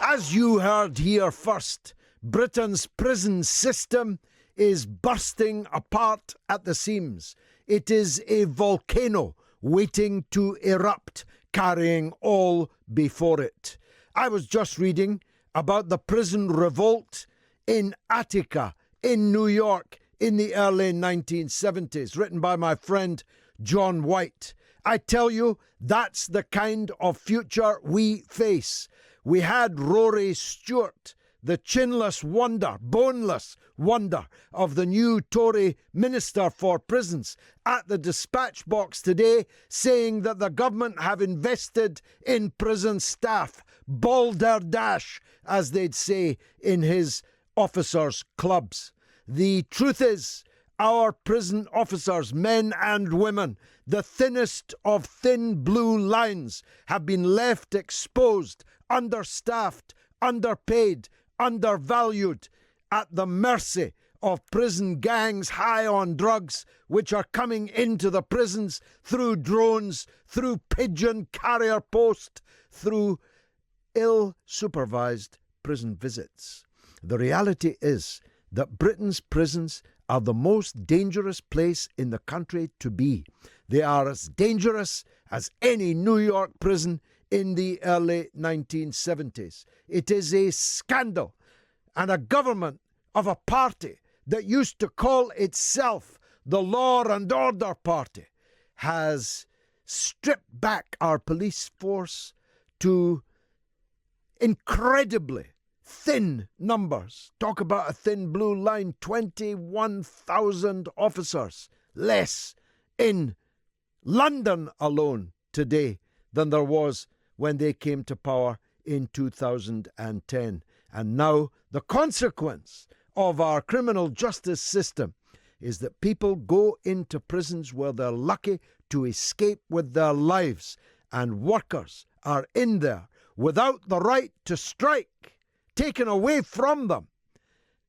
As you heard here first, Britain's prison system is bursting apart at the seams. It is a volcano waiting to erupt, carrying all before it. I was just reading about the prison revolt in Attica, in New York, in the early 1970s, written by my friend John White. I tell you, that's the kind of future we face. We had Rory Stewart, the chinless wonder, boneless wonder of the new Tory Minister for Prisons, at the dispatch box today saying that the government have invested in prison staff, balderdash, as they'd say in his officers' clubs. The truth is, our prison officers, men and women, the thinnest of thin blue lines, have been left exposed, understaffed, underpaid, undervalued, at the mercy of prison gangs high on drugs, which are coming into the prisons through drones, through pigeon carrier post, through ill-supervised prison visits. The reality is that Britain's prisons are the most dangerous place in the country to be. They are as dangerous as any New York prison in the early 1970s. It is a scandal, and a government of a party that used to call itself the Law and Order Party has stripped back our police force to incredibly thin numbers. Talk about a thin blue line, 21,000 officers less in London alone today than there was when they came to power in 2010. And now the consequence of our criminal justice system is that people go into prisons where they're lucky to escape with their lives, and workers are in there without the right to strike, taken away from them,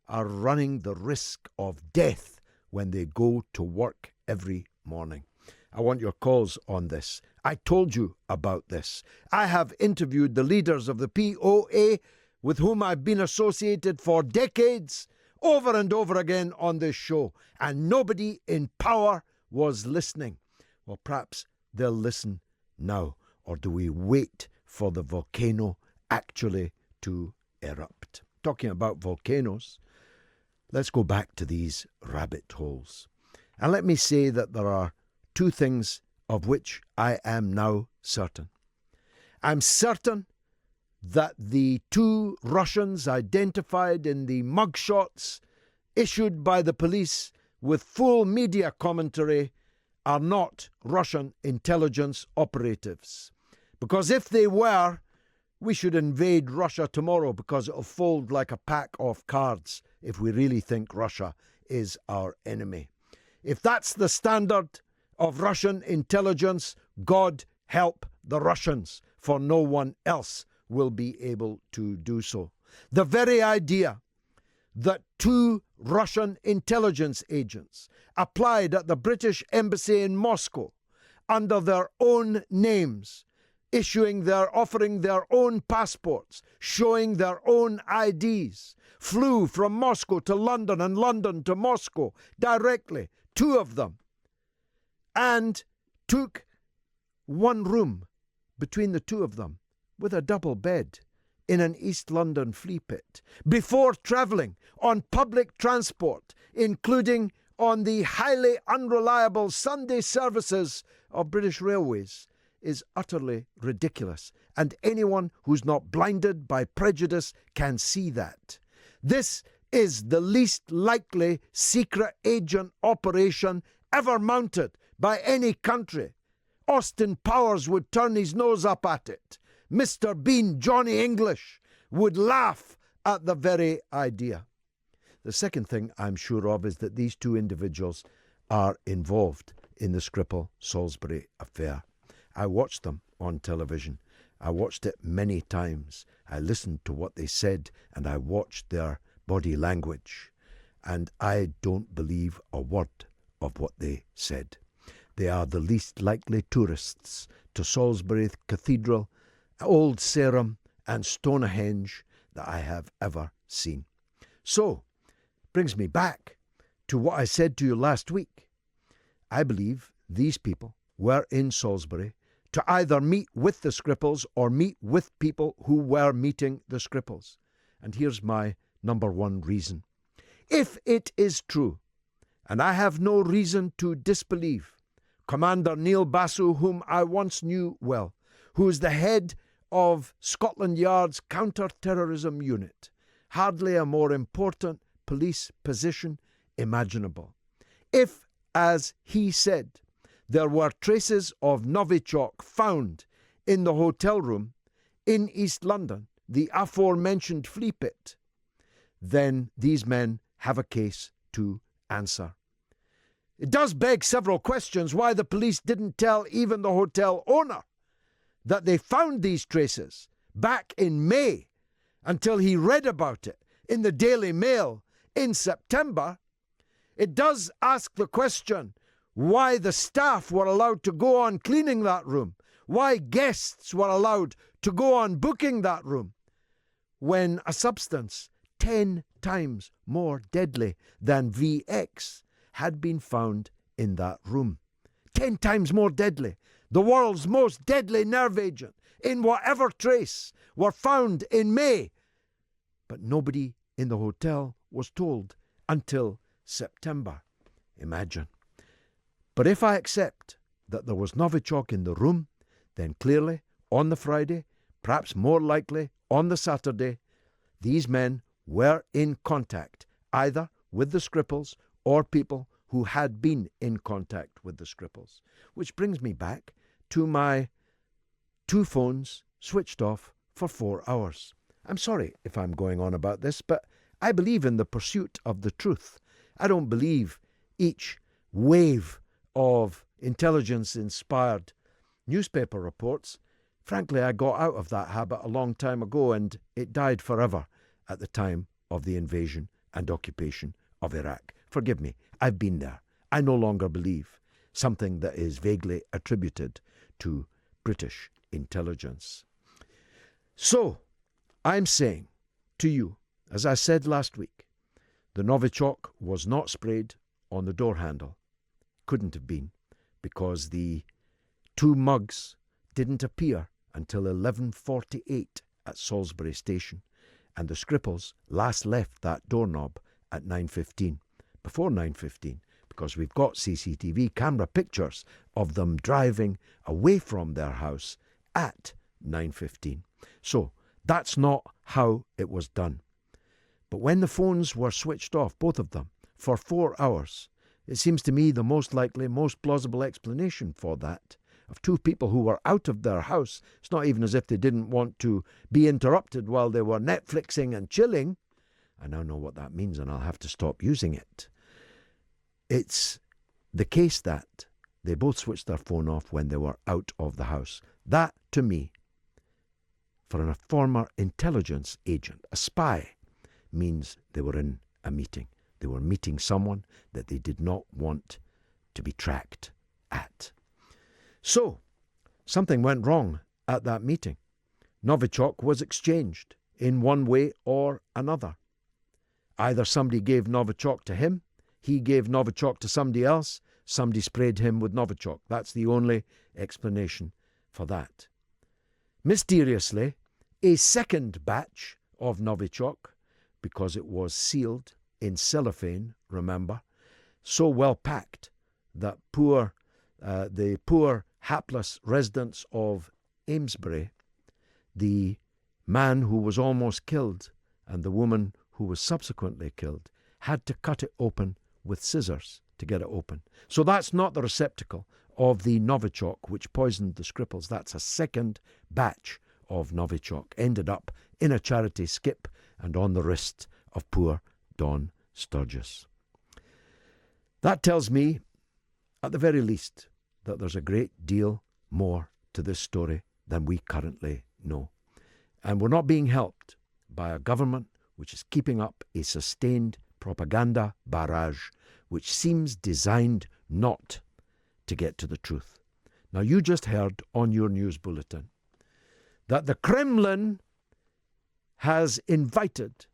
are running the risk of death when they go to work every morning. I want your calls on this. I told you about this. I have interviewed the leaders of the POA with whom I've been associated for decades, over and over again on this show, and nobody in power was listening. Well, perhaps they'll listen now, or do we wait for the volcano actually to erupt? Talking about volcanoes, let's go back to these rabbit holes. And let me say that there are two things of which I am now certain. I'm certain that the two Russians identified in the mugshots issued by the police with full media commentary are not Russian intelligence operatives. Because if they were, we should invade Russia tomorrow, because it'll fold like a pack of cards if we really think Russia is our enemy. If that's the standard of Russian intelligence, God help the Russians, for no one else will be able to do so. The very idea that two Russian intelligence agents applied at the British Embassy in Moscow under their own names, offering their own passports, showing their own IDs, flew from Moscow to London and London to Moscow directly, two of them, and took one room between the two of them with a double bed in an East London flea pit before travelling on public transport, including on the highly unreliable Sunday services of British Railways, is utterly ridiculous, and anyone who's not blinded by prejudice can see that. This is the least likely secret agent operation ever mounted by any country. Austin Powers would turn his nose up at it. Mr. Bean, Johnny English, would laugh at the very idea. The second thing I'm sure of is that these two individuals are involved in the Skripal-Salisbury affair. I watched them on television. I watched it many times. I listened to what they said, and I watched their body language. And I don't believe a word of what they said. They are the least likely tourists to Salisbury Cathedral, Old Sarum, and Stonehenge that I have ever seen. So, brings me back to what I said to you last week. I believe these people were in Salisbury to either meet with the Skripals or meet with people who were meeting the Skripals. And here's my number one reason. If it is true, and I have no reason to disbelieve, Commander Neil Basu, whom I once knew well, who is the head of Scotland Yard's counter-terrorism unit, hardly a more important police position imaginable. If, as he said, there were traces of Novichok found in the hotel room in East London, the aforementioned flea pit, then these men have a case to answer. It does beg several questions why the police didn't tell even the hotel owner that they found these traces back in May until he read about it in the Daily Mail in September. It does ask the question why the staff were allowed to go on cleaning that room, why guests were allowed to go on booking that room, when a substance 10 times more deadly than VX had been found in that room. 10 times more deadly. The world's most deadly nerve agent in whatever trace were found in May. But nobody in the hotel was told until September. Imagine. But if I accept that there was Novichok in the room, then clearly on the Friday, perhaps more likely on the Saturday, these men were in contact either with the Skripals or people who had been in contact with the Skripals. Which brings me back to my 2 phones switched off for 4 hours. I'm sorry if I'm going on about this, but I believe in the pursuit of the truth. I don't believe each wave of intelligence-inspired newspaper reports. Frankly, I got out of that habit a long time ago, and it died forever at the time of the invasion and occupation of Iraq. Forgive me, I've been there. I no longer believe something that is vaguely attributed to British intelligence. So, I'm saying to you, as I said last week, the Novichok was not sprayed on the door handle. Couldn't have been, because the 2 mugs didn't appear until 11:48 at Salisbury Station, and the Skripals last left that doorknob at 9:15, before 9:15, because we've got CCTV camera pictures of them driving away from their house at 9:15. So that's not how it was done. But when the phones were switched off, both of them, for 4 hours, it seems to me the most likely, most plausible explanation for that, of 2 people who were out of their house. It's not even as if they didn't want to be interrupted while they were Netflixing and chilling. I now know what that means, and I'll have to stop using it. It's the case that they both switched their phone off when they were out of the house. That, to me, for a former intelligence agent, a spy, means they were in a meeting. They were meeting someone that they did not want to be tracked at. So, something went wrong at that meeting. Novichok was exchanged in one way or another. Either somebody gave Novichok to him, he gave Novichok to somebody else, somebody sprayed him with Novichok. That's the only explanation for that. Mysteriously, a second batch of Novichok, because it was sealed in cellophane, remember, so well packed that the poor hapless residents of Amesbury, the man who was almost killed and the woman who was subsequently killed, had to cut it open with scissors to get it open. So that's not the receptacle of the Novichok which poisoned the Skripals. That's a second batch of Novichok, ended up in a charity skip and on the wrist of poor Don Sturgis. That tells me, at the very least, that there's a great deal more to this story than we currently know. And we're not being helped by a government which is keeping up a sustained propaganda barrage which seems designed not to get to the truth. Now, you just heard on your news bulletin that the Kremlin has invited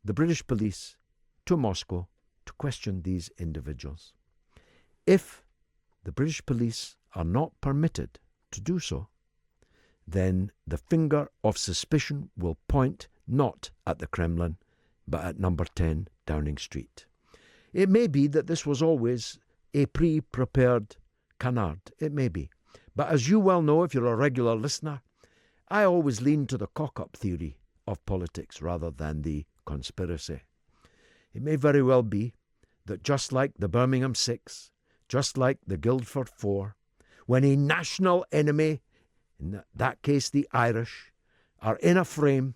the British police to Moscow to question these individuals. If the British police are not permitted to do so, then the finger of suspicion will point not at the Kremlin, but at number 10 Downing Street. It may be that this was always a pre-prepared canard. It may be. But as you well know, if you're a regular listener, I always lean to the cock-up theory of politics rather than the conspiracy. It may very well be that just like the Birmingham Six, just like the Guildford Four, when a national enemy, in that case the Irish, are in a frame,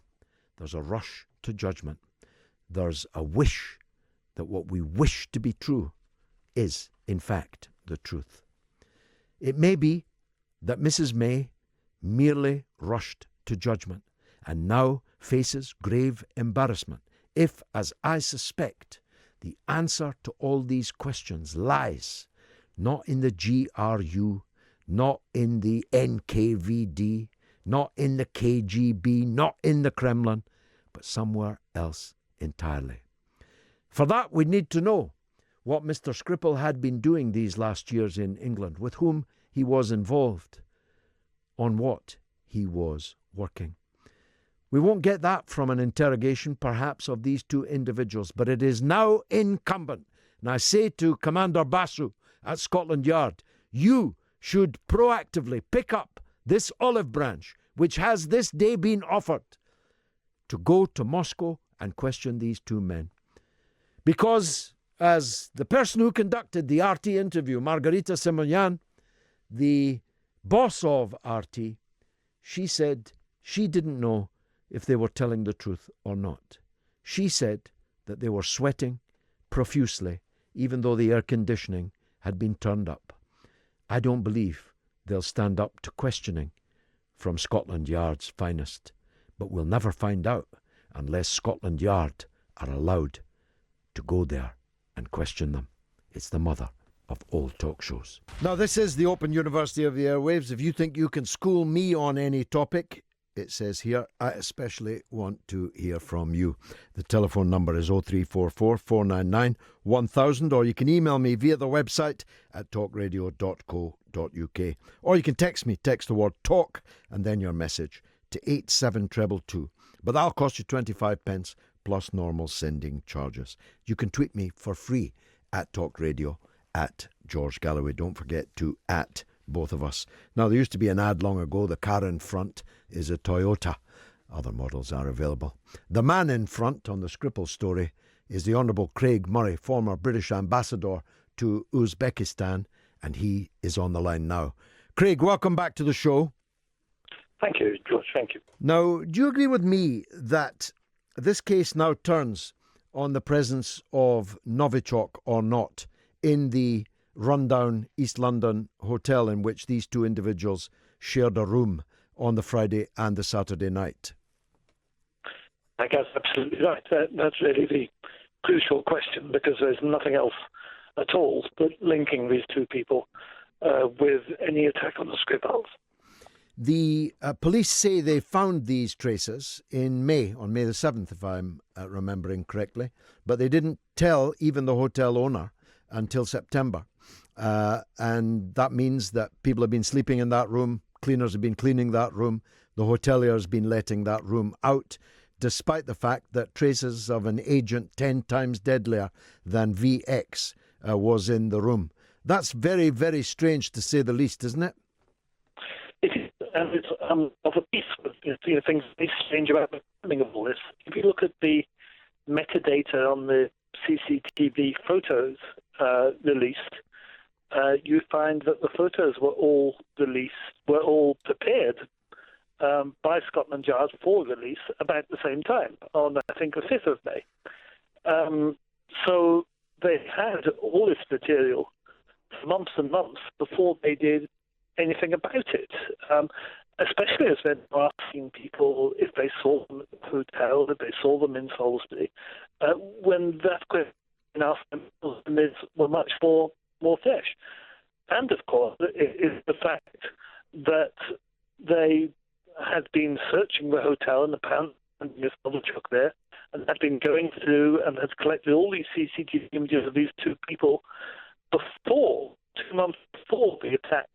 there's a rush to judgment. There's a wish that what we wish to be true is, in fact, the truth. It may be that Mrs. May merely rushed to judgment and now faces grave embarrassment if, as I suspect, the answer to all these questions lies not in the GRU, not in the NKVD, not in the KGB, not in the Kremlin, but somewhere else entirely. For that, we need to know what Mr. Skripal had been doing these last years in England, with whom he was involved, on what he was working. We won't get that from an interrogation, perhaps, of these two individuals, but it is now incumbent, and I say to Commander Basu at Scotland Yard, you should proactively pick up this olive branch, which has this day been offered, to go to Moscow and question these two men. Because, as the person who conducted the RT interview, Margarita Simonyan, the boss of RT, she said she didn't know if they were telling the truth or not. She said that they were sweating profusely, even though the air conditioning had been turned up. I don't believe they'll stand up to questioning from Scotland Yard's finest, but we'll never find out unless Scotland Yard are allowed to go there and question them. It's the mother of all talk shows. Now, this is the Open University of the Airwaves. If you think you can school me on any topic, it says here, I especially want to hear from you. The telephone number is 0344 499 1000, or you can email me via the website at talkradio.co.uk. Or you can text me, text the word talk and then your message to 87222. But that'll cost you 25 pence plus normal sending charges. You can tweet me for free at Talk Radio, at George Galloway. Don't forget to at both of us. Now, there used to be an ad long ago. The car in front is a Toyota. Other models are available. The man in front on the Skripal story is the Honourable Craig Murray, former British ambassador to Uzbekistan, and he is on the line now. Craig, welcome back to the show. Thank you, George. Thank you. Now, do you agree with me that this case now turns on the presence of Novichok or not in the rundown East London hotel in which these two individuals shared a room on the Friday and the Saturday night? I guess absolutely right. That's really the crucial question, because there's nothing else at all but linking these two people with any attack on the Skripals. The police say they found these traces in May, on May the 7th, if I'm remembering correctly, but they didn't tell even the hotel owner until September. And that means that people have been sleeping in that room, cleaners have been cleaning that room, the hotelier has been letting that room out, despite the fact that traces of an agent 10 times deadlier than VX was in the room. That's very, very strange to say the least, isn't it? It is, and it's of a piece with things very strange about the timing of all this. If you look at the metadata on the CCTV photos released, you find that the photos were all prepared by Scotland Yard for release about the same time, on I think the 5th of May. So they had all this material for months and months before they did anything about it, especially as they're asking people if they saw them at the hotel, if they saw them in Salisbury, when that question asked them were much more fresh. And, of course, it is the fact that they had been searching the hotel and apparently Miss Novichok there, and had been going through and had collected all these CCTV images of these two people before, 2 months before the attack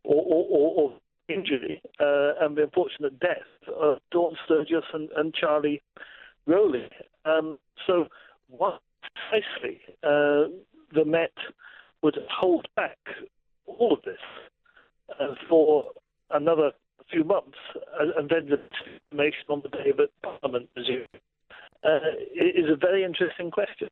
or injury and the unfortunate death of Dawn Sturgis and Charlie Rowley. So why precisely the Met would hold back all of this for another few months, and then the information on the day that Parliament resumed, is a very interesting question.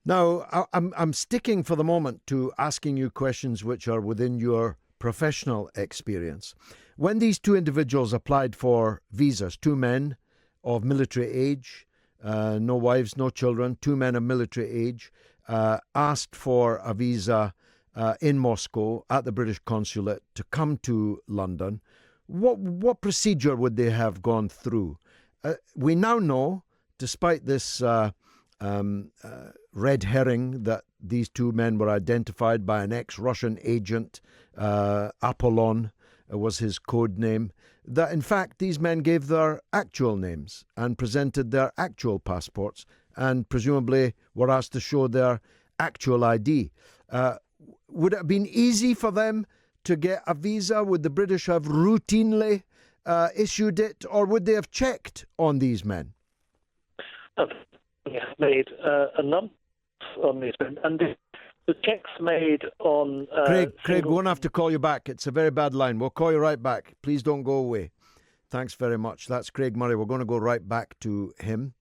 Now, I'm sticking for the moment to asking you questions which are within your professional experience. When these two individuals applied for visas, two men of military age, no wives, no children, two men of military age, asked for a visa in Moscow at the British consulate to come to London, what procedure would they have gone through? We now know, despite this red herring that these two men were identified by an ex-Russian agent, Apollon was his code name, that in fact these men gave their actual names and presented their actual passports and presumably were asked to show their actual ID. Would it have been easy for them to get a visa? Would the British have routinely issued it, or would they have checked on these men? We have made a number on these men, and the checks made on... Craig, we're going to have to call you back. It's a very bad line. We'll call you right back. Please don't go away. Thanks very much. That's Craig Murray. We're going to go right back to him.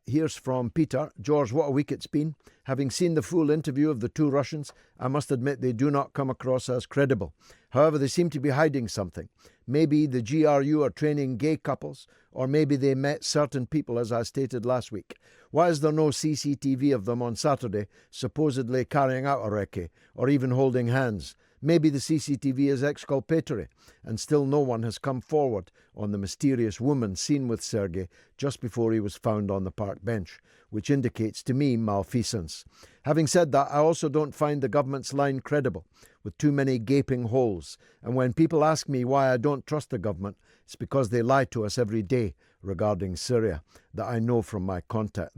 Here's from Peter. George, what a week it's been. Having seen the full interview of the two Russians, I must admit they do not come across as credible. However, they seem to be hiding something. Maybe the GRU are training gay couples, or maybe they met certain people, as I stated last week. Why is there no CCTV of them on Saturday, supposedly carrying out a recce, or even holding hands? Maybe the CCTV is exculpatory, and still no one has come forward on the mysterious woman seen with Sergei just before he was found on the park bench, which indicates to me malfeasance. Having said that, I also don't find the government's line credible, with too many gaping holes. And when people ask me why I don't trust the government, it's because they lie to us every day regarding Syria, that I know from my contacts.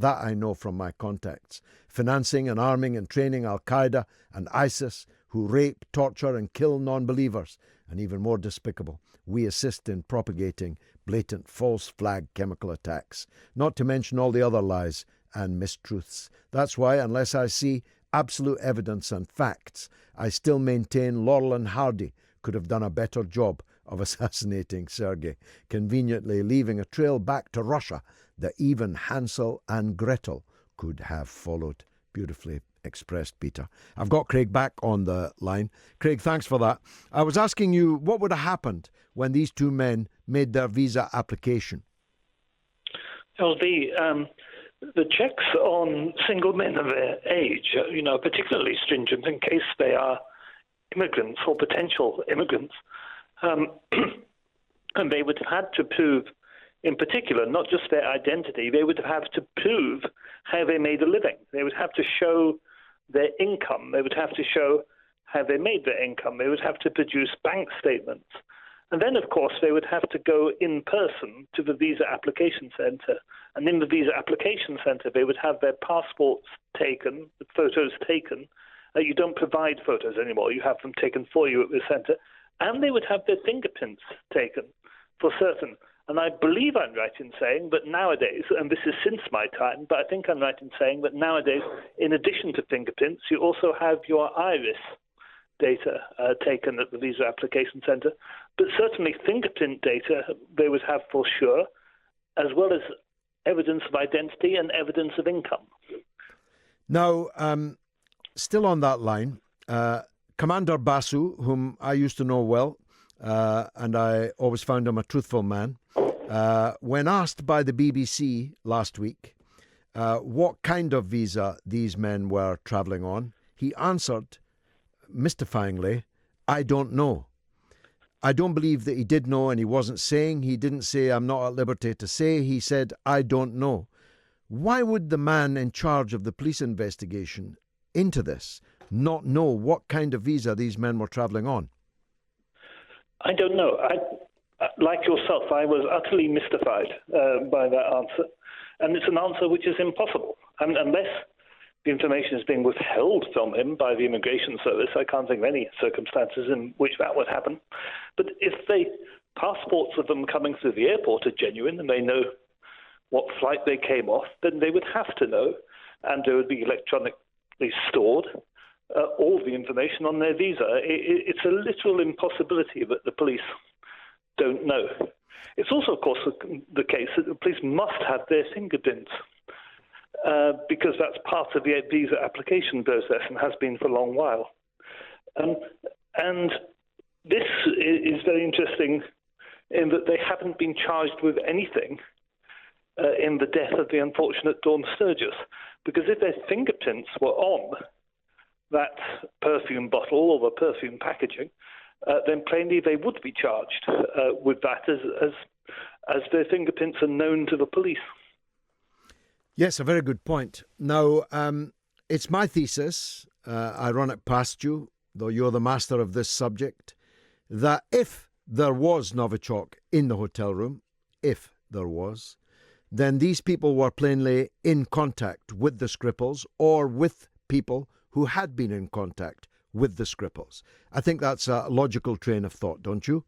Financing and arming and training Al-Qaeda and ISIS, who rape, torture and kill non-believers, and even more despicable, we assist in propagating blatant false flag chemical attacks, not to mention all the other lies and mistruths. That's why, unless I see absolute evidence and facts, I still maintain Laurel and Hardy could have done a better job of assassinating Sergei, conveniently leaving a trail back to Russia that even Hansel and Gretel could have followed. Beautifully expressed, Peter. I've got Craig back on the line. Craig, thanks for that. I was asking you what would have happened when these two men made their visa application. Well, the checks on single men of their age, particularly stringent in case they are immigrants or potential immigrants. And they would have had to prove, in particular, not just their identity, they would have to prove how they made a living. They would have to show their income. They would have to show how they made their income. They would have to produce bank statements. And then, of course, they would have to go in person to the visa application center. And in the visa application center, they would have their passports taken, the photos taken. You don't provide photos anymore. You have them taken for you at the center. And they would have their fingerprints taken for certain. And I believe I'm right in saying that nowadays, and this is since my time, but I think I'm right in saying that nowadays, in addition to fingerprints, you also have your iris data taken at the visa application center. But certainly fingerprint data they would have for sure, as well as evidence of identity and evidence of income. Now, still on that line, Commander Basu, whom I used to know well, and I always found him a truthful man, when asked by the BBC last week what kind of visa these men were travelling on, he answered, mystifyingly, I don't know. I don't believe that he did know, and he wasn't saying. He didn't say, I'm not at liberty to say. He said, I don't know. Why would the man in charge of the police investigation into this not know what kind of visa these men were travelling on? I don't know. like yourself, I was utterly mystified by that answer. And it's an answer which is impossible. Unless the information is being withheld from him by the immigration service, I can't think of any circumstances in which that would happen. But if the passports of them coming through the airport are genuine and they know what flight they came off, then they would have to know, and there would be electronically stored all the information on their visa. It's a literal impossibility that the police don't know. It's also, of course, the case that the police must have their fingerprints because that's part of the visa application process and has been for a long while. And this is very interesting in that they haven't been charged with anything in the death of the unfortunate Dawn Sturgis, because if their fingerprints were on that perfume bottle or the perfume packaging, then plainly they would be charged with that as their fingerprints are known to the police. Yes, a very good point. Now, it's my thesis, I run it past you, though you're the master of this subject, that if there was Novichok in the hotel room, if there was, then these people were plainly in contact with the Skripals or with people who had been in contact with the Skripals. I think that's a logical train of thought, don't you?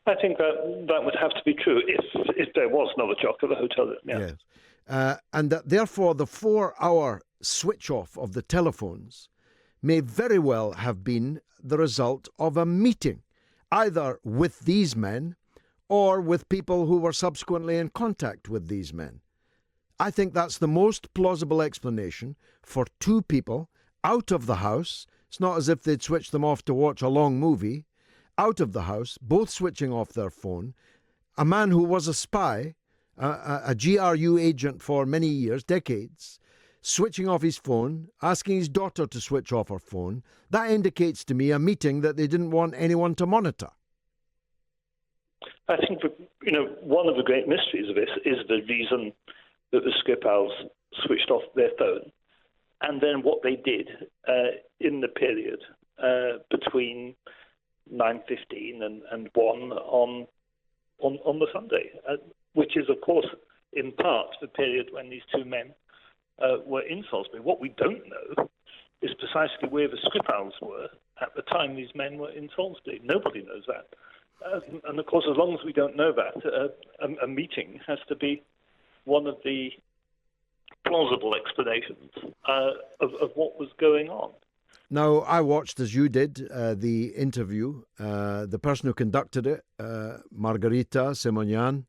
I think that would have to be true if there was Novichok at the hotel room, yeah. Yes. And that therefore the 4-hour switch off of the telephones may very well have been the result of a meeting, either with these men or with people who were subsequently in contact with these men. I think that's the most plausible explanation for two people out of the house. It's not as if they'd switched them off to watch a long movie. Out of the house, both switching off their phone. A man who was a spy, a GRU agent for many years, decades, switching off his phone, asking his daughter to switch off her phone. That indicates to me a meeting that they didn't want anyone to monitor. I think one of the great mysteries of this is the reason that the Skripals switched off their phone, and then what they did in the period between 9:15 and 1 on the Sunday, which is, of course, in part the period when these two men were in Salisbury. What we don't know is precisely where the Skripals were at the time these men were in Salisbury. Nobody knows that. And, of course, as long as we don't know that, a meeting has to be one of the plausible explanations of what was going on. Now, I watched, as you did, the interview. The person who conducted it, Margarita Simonian,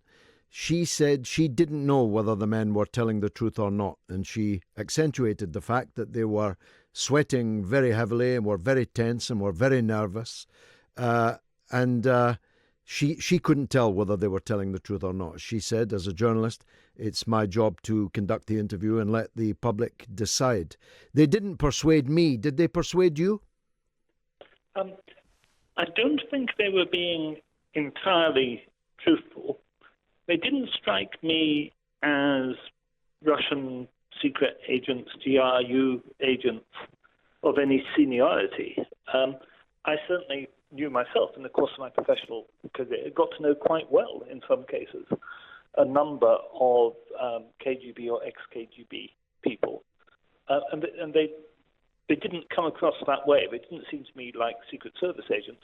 she said she didn't know whether the men were telling the truth or not, and she accentuated the fact that they were sweating very heavily and were very tense and were very nervous. She couldn't tell whether they were telling the truth or not. She said, as a journalist, it's my job to conduct the interview and let the public decide. They didn't persuade me. Did they persuade you? I don't think they were being entirely truthful. They didn't strike me as Russian secret agents, GRU agents of any seniority. I certainly knew myself in the course of my professional career, got to know quite well in some cases a number of KGB or ex-KGB people. And they didn't come across that way. They didn't seem to me like Secret Service agents.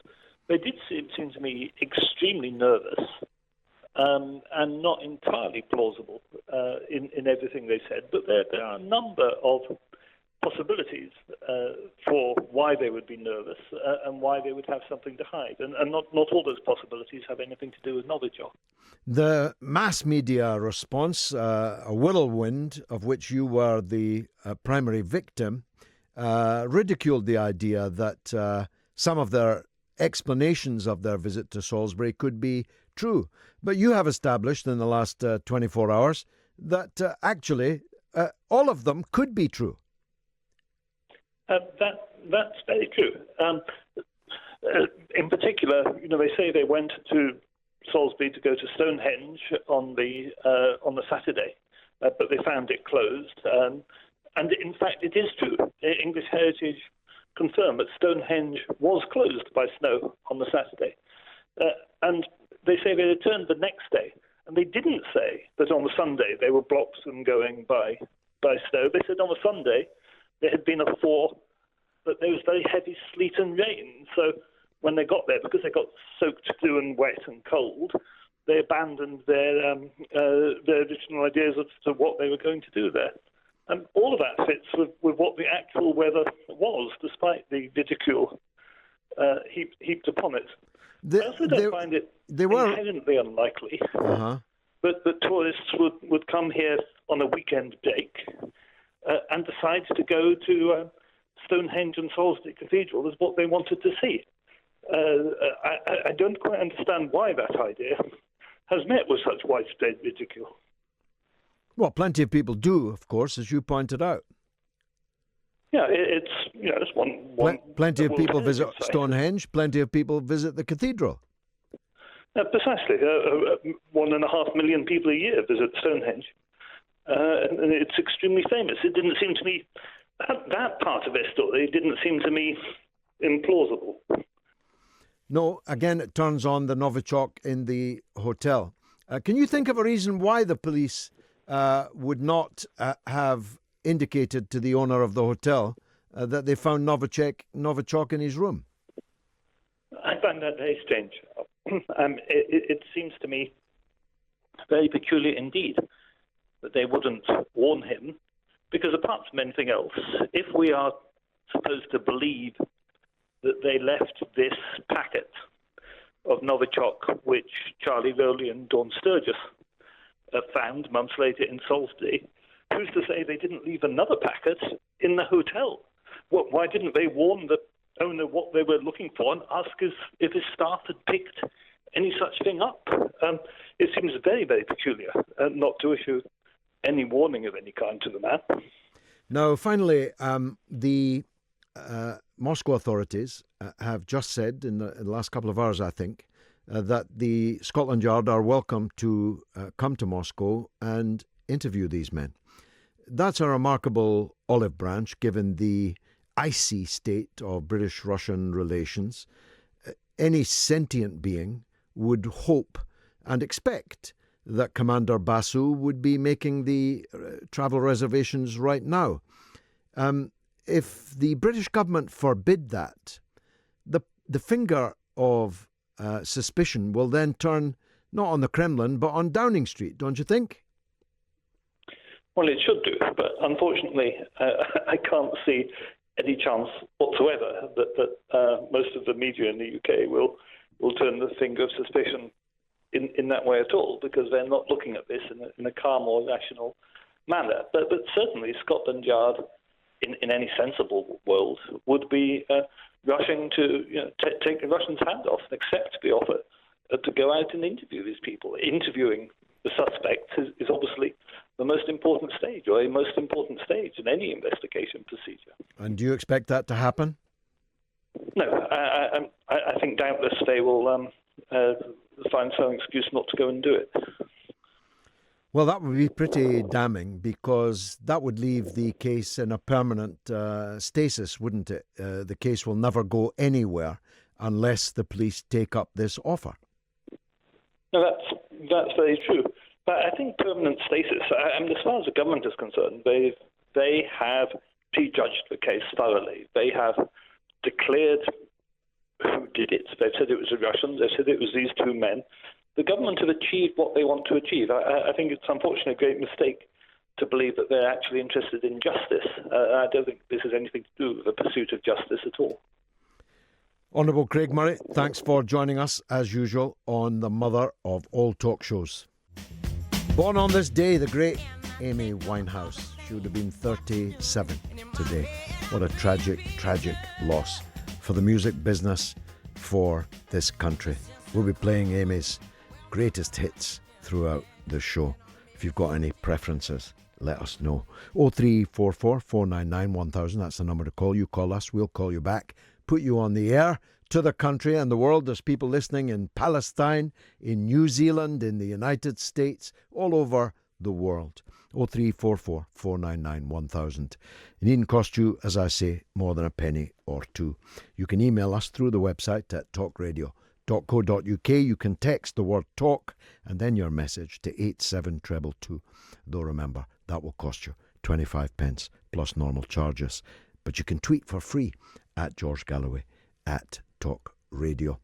They did seem to me extremely nervous and not entirely plausible in everything they said. But there are a number of possibilities for why they would be nervous and why they would have something to hide. And not all those possibilities have anything to do with Novichok. The mass media response, a whirlwind of which you were the primary victim, ridiculed the idea that some of their explanations of their visit to Salisbury could be true. But you have established in the last 24 hours that actually all of them could be true. That's very true. In particular, they say they went to Salisbury to go to Stonehenge on the Saturday, but they found it closed. And in fact, it is true. English Heritage confirmed that Stonehenge was closed by snow on the Saturday. And they say they returned the next day. And they didn't say that on the Sunday they were blocked from going by snow. They said on the Sunday there had been a thaw, but there was very heavy sleet and rain. So when they got there, because they got soaked through and wet and cold, they abandoned their original ideas as to what they were going to do there. And all of that fits with what the actual weather was, despite the ridicule heaped upon it. I also don't find it inherently unlikely that tourists would come here on a weekend break and decide to go to Stonehenge and Salisbury Cathedral as what they wanted to see. I don't quite understand why that idea has met with such widespread ridicule. Well, plenty of people do, of course, as you pointed out. Yeah, it's one. Plenty of people visit Stonehenge. Plenty of people visit the cathedral. Precisely. 1.5 million people a year visit Stonehenge, and it's extremely famous. It didn't seem to me that part of their story didn't seem to me implausible. No, again, it turns on the Novichok in the hotel. Can you think of a reason why the police would not have indicated to the owner of the hotel that they found Novichok in his room? I find that very strange. It seems to me very peculiar indeed that they wouldn't warn him, because apart from anything else, if we are supposed to believe that they left this packet of Novichok, which Charlie Rowley and Dawn Sturgis found months later in Salisbury, who's to say they didn't leave another packet in the hotel? Why didn't they warn the owner what they were looking for and ask if his staff had picked any such thing up? It seems very, very peculiar not to issue any warning of any kind to the man. Now, finally, the Moscow authorities have just said in the last couple of hours, I think, that the Scotland Yard are welcome to come to Moscow and interview these men. That's a remarkable olive branch, given the icy state of British-Russian relations. Any sentient being would hope and expect that Commander Basu would be making the travel reservations right now. If the British government forbid that, the finger of suspicion will then turn not on the Kremlin but on Downing Street, don't you think? Well, it should do, but unfortunately I can't see any chance whatsoever that most of the media in the UK will turn the finger of suspicion in that way at all, because they're not looking at this in a calm or rational manner. But certainly Scotland Yard, in any sensible world, would be rushing to take the Russians' hand off and accept the offer to go out and interview these people. Interviewing the suspects is obviously the most important stage, or a most important stage in any investigation procedure. And do you expect that to happen? No, I think doubtless they will find some excuse not to go and do it. Well, that would be pretty damning, because that would leave the case in a permanent stasis, wouldn't it? The case will never go anywhere unless the police take up this offer. No, that's very true. But I think permanent stasis, as far as the government is concerned, they have prejudged the case thoroughly. They have declared who did it. They've said it was the Russians. They've said it was these two men. The government have achieved what they want to achieve. I think it's unfortunately a great mistake to believe that they're actually interested in justice. I don't think this has anything to do with the pursuit of justice at all. Honourable Craig Murray, thanks for joining us, as usual, on the mother of all talk shows. Born on this day, the great Amy Winehouse. She would have been 37 today. What a tragic, tragic loss for the music business, for this country. We'll be playing Amy's greatest hits throughout the show. If you've got any preferences, let us know. 0344 499 1000, that's the number to call. You call us, we'll call you back, put you on the air to the country and the world. There's people listening in Palestine, in New Zealand, in the United States, all over the world. 0344 499 1000. It needn't cost you, as I say, more than a penny or two. You can email us through the website at talkradio.co.uk. talk.co.uk. You can text the word talk and then your message to 87222. Though remember, that will cost you 25 pence plus normal charges. But you can tweet for free at George Galloway at Talk Radio.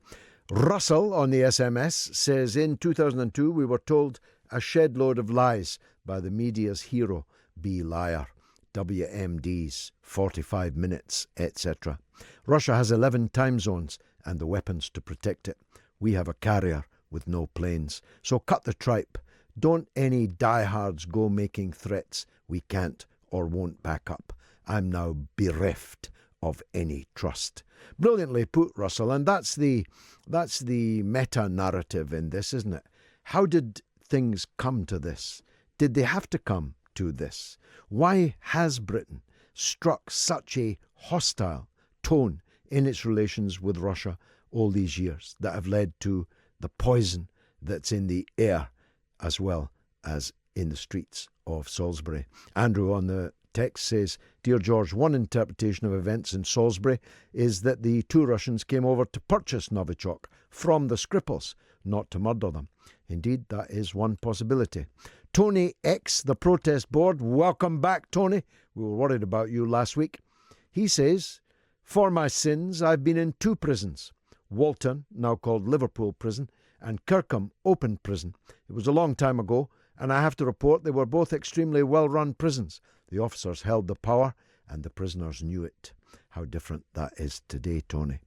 Russell on the SMS says, in 2002 we were told a shed load of lies by the media's hero, Be Liar, WMDs, 45 minutes, etc. Russia has 11 time zones and the weapons to protect it. We have a carrier with no planes. So cut the tripe. Don't any diehards go making threats we can't or won't back up. I'm now bereft of any trust. Brilliantly put, Russell, and that's the meta-narrative in this, isn't it? How did things come to this? Did they have to come to this? Why has Britain struck such a hostile tone in its relations with Russia all these years that have led to the poison that's in the air as well as in the streets of Salisbury? Andrew on the text says, Dear George, one interpretation of events in Salisbury is that the two Russians came over to purchase Novichok from the Skripals, not to murder them. Indeed, that is one possibility. Tony X, the protest board, welcome back, Tony. We were worried about you last week. He says, for my sins, I've been in two prisons, Walton, now called Liverpool Prison, and Kirkham Open Prison. It was a long time ago, and I have to report they were both extremely well-run prisons. The officers held the power, and the prisoners knew it. How different that is today, Tony.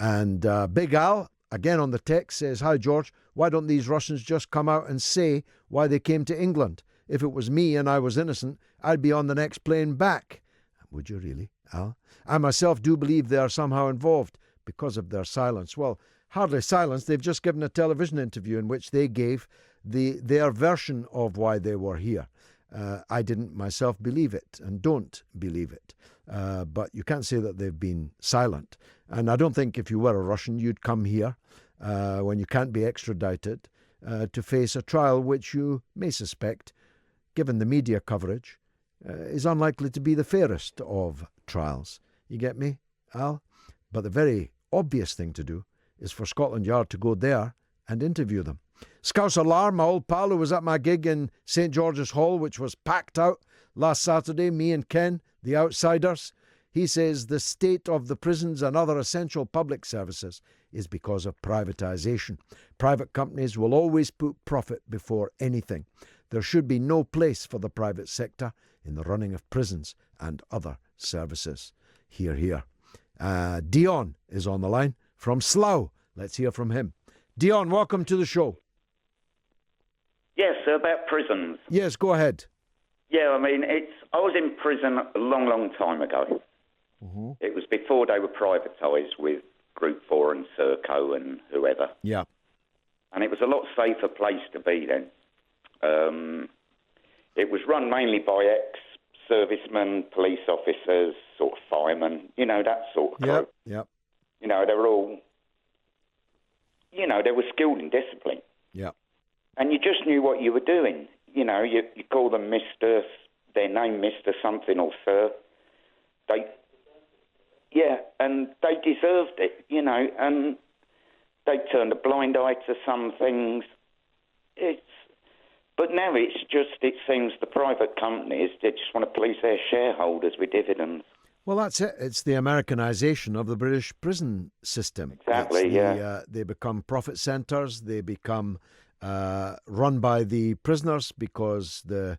And Big Al, again on the text, says, Hi, George, why don't these Russians just come out and say why they came to England? If it was me and I was innocent, I'd be on the next plane back. Would you really, Al? I myself do believe they are somehow involved because of their silence. Well, hardly silence. They've just given a television interview in which they gave their version of why they were here. I didn't myself believe it and don't believe it. But you can't say that they've been silent. And I don't think if you were a Russian, you'd come here when you can't be extradited to face a trial which you may suspect, given the media coverage, is unlikely to be the fairest of trials. You get me, Al? But the very obvious thing to do is for Scotland Yard to go there and interview them. Scouse Alarm, my old pal who was at my gig in St George's Hall, which was packed out last Saturday, me and Ken, the outsiders, he says the state of the prisons and other essential public services is because of privatisation. Private companies will always put profit before anything. There should be no place for the private sector in the running of prisons and other services. Hear, hear. Dion is on the line from Slough. Let's hear from him. Dion, welcome to the show. Yes, about prisons. Yes, go ahead. Yeah, I mean, I was in prison a long, long time ago. Mm-hmm. It was before they were privatised with Group 4 and Serco and whoever. Yeah. And it was a lot safer place to be then. It was run mainly by ex-servicemen, police officers, sort of firemen, that sort of crew. Yeah. They were all, they were skilled in discipline. Yeah. And you just knew what you were doing. You call them Mr., their name Mr. something or Sir. And they deserved it, and they turned a blind eye to some things. But now it seems the private companies, they just want to please their shareholders with dividends. Well, that's it. It's the Americanization of the British prison system. Exactly, they become profit centres. They become run by the prisoners because the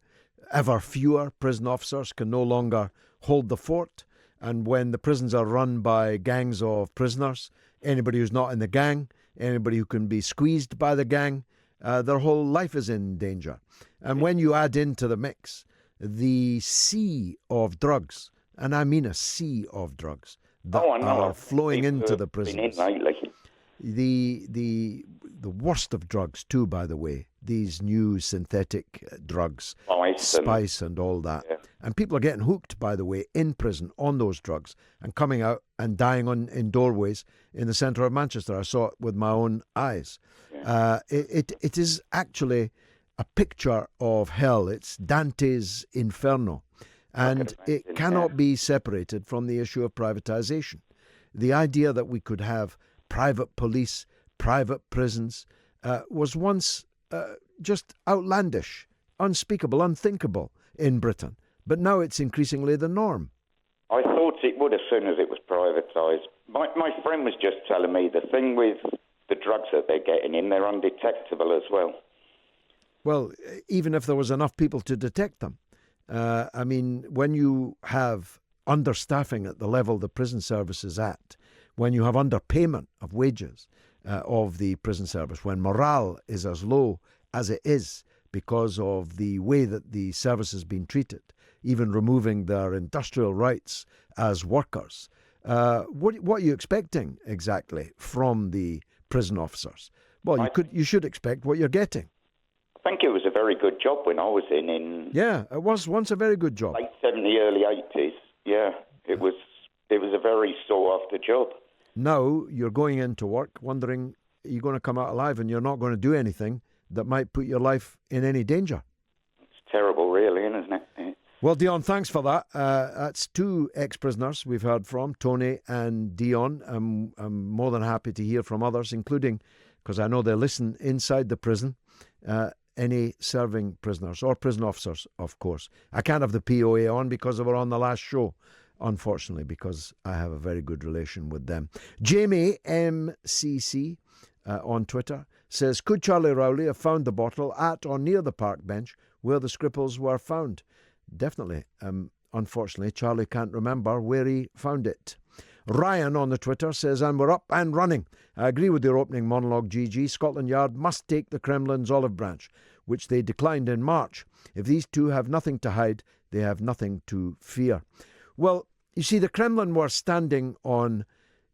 ever fewer prison officers can no longer hold the fort. And when the prisons are run by gangs of prisoners, anybody who's not in the gang, anybody who can be squeezed by the gang, their whole life is in danger. And when you add into the mix the sea of drugs, and I mean a sea of drugs that are flowing into the prisons. The worst of drugs too, by the way, these new synthetic drugs, spice and all that. Yeah. And people are getting hooked, by the way, in prison on those drugs and coming out and dying in doorways in the centre of Manchester. I saw it with my own eyes. Yeah. It is actually a picture of hell. It's Dante's Inferno. And it cannot be separated from the issue of privatisation. The idea that we could have private police, private prisons, was once just outlandish, unspeakable, unthinkable in Britain. But now it's increasingly the norm. I thought it would as soon as it was privatised. My friend was just telling me the thing with the drugs that they're getting in, they're undetectable as well. Well, even if there was enough people to detect them. I mean, when you have understaffing at the level the prison service is at, when you have underpayment of wages of the prison service, when morale is as low as it is because of the way that the service has been treated, even removing their industrial rights as workers, what are you expecting exactly from the prison officers? Well, you should expect what you're getting. I think it was a very good job when I was in. Yeah, it was once a very good job. Late 70s, early 80s. Yeah, it was a very sought-after job. Now you're going into work wondering, are you going to come out alive, and you're not going to do anything that might put your life in any danger. It's terrible, really, isn't it? Well, Dion, thanks for that. That's two ex-prisoners we've heard from, Tony and Dion. I'm more than happy to hear from others, including, because I know they listen inside the prison, any serving prisoners or prison officers, of course. I can't have the POA on because they were on the last show, unfortunately, because I have a very good relation with them. Jamie MCC on Twitter says, could Charlie Rowley have found the bottle at or near the park bench where the Scripples were found? Definitely. Unfortunately, Charlie can't remember where he found it. Ryan on the Twitter says, and we're up and running. I agree with your opening monologue, GG. Scotland Yard must take the Kremlin's olive branch, which they declined in March. If these two have nothing to hide, they have nothing to fear. Well, you see, the Kremlin were standing on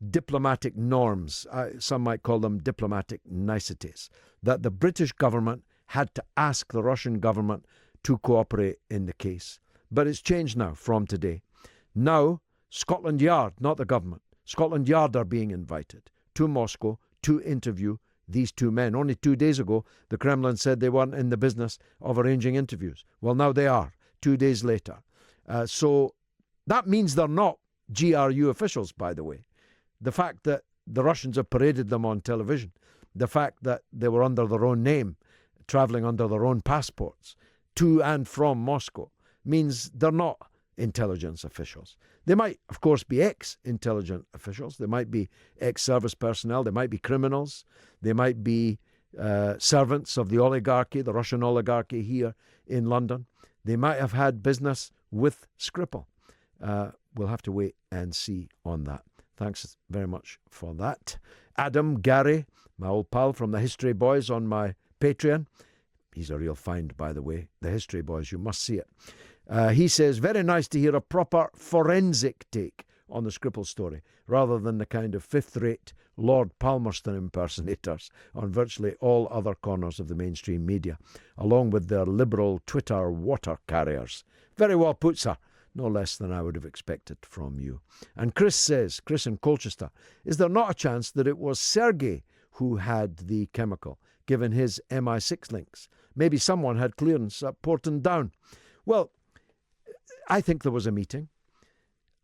diplomatic norms. Some might call them diplomatic niceties, that the British government had to ask the Russian government to cooperate in the case. But it's changed now from today. Now, Scotland Yard, not the government, Scotland Yard are being invited to Moscow to interview these two men. Only 2 days ago, the Kremlin said they weren't in the business of arranging interviews. Well, now they are, 2 days later. So that means they're not GRU officials, by the way. The fact that the Russians have paraded them on television, the fact that they were under their own name, travelling under their own passports to and from Moscow, means they're not intelligence officials. They might, of course, be ex-intelligence officials. They might be ex-service personnel. They might be criminals. They might be servants of the oligarchy, the Russian oligarchy here in London. They might have had business with Skripal. We'll have to wait and see on that. Thanks very much for that. Adam Gary, my old pal from the History Boys on my Patreon. He's a real find, by the way. The History Boys, you must see it. He says, very nice to hear a proper forensic take on the Skripal story, rather than the kind of fifth-rate Lord Palmerston impersonators on virtually all other corners of the mainstream media, along with their liberal Twitter water carriers. Very well put, sir. No less than I would have expected from you. And Chris says, Chris in Colchester, is there not a chance that it was Sergei who had the chemical, given his MI6 links? Maybe someone had clearance at Porton Down. Well, I think there was a meeting.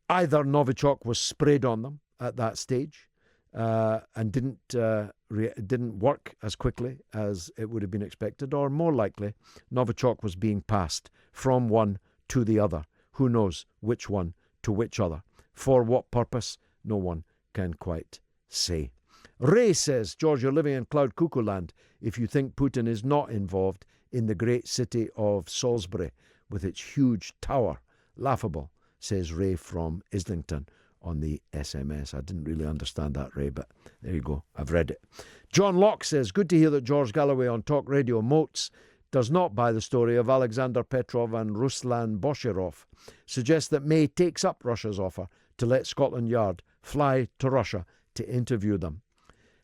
Either Novichok was sprayed on them at that stage and didn't work as quickly as it would have been expected, or more likely, Novichok was being passed from one to the other. Who knows which one to which other? For what purpose? No one can quite say. Ray says, George, you're living in cloud cuckoo land if you think Putin is not involved in the great city of Salisbury with its huge tower. Laughable, says Ray from Islington on the SMS. I didn't really understand that, Ray, but there you go. I've read it. John Locke says, good to hear that George Galloway on Talk Radio Moats does not buy the story of Alexander Petrov and Ruslan Boshirov, suggests that May takes up Russia's offer to let Scotland Yard fly to Russia to interview them.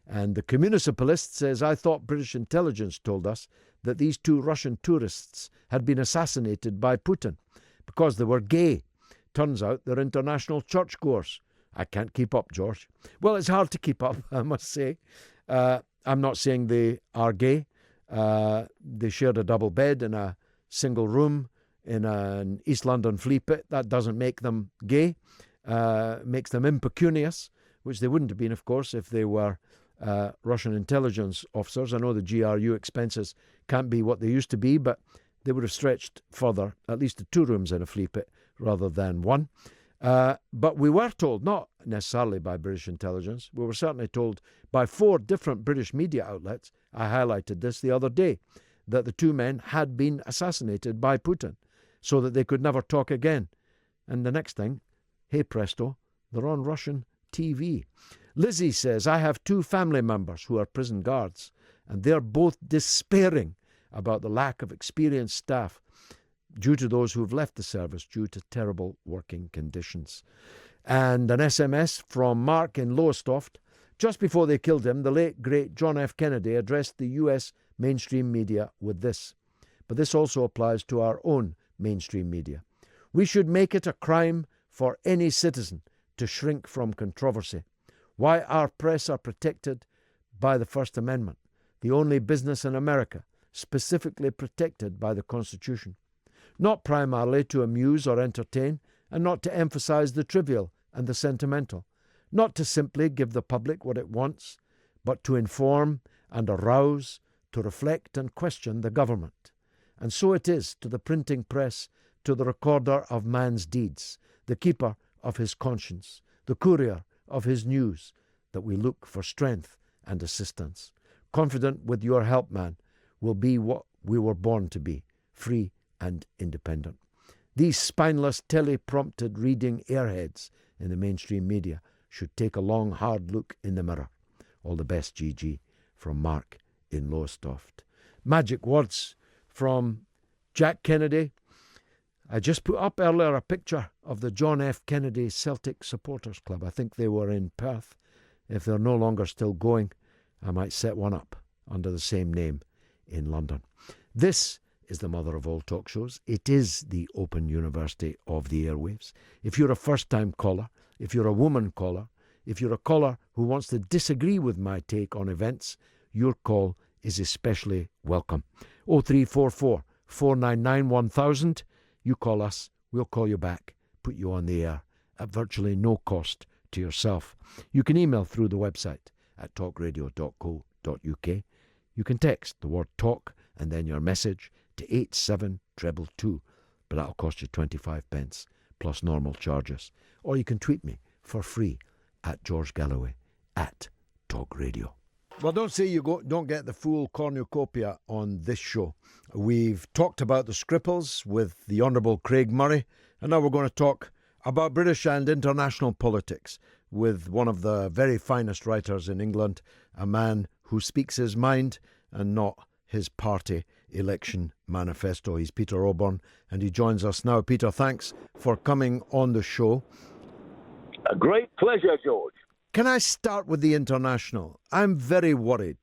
And the Communicipalist says, I thought British intelligence told us that these two Russian tourists had been assassinated by Putin because they were gay. Turns out they're international churchgoers. I can't keep up, George. Well, it's hard to keep up, I must say. I'm not saying they are gay. They shared a double bed in a single room in an East London flea pit. That doesn't make them gay. Makes them impecunious, which they wouldn't have been, of course, if they were Russian intelligence officers. I know the GRU expenses can't be what they used to be, but they would have stretched further, at least to 2 rooms in a flea pit rather than 1. But we were told, not necessarily by British intelligence, we were certainly told by 4 different British media outlets, I highlighted this the other day, that the 2 men had been assassinated by Putin so that they could never talk again. And the next thing, hey presto, they're on Russian TV. Lizzie says, I have 2 family members who are prison guards, and they're both despairing about the lack of experienced staff due to those who have left the service due to terrible working conditions. And an SMS from Mark in Lowestoft. Just before they killed him, the late, great John F. Kennedy addressed the US mainstream media with this. But this also applies to our own mainstream media. We should make it a crime for any citizen to shrink from controversy. Why our press are protected by the First Amendment, the only business in America specifically protected by the Constitution. Not primarily to amuse or entertain, and not to emphasize the trivial and the sentimental, not to simply give the public what it wants, but to inform and arouse, to reflect and question the government. And so it is to the printing press, to the recorder of man's deeds, the keeper of his conscience, the courier of his news, that we look for strength and assistance. Confident with your help, man, will be what we were born to be, free and independent. These spineless, teleprompted reading airheads in the mainstream media should take a long, hard look in the mirror. All the best, GG, from Mark in Lowestoft. Magic words from Jack Kennedy. I just put up earlier a picture of the John F. Kennedy Celtic Supporters Club. I think they were in Perth. If they're no longer still going, I might set one up under the same name in London. This is the mother of all talk shows. It is the Open University of the airwaves. If you're a first-time caller, if you're a woman caller, if you're a caller who wants to disagree with my take on events, your call is especially welcome. 0344 499 1000. You call us, we'll call you back, put you on the air at virtually no cost to yourself. You can email through the website at talkradio.co.uk. You can text the word talk and then your message to 87222, but that'll cost you 25 pence plus normal charges. Or you can tweet me for free at George Galloway at Talk Radio. Well, don't say you don't get the full cornucopia on this show. We've talked about the Scripples with the Honourable Craig Murray, and now we're going to talk about British and international politics with one of the very finest writers in England, a man who speaks his mind and not his party election manifesto. He's Peter Oborn, and he joins us now. Peter, thanks for coming on the show. A great pleasure, George. Can I start with the international? I'm very worried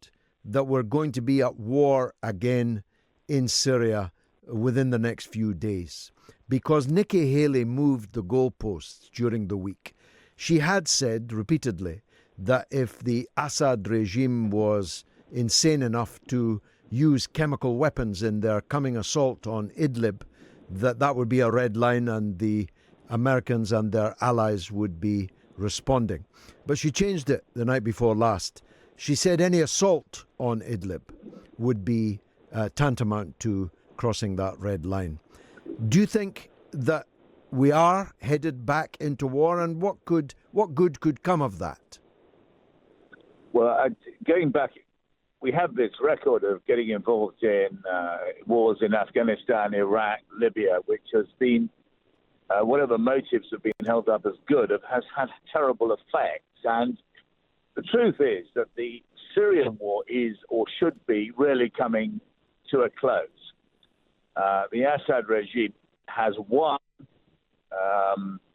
that we're going to be at war again in Syria within the next few days, because Nikki Haley moved the goalposts during the week. She had said repeatedly that if the Assad regime was insane enough to use chemical weapons in their coming assault on Idlib, that would be a red line and the Americans and their allies would be responding. But she changed it the night before last. She said any assault on Idlib would be tantamount to crossing that red line. Do you think that we are headed back into war, and what good could come of that? Well, going back, we have this record of getting involved in wars in Afghanistan, Iraq, Libya, which has been, whatever motives have been held up as good, has had terrible effects. And the truth is that the Syrian war is, or should be, really coming to a close. The Assad regime has won,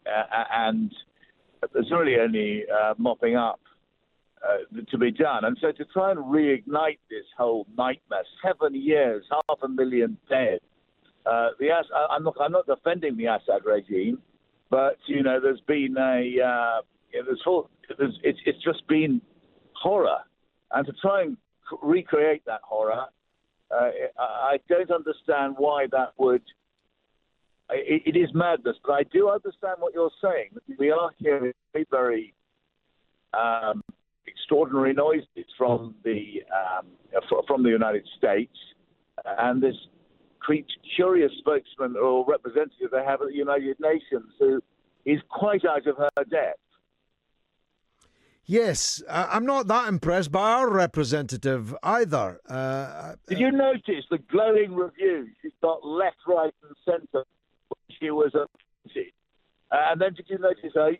and there's really only mopping up to be done. And so to try and reignite this whole nightmare, 7 years, 500,000 dead. I'm not defending the Assad regime, but there's been it's just been horror, and to try and recreate that horror, I don't understand why that would. It is madness, but I do understand what you're saying. We are hearing very, very extraordinary noises from the United States, and this curious spokesman or representative they have at the United Nations who is quite out of her depth. Yes, I'm not that impressed by our representative either. Did you notice the glowing reviews she got left, right, and centre when she was appointed? And then did you notice how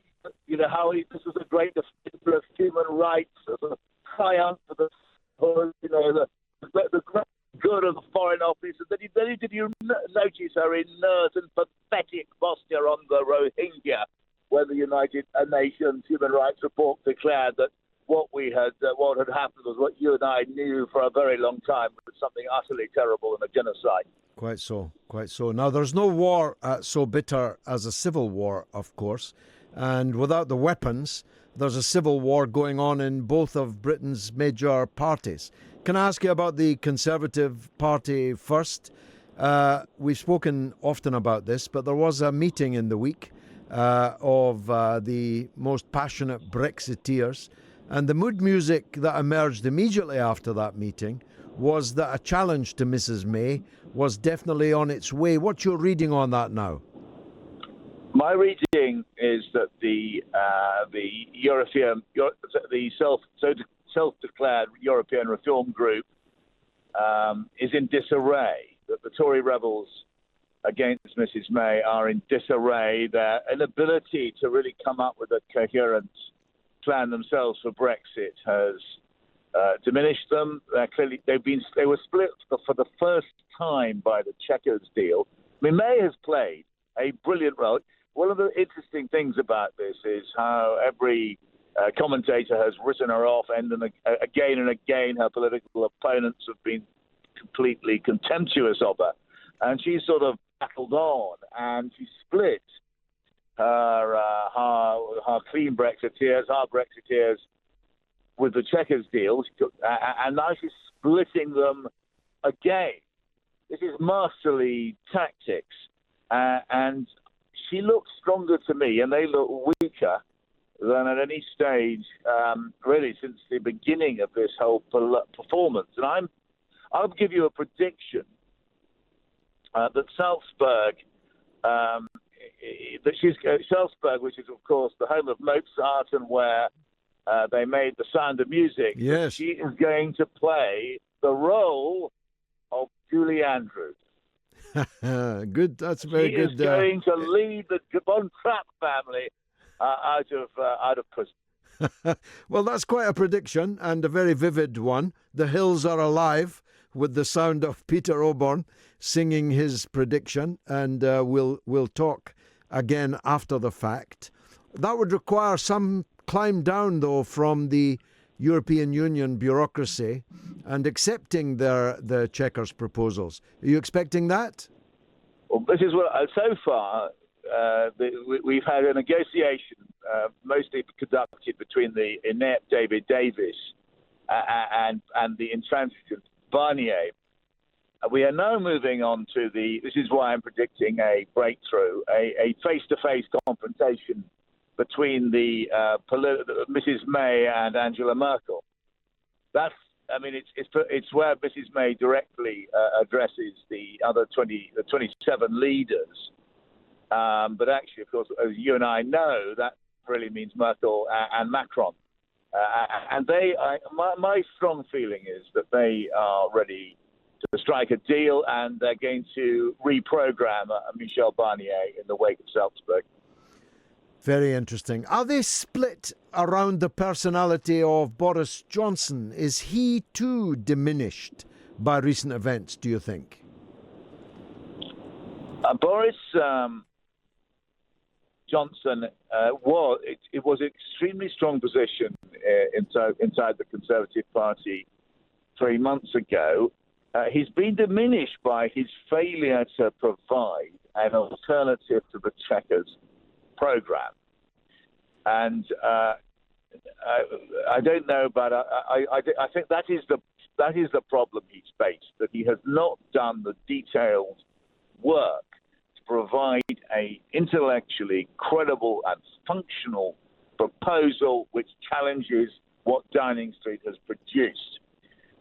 this was a great defender of human rights, as a triumph for the great good of the Foreign Office? And then did you notice her inert and pathetic posture on the Rohingya, when the United Nations Human Rights Report declared that what had happened was what you and I knew for a very long time, was something utterly terrible and a genocide. Quite so, quite so. Now, there's no war so bitter as a civil war, of course, and without the weapons, there's a civil war going on in both of Britain's major parties. Can I ask you about the Conservative Party first? We've spoken often about this, but there was a meeting in the week of the most passionate Brexiteers, and the mood music that emerged immediately after that meeting was that a challenge to Mrs May was definitely on its way. What's your reading on that now? My reading is that the self-declared European Reform Group is in disarray. That the Tory rebels against Mrs May are in disarray. Their inability to really come up with a coherent plan themselves for Brexit has diminished them. They were split for the first time by the Chequers deal. I mean, May has played a brilliant role. One of the interesting things about this is how every commentator has written her off, and again and again her political opponents have been completely contemptuous of her. And she sort of battled on, and she split her clean Brexiteers, our Brexiteers, with the Chequers deal, and now she's splitting them again. This is masterly tactics, and she looks stronger to me, and they look weaker than at any stage, really, since the beginning of this whole performance. And I'll give you a prediction that Salzburg, Salzburg, which is of course the home of Mozart and where they made The Sound of Music. Yes, she is going to play the role of Julie Andrews. Good, that's very good. She is going to lead the Von Trapp family out of prison. Well, that's quite a prediction, and a very vivid one. The hills are alive with the sound of Peter Oborne singing his prediction, and we'll talk again after the fact. That would require some climb down, though, from the European Union bureaucracy and accepting the Chequers proposals. Are you expecting that? Well, this is what so far we've had a negotiation mostly conducted between the inept David Davis and the intransigent Barnier. We are now moving on to this is why I'm predicting a breakthrough, a face-to-face confrontation between Mrs May and Angela Merkel. It's where Mrs May directly addresses the other 27 leaders. But actually, of course, as you and I know, that really means Merkel and Macron. And my strong feeling is that they are ready to strike a deal, and they're going to reprogram Michel Barnier in the wake of Salzburg. Very interesting. Are they split around the personality of Boris Johnson? Is he too diminished by recent events, do you think? Boris Johnson was an extremely strong position inside the Conservative Party 3 months ago. He's been diminished by his failure to provide an alternative to the Chequers program, and I don't know, but I think that is the problem he's faced, that he has not done the detailed work to provide a intellectually credible and functional proposal which challenges what Downing Street has produced.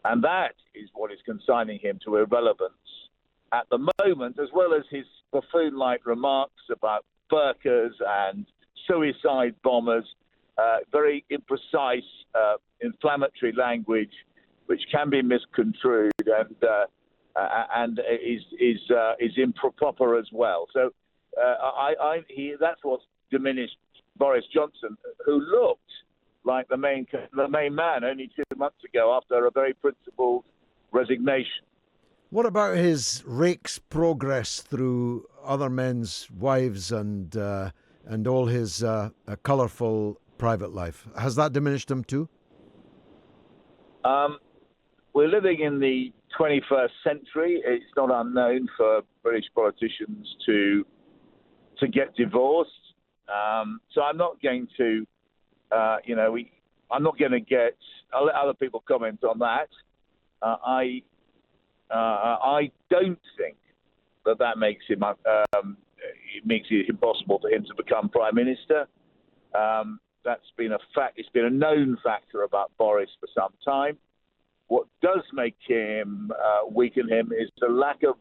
And that is what is consigning him to irrelevance at the moment, as well as his buffoon-like remarks about burqas and suicide bombers, very imprecise, inflammatory language, which can be misconstrued and is improper as well. So that's what's diminished Boris Johnson, who looked like the main man only 2 months ago after a very principled resignation. What about his rake's progress through other men's wives and all his colourful private life? Has that diminished him too? We're living in the 21st century. It's not unknown for British politicians to get divorced. So I'm not going to, I'm not going to get. I'll let other people comment on that. I don't think that makes him it makes it impossible for him to become prime minister. That's been a fact. It's been a known factor about Boris for some time. What does make him weaken him is the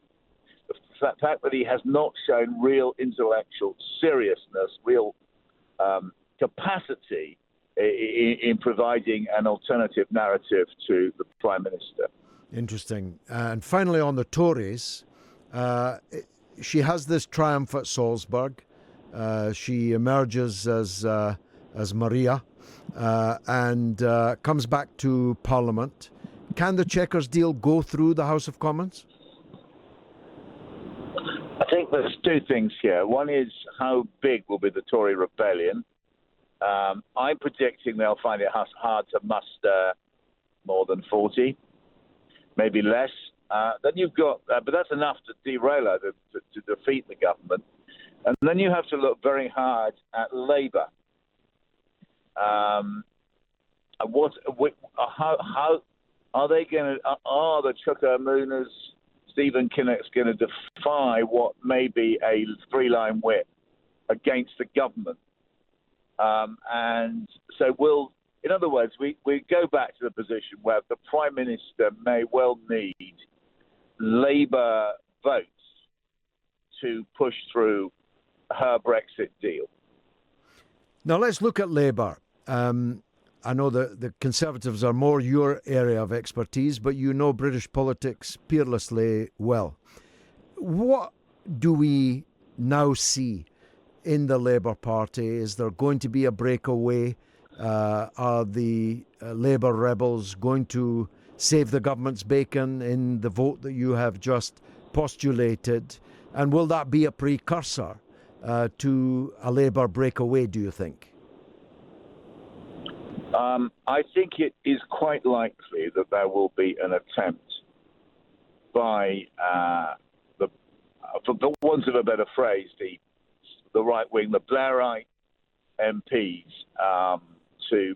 fact that he has not shown real intellectual seriousness, real capacity in providing an alternative narrative to the Prime Minister. Interesting. And finally, on the Tories, she has this triumph at Salisbury. She emerges as Maria and comes back to Parliament. Can the Chequers deal go through the House of Commons? I think there's two things here. One is how big will be the Tory rebellion. I'm predicting they'll find it hard to muster more than 40, maybe less. Then you've got, but that's enough to derail her, to defeat the government. And then you have to look very hard at Labour. How are they going to? Are the Chuka Mooners, Stephen Kinnock's going to defy what may be a three-line whip against the government? And so in other words, we go back to the position where the Prime Minister may well need Labour votes to push through her Brexit deal. Now let's look at Labour. I know the Conservatives are more your area of expertise, but you know British politics peerlessly well. What do we now see in the Labour Party? Is there going to be a breakaway? Are the Labour rebels going to save the government's bacon in the vote that you have just postulated? And will that be a precursor to a Labour breakaway, do you think? I think it is quite likely that there will be an attempt by, for the want of a better phrase, the right wing, the Blairite MPs, to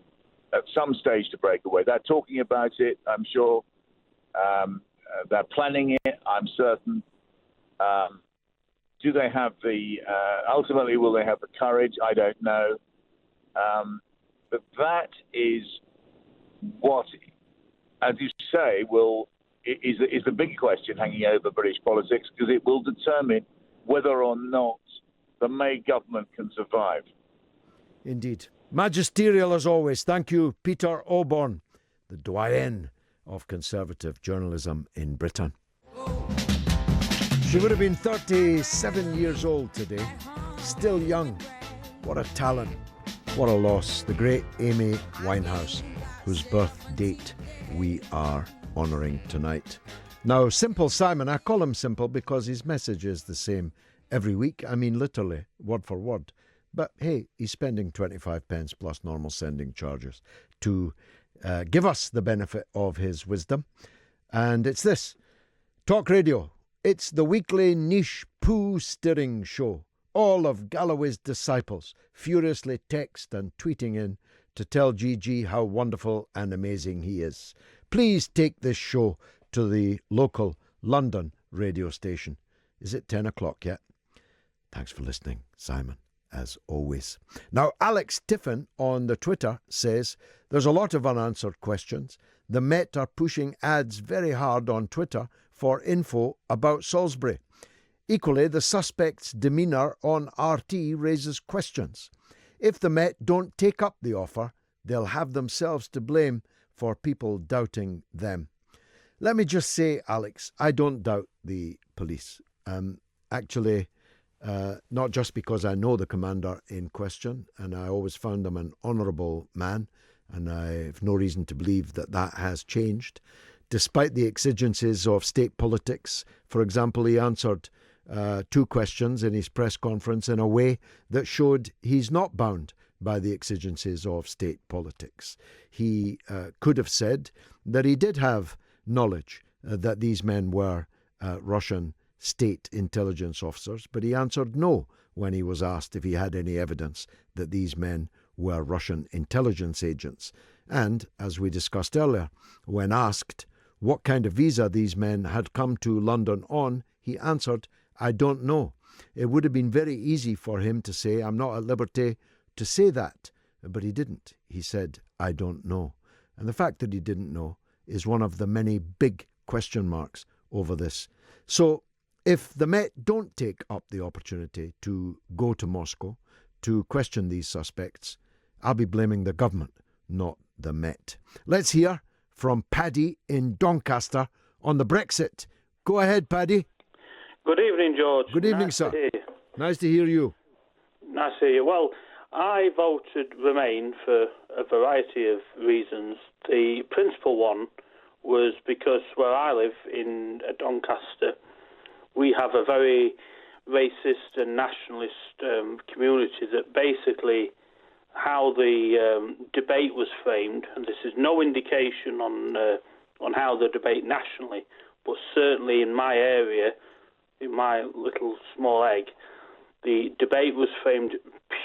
at some stage to break away. They're talking about it, I'm sure. They're planning it, I'm certain. Do they have ultimately, will they have the courage? I don't know. But that is what, as you say, is the big question hanging over British politics, because it will determine whether or not the May government can survive. Indeed. Magisterial as always. Thank you, Peter Oborne, the doyen of Conservative journalism in Britain. She would have been 37 years old today. Still young. What a talent. What a loss. The great Amy Winehouse, whose birth date we are honouring tonight. Now, Simple Simon, I call him Simple because his message is the same every week. I mean, literally, word for word. But hey, he's spending 25 pence plus normal sending charges to give us the benefit of his wisdom. And it's this. Talk Radio. It's the weekly niche poo stirring show. All of Galloway's disciples furiously text and tweeting in to tell GG how wonderful and amazing he is. Please take this show to the local London radio station. Is it 10 o'clock yet? Thanks for listening, Simon as always. Now, Alex Tiffin on the Twitter says, there's a lot of unanswered questions. The Met are pushing ads very hard on Twitter for info about Salisbury. Equally, the suspect's demeanour on RT raises questions. If the Met don't take up the offer, they'll have themselves to blame for people doubting them. Let me just say, Alex, I don't doubt the police. Actually, not just because I know the commander in question, and I always found him an honourable man, and I have no reason to believe that that has changed. Despite the exigencies of state politics, for example, he answered 2 questions in his press conference in a way that showed he's not bound by the exigencies of state politics. He could have said that he did have knowledge that these men were Russian state intelligence officers, but he answered no when he was asked if he had any evidence that these men were Russian intelligence agents. And, as we discussed earlier, when asked what kind of visa these men had come to London on, he answered, I don't know. It would have been very easy for him to say, I'm not at liberty to say that, but he didn't. He said, I don't know. And the fact that he didn't know is one of the many big question marks over this. So if the Met don't take up the opportunity to go to Moscow to question these suspects, I'll be blaming the government, not the Met. Let's hear from Paddy in Doncaster on the Brexit. Go ahead, Paddy. Good evening, George. Good evening, nice sir. To hear. Nice to hear you. Nice to hear you. Well, I voted Remain for a variety of reasons. The principal one was because where I live in Doncaster, we have a very racist and nationalist community that basically how the debate was framed, and this is no indication on how the debate nationally, but certainly in my area, in my little small egg, the debate was framed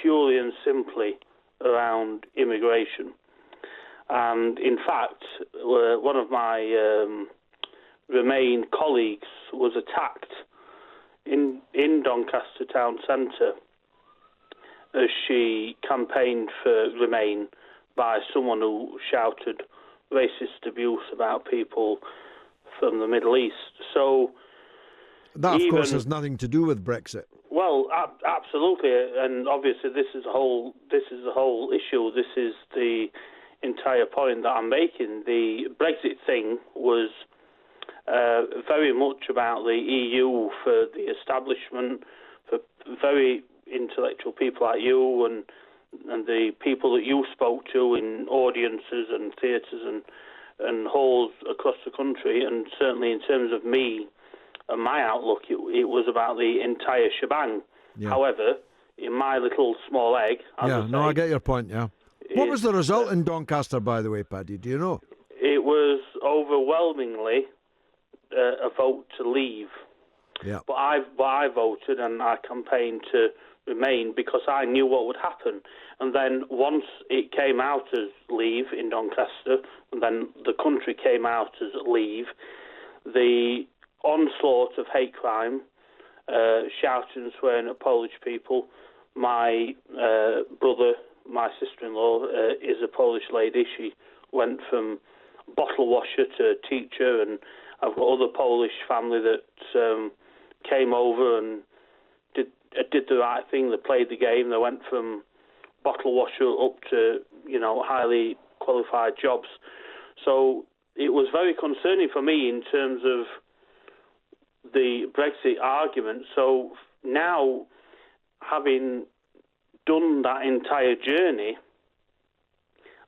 purely and simply around immigration. And in fact, one of my Remain colleagues was attacked in Doncaster town centre as she campaigned for Remain by someone who shouted racist abuse about people from the Middle East. So that, of course, has nothing to do with Brexit. Well, absolutely, and obviously this is the whole issue. This is the entire point that I'm making. The Brexit thing was very much about the EU for the establishment, for very intellectual people like you and the people that you spoke to in audiences and theatres and halls across the country, and certainly in terms of me and my outlook, it was about the entire shebang. Yeah. However, in my little small egg... I get your point, yeah. What was the result in Doncaster, by the way, Paddy? Do you know? It was overwhelmingly a vote to leave. Yeah. But I voted and I campaigned to remain because I knew what would happen. And then once it came out as leave in Doncaster, and then the country came out as leave, the onslaught of hate crime, shouting and swearing at Polish people. My brother, my sister-in-law, is a Polish lady. She went from bottle washer to teacher, and I've got other Polish family that came over and did the right thing. They played the game. They went from bottle washer up to, highly qualified jobs. So it was very concerning for me in terms of the Brexit argument. So now, having done that entire journey,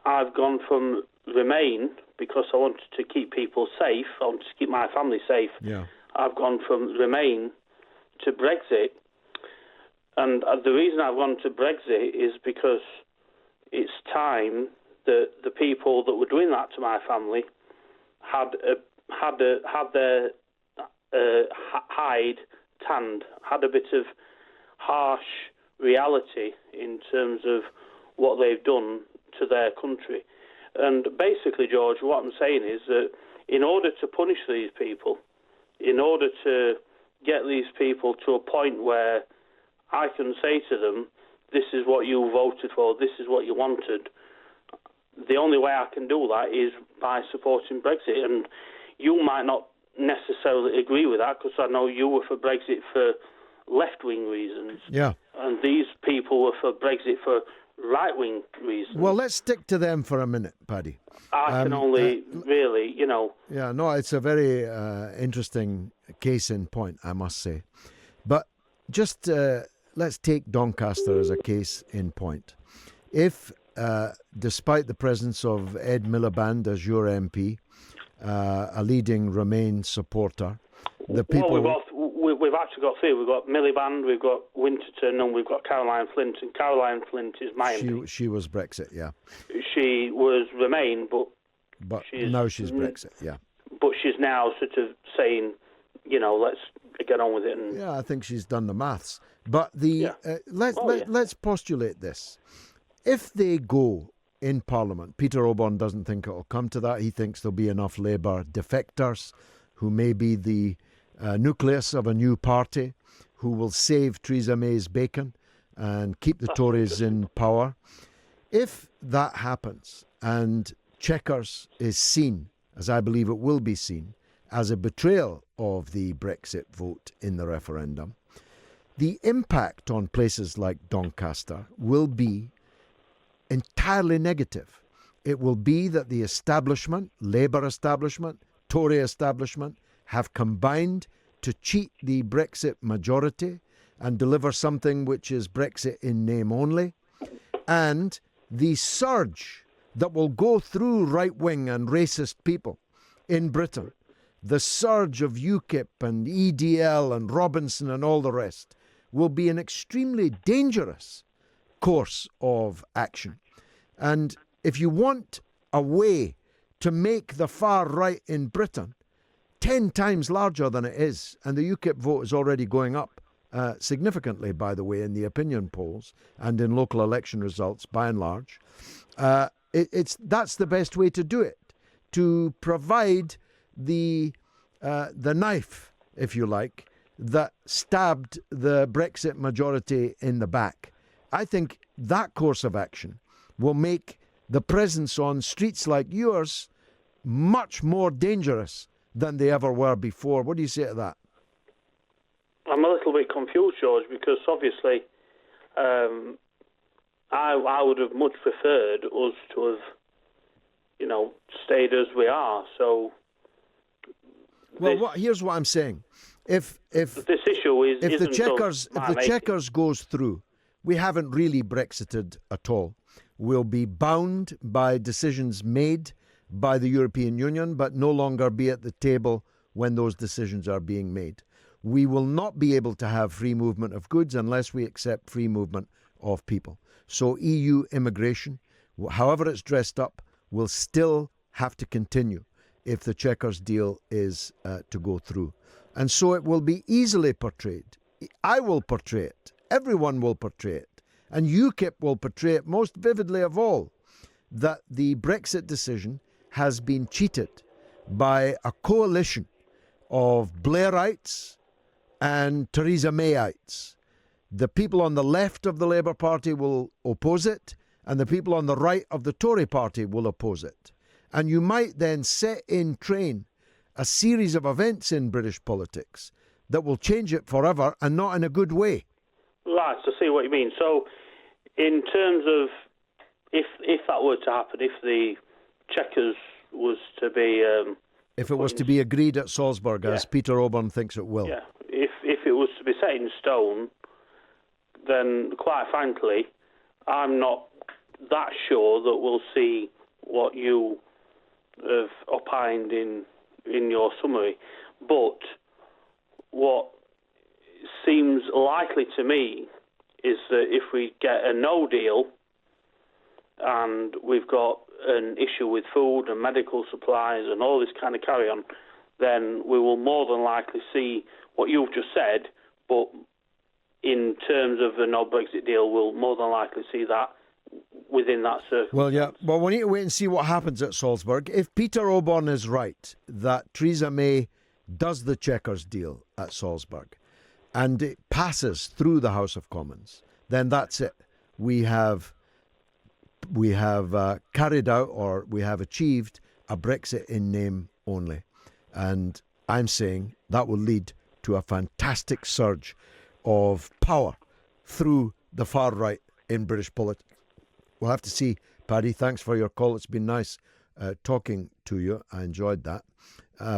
I've gone from Remain because I wanted to keep people safe, I wanted to keep my family safe. Yeah. I've gone from Remain to Brexit. And the reason I've gone to Brexit is because it's time that the people that were doing that to my family had their hide tanned, had a bit of harsh reality in terms of what they've done to their country. And basically, George, what I'm saying is that in order to punish these people, in order to get these people to a point where I can say to them, this is what you voted for, this is what you wanted. The only way I can do that is by supporting Brexit. And you might not necessarily agree with that, because I know you were for Brexit for left-wing reasons. Yeah. And these people were for Brexit for right-wing reasons. Well, let's stick to them for a minute, Paddy. I can only really, Yeah, no, it's a very interesting case in point, I must say. But just let's take Doncaster as a case in point. If, despite the presence of Ed Miliband as your MP, a leading Remain supporter, the people... Well, we've actually got three. We've got Miliband, we've got Winterton, and we've got Caroline Flint. And Caroline Flint is my MP. She was Brexit, yeah. She was Remain, but now she's Brexit, yeah. But she's now sort of saying, let's get on with it. And yeah, I think she's done the maths. But let's postulate this. If they go in Parliament, Peter Oborne doesn't think it will come to that. He thinks there'll be enough Labour defectors who may be the nucleus of a new party who will save Theresa May's bacon and keep the Tories in power. If that happens and Chequers is seen, as I believe it will be seen, as a betrayal of the Brexit vote in the referendum, the impact on places like Doncaster will be entirely negative. It will be that the establishment, Labour establishment, Tory establishment, have combined to cheat the Brexit majority and deliver something which is Brexit in name only. And the surge that will go through right-wing and racist people in Britain, the surge of UKIP and EDL and Robinson and all the rest, will be an extremely dangerous course of action. And if you want a way to make the far right in Britain 10 times larger than it is, and the UKIP vote is already going up significantly, by the way, in the opinion polls and in local election results, by and large, that's the best way to do it, to provide the knife, if you like, that stabbed the Brexit majority in the back. I think that course of action will make the presence on streets like yours much more dangerous than they ever were before. What do you say to that? I'm a little bit confused, George, because obviously I would have much preferred us to have, stayed as we are. So, here's what I'm saying: if this issue is if the Chequers goes through, we haven't really Brexited at all. We'll be bound by decisions made by the European Union, but no longer be at the table when those decisions are being made. We will not be able to have free movement of goods unless we accept free movement of people. So EU immigration, however it's dressed up, will still have to continue if the Chequers deal is to go through. And so it will be easily portrayed. I will portray it. Everyone will portray it. And UKIP will portray it most vividly of all, that the Brexit decision has been cheated by a coalition of Blairites and Theresa Mayites. The people on the left of the Labour Party will oppose it, and the people on the right of the Tory Party will oppose it. And you might then set in train a series of events in British politics that will change it forever, and not in a good way. Right, I see what you mean. So, in terms of if that were to happen, if the Chequers was to be... if it was to be agreed at Salzburg, as Peter Oborne thinks it will. Yeah, if it was to be set in stone, then quite frankly, I'm not that sure that we'll see what you have opined in your summary. But what seems likely to me is that if we get a no deal and we've got an issue with food and medical supplies and all this kind of carry on, then we will more than likely see what you've just said, but in terms of a no-Brexit deal, we'll more than likely see that within that circle. Well, yeah. Well, we need to wait and see what happens at Salzburg. If Peter Oborne is right, that Theresa May does the Chequers deal at Salzburg, and it passes through the House of Commons, then that's it. we have carried out, or we have achieved, a Brexit in name only. And I'm saying that will lead to a fantastic surge of power through the far right in British politics. We'll have to see. Paddy, thanks for your call. It's been nice talking to you. I enjoyed that.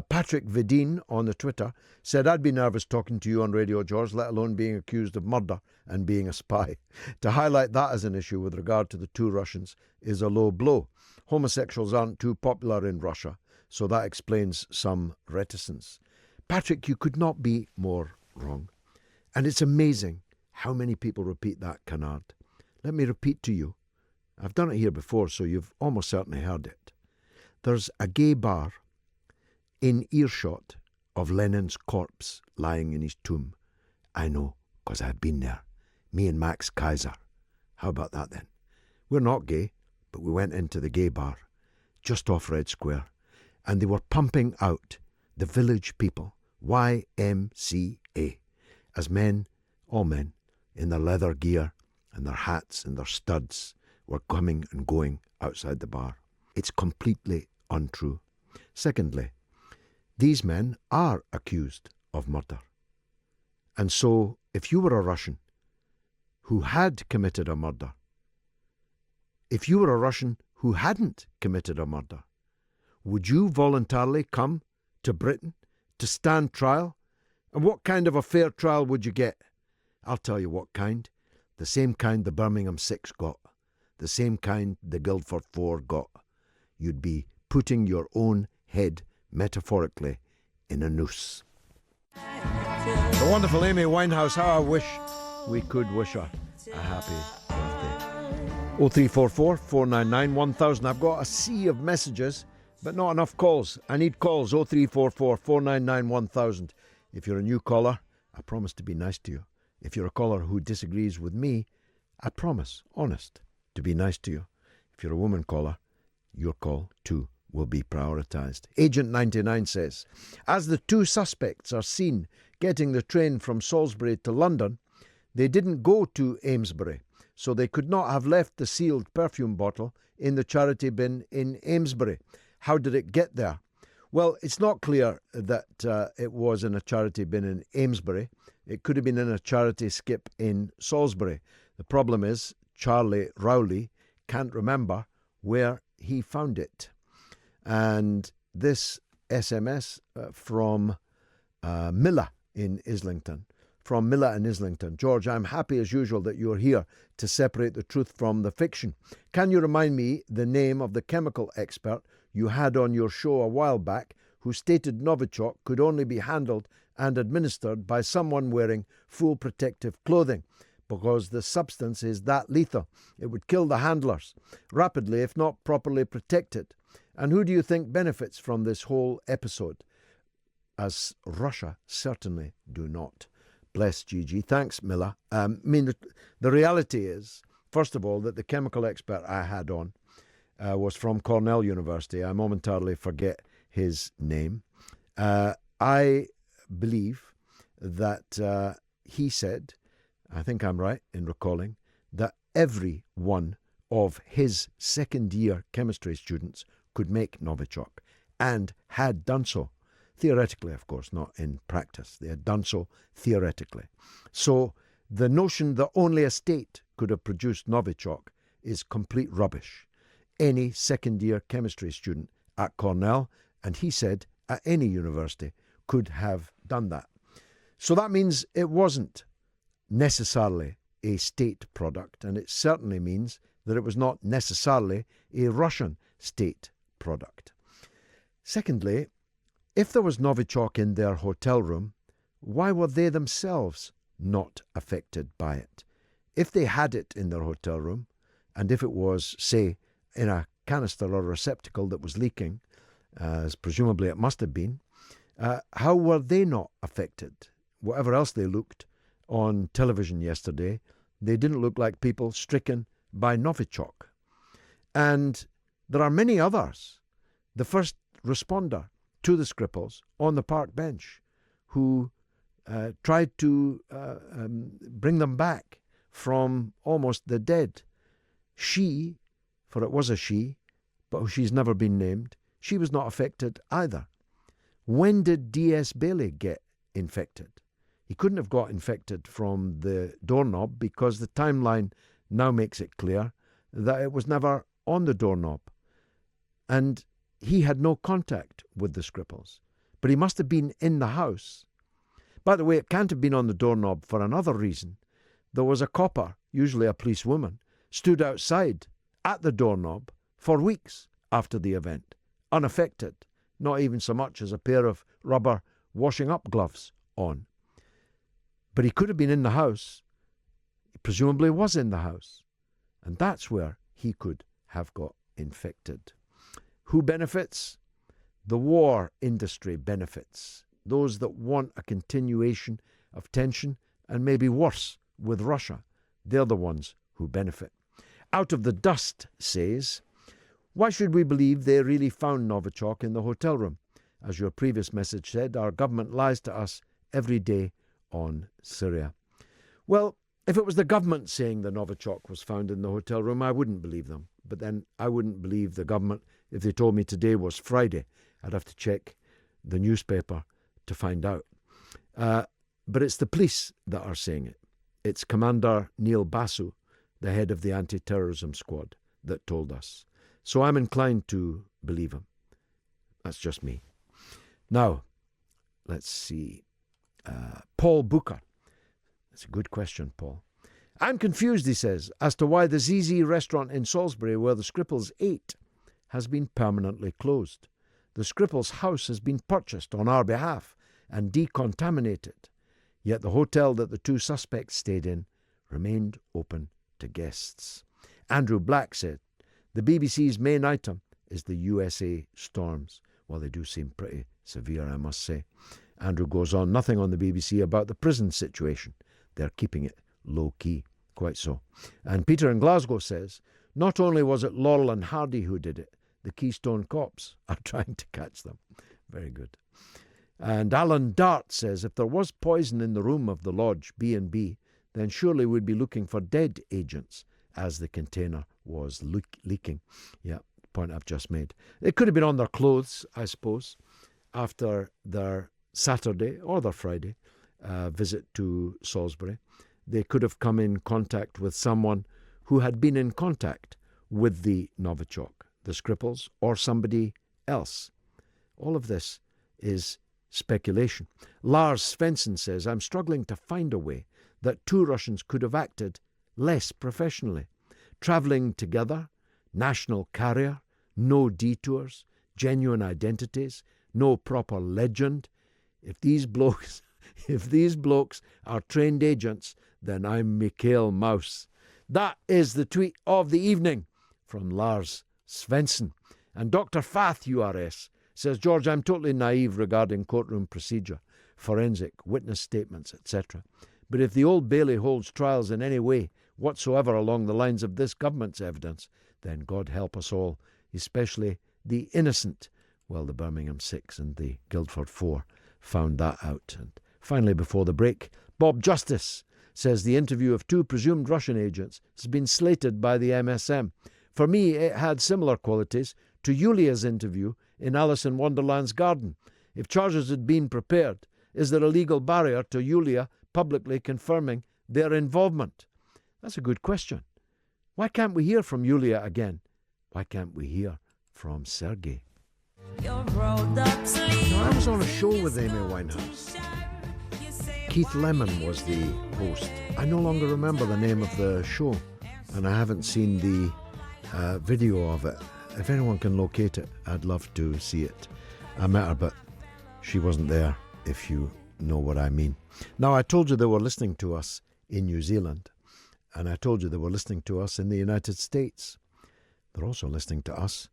Patrick Vidine on the Twitter said, I'd be nervous talking to you on Radio, George, let alone being accused of murder and being a spy. To highlight that as an issue with regard to the two Russians is a low blow. Homosexuals aren't too popular in Russia, so that explains some reticence. Patrick, you could not be more wrong. And it's amazing how many people repeat that canard. Let me repeat to you. I've done it here before, so you've almost certainly heard it. There's a gay bar in earshot of Lenin's corpse lying in his tomb. I know, because I've been there. Me and Max Kaiser. How about that then? We're not gay, but we went into the gay bar, just off Red Square, and they were pumping out the Village People, YMCA, as men, all men, in their leather gear and their hats and their studs, were coming and going outside the bar. It's completely untrue. Secondly, these men are accused of murder. And so, if you were a Russian who had committed a murder, if you were a Russian who hadn't committed a murder, would you voluntarily come to Britain to stand trial? And what kind of a fair trial would you get? I'll tell you what kind. The same kind the Birmingham 6 got. The same kind the Guildford 4 got. You'd be putting your own head, metaphorically, in a noose. The wonderful Amy Winehouse, how I wish we could wish her a happy birthday. 0344 499 1000. I've got a sea of messages, but not enough calls. I need calls. 0344 499 1000. If you're a new caller, I promise to be nice to you. If you're a caller who disagrees with me, I promise, honest, to be nice to you. If you're a woman caller, your call too will be prioritised. Agent 99 says, as the two suspects are seen getting the train from Salisbury to London, they didn't go to Amesbury, so they could not have left the sealed perfume bottle in the charity bin in Amesbury. How did it get there? Well, it's not clear that it was in a charity bin in Amesbury. It could have been in a charity skip in Salisbury. The problem is Charlie Rowley can't remember where he found it. And this SMS from Milla in Islington. From Milla in Islington. George, I'm happy as usual that you're here to separate the truth from the fiction. Can you remind me the name of the chemical expert you had on your show a while back who stated Novichok could only be handled and administered by someone wearing full protective clothing because the substance is that lethal. It would kill the handlers rapidly if not properly protected. And who do you think benefits from this whole episode? As Russia certainly do not. Bless Gigi. Thanks, Miller. The reality is, first of all, that the chemical expert I had on was from Cornell University. I momentarily forget his name. I believe that he said, I think I'm right in recalling, that every one of his second-year chemistry students could make Novichok and had done so. Theoretically, of course, not in practice. They had done so theoretically. So the notion that only a state could have produced Novichok is complete rubbish. Any second-year chemistry student at Cornell, and he said at any university, could have done that. So that means it wasn't necessarily a state product, and it certainly means that it was not necessarily a Russian state product. Secondly, if there was Novichok in their hotel room, why were they themselves not affected by it? If they had it in their hotel room, and if it was, say, in a canister or receptacle that was leaking, as presumably it must have been, how were they not affected? Whatever else they looked on television yesterday, they didn't look like people stricken by Novichok. And there are many others. The first responder to the Skripals on the park bench who tried to bring them back from almost the dead. She, for it was a she, but she's never been named, she was not affected either. When did D.S. Bailey get infected? He couldn't have got infected from the doorknob because the timeline now makes it clear that it was never on the doorknob. And he had no contact with the Skripals. But he must have been in the house. By the way, it can't have been on the doorknob for another reason. There was a copper, usually a policewoman, stood outside at the doorknob for weeks after the event, unaffected, not even so much as a pair of rubber washing up gloves on. But he could have been in the house. He presumably was in the house. And that's where he could have got infected. Who benefits? The war industry benefits. Those that want a continuation of tension, and maybe worse with Russia, they're the ones who benefit. Out of the Dust says, why should we believe they really found Novichok in the hotel room? As your previous message said, our government lies to us every day on Syria. Well, if it was the government saying the Novichok was found in the hotel room, I wouldn't believe them. But then I wouldn't believe the government if they told me today was Friday. I'd have to check the newspaper to find out. But it's the police that are saying it. It's Commander Neil Basu, the head of the anti-terrorism squad, that told us. So I'm inclined to believe him. That's just me. Now, let's see. Paul Booker. That's a good question, Paul. I'm confused, he says, as to why the ZZ restaurant in Salisbury where the Skripals ate has been permanently closed. The Skripals' house has been purchased on our behalf and decontaminated, yet the hotel that the two suspects stayed in remained open to guests. Andrew Black said, the BBC's main item is the USA storms. Well, they do seem pretty severe, I must say. Andrew goes on, nothing on the BBC about the prison situation. They're keeping it low-key, quite so. And Peter in Glasgow says, not only was it Laurel and Hardy who did it, the Keystone Cops are trying to catch them. Very good. And Alan Dart says, if there was poison in the room of the lodge B&B, then surely we'd be looking for dead agents as the container was leaking. Yeah, point I've just made. It could have been on their clothes, I suppose, after their Saturday or their Friday visit to Salisbury. They could have come in contact with someone who had been in contact with the Novichok, the Skripals, or somebody else. All of this is speculation. Lars Svensson says, I'm struggling to find a way that two Russians could have acted less professionally. Travelling together, national carrier, no detours, genuine identities, no proper legend. If these blokes are trained agents, then I'm Mikhail Mouse. That is the tweet of the evening from Lars Svensson. And Dr. Fath URS says, George, I'm totally naive regarding courtroom procedure, forensic, witness statements, etc. But if the Old Bailey holds trials in any way whatsoever along the lines of this government's evidence, then God help us all, especially the innocent. Well, the Birmingham 6 and the Guildford 4 found that out. And finally, before the break, Bob Justice says the interview of two presumed Russian agents has been slated by the MSM. For me, it had similar qualities to Yulia's interview in Alice in Wonderland's garden. If charges had been prepared, is there a legal barrier to Yulia publicly confirming their involvement? That's a good question. Why can't we hear from Yulia again? Why can't we hear from Sergei? Now, I was on a show with Amy Winehouse. Keith Lemon was the host. I no longer remember the name of the show, and I haven't seen the video of it. If anyone can locate it, I'd love to see it. I met her, but she wasn't there, if you know what I mean. Now, I told you they were listening to us in New Zealand, and I told you they were listening to us in the United States. They're also listening to us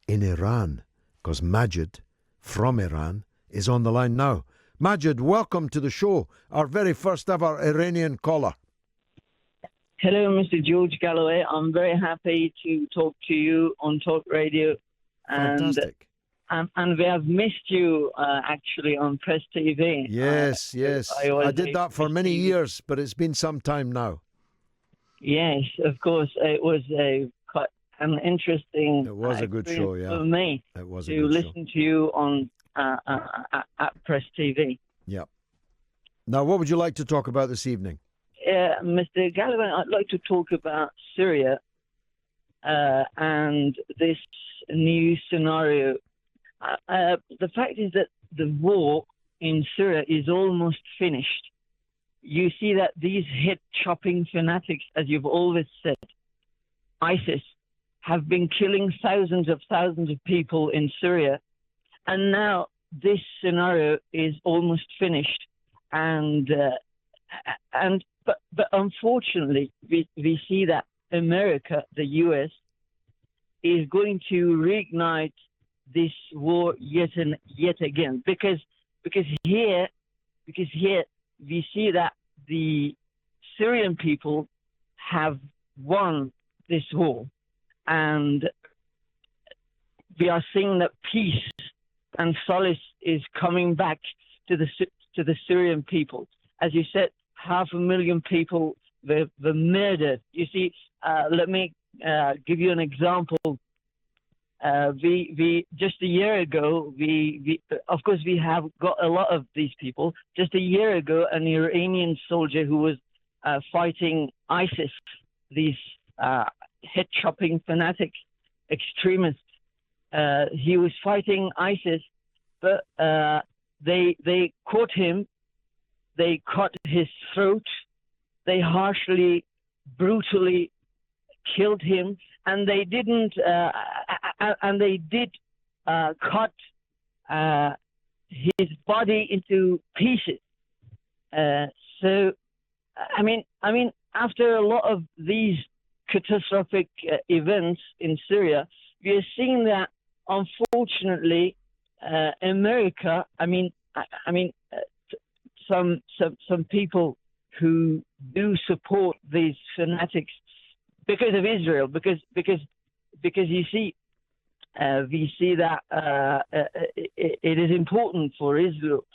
in Iran, because Majid from Iran is on the line now. Majid, welcome to the show, our very first ever Iranian caller. Hello, Mr. George Galloway. I'm very happy to talk to you on Talk Radio. Fantastic. And we have missed you, actually, on Press TV. Yes. I did that for many years, but it's been some time now. Yes, of course. It was quite an interesting It was a good show, yeah. for me It was a to good listen to you on at Press TV. Yeah. Now, what would you like to talk about this evening? Mr. Galloway, I'd like to talk about Syria and this new scenario. The fact is that the war in Syria is almost finished. You see that these head-chopping fanatics, as you've always said, ISIS, have been killing thousands of people in Syria, and now this scenario is almost finished. But unfortunately, we see that America, the US, is going to reignite this war yet again, because here we see that the Syrian people have won this war, and we are seeing that peace and solace is coming back to the Syrian people. As you said, 500,000 people were murdered. You see, let me give you an example. We just a year ago, we of course we have got a lot of these people. Just a year ago, an Iranian soldier who was fighting ISIS, these head-chopping fanatic extremists, he was fighting ISIS, but they caught him. They cut his throat. They harshly, brutally killed him, and they didn't. And they did cut his body into pieces. So, I mean, after a lot of these catastrophic events in Syria, we are seeing that, unfortunately, America. Some people who do support these fanatics because of Israel, because you see, we see that it is important for Israel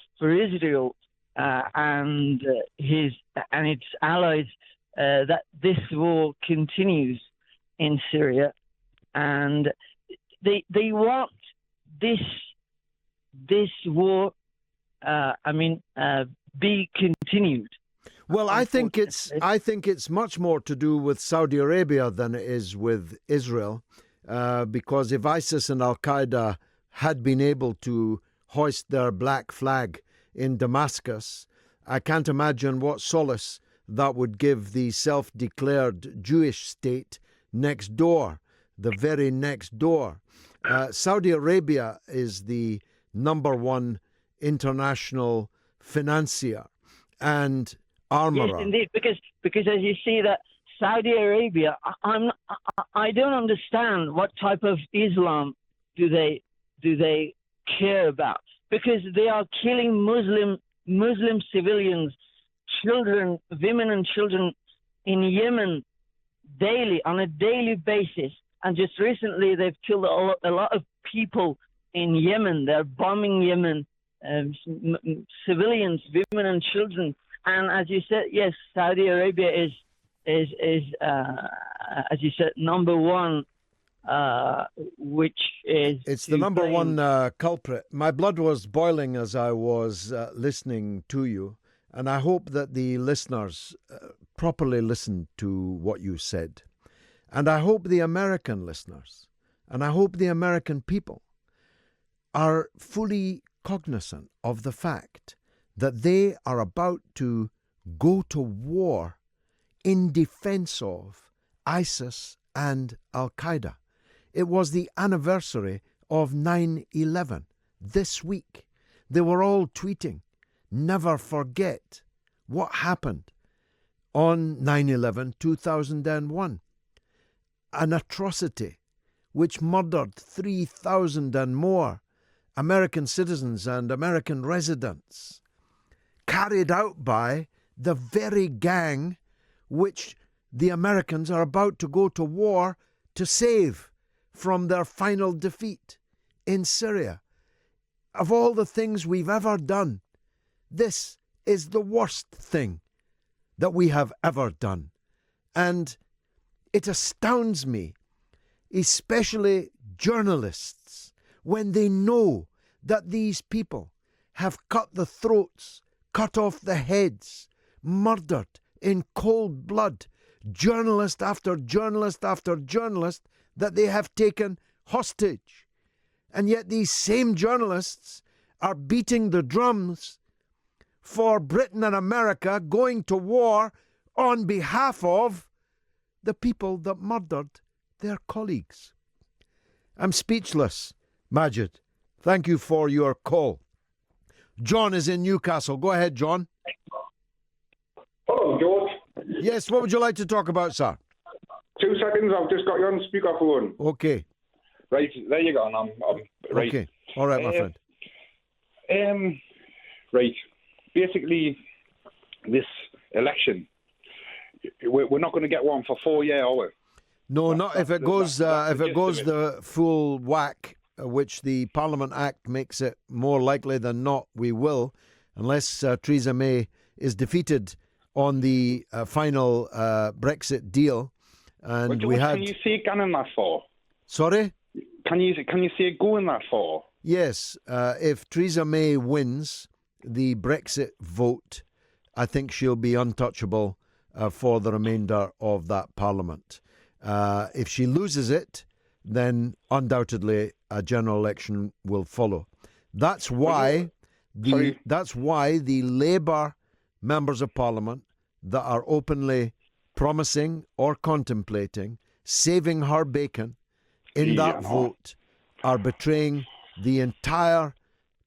and its allies that this war continues in Syria, and they want this war be continued. Well, I think it's much more to do with Saudi Arabia than it is with Israel, because if ISIS and Al-Qaeda had been able to hoist their black flag in Damascus, I can't imagine what solace that would give the self-declared Jewish state next door, the very next door. Saudi Arabia is the number one international financier and armorer. Yes, indeed, because as you see that Saudi Arabia, I don't understand what type of Islam do they care about, because they are killing Muslim civilians, children, women and children in Yemen on a daily basis, and just recently they've killed a lot of people in Yemen. They're bombing Yemen. Civilians, women and children, and as you said, yes, Saudi Arabia is as you said, number one, which is it's the number one culprit. My blood was boiling as I was listening to you, and I hope that the listeners properly listened to what you said, and I hope the American listeners, and I hope the American people are fully cognizant of the fact that they are about to go to war in defense of ISIS and Al-Qaeda. It was the anniversary of 9/11 this week. They were all tweeting, never forget what happened on 9/11, 2001. An atrocity which murdered 3,000 and more American citizens and American residents, carried out by the very gang which the Americans are about to go to war to save from their final defeat in Syria. Of all the things we've ever done, this is the worst thing that we have ever done. And it astounds me, especially journalists, when they know that these people have cut the throats, cut off the heads, murdered in cold blood, journalist after journalist after journalist that they have taken hostage. And yet these same journalists are beating the drums for Britain and America going to war on behalf of the people that murdered their colleagues. I'm speechless. Majid, thank you for your call. John is in Newcastle. Go ahead, John. Hello, George. Yes, what would you like to talk about, sir? 2 seconds, I've just got you on speakerphone. Okay. Right, there you go. I'm right. Okay. All right, my friend. Right. Basically, this election, we're not going to get one for 4 years, are we? No, not if it goes. If it goes the full whack, which the Parliament Act makes it more likely than not, we will, unless Theresa May is defeated on the final Brexit deal. And can you see it going that far? Sorry? Can you see it going that far? Yes. If Theresa May wins the Brexit vote, I think she'll be untouchable for the remainder of that Parliament. If she loses it, then undoubtedly a general election will follow. That's why the Labour members of Parliament that are openly promising or contemplating saving her bacon in that vote are betraying the entire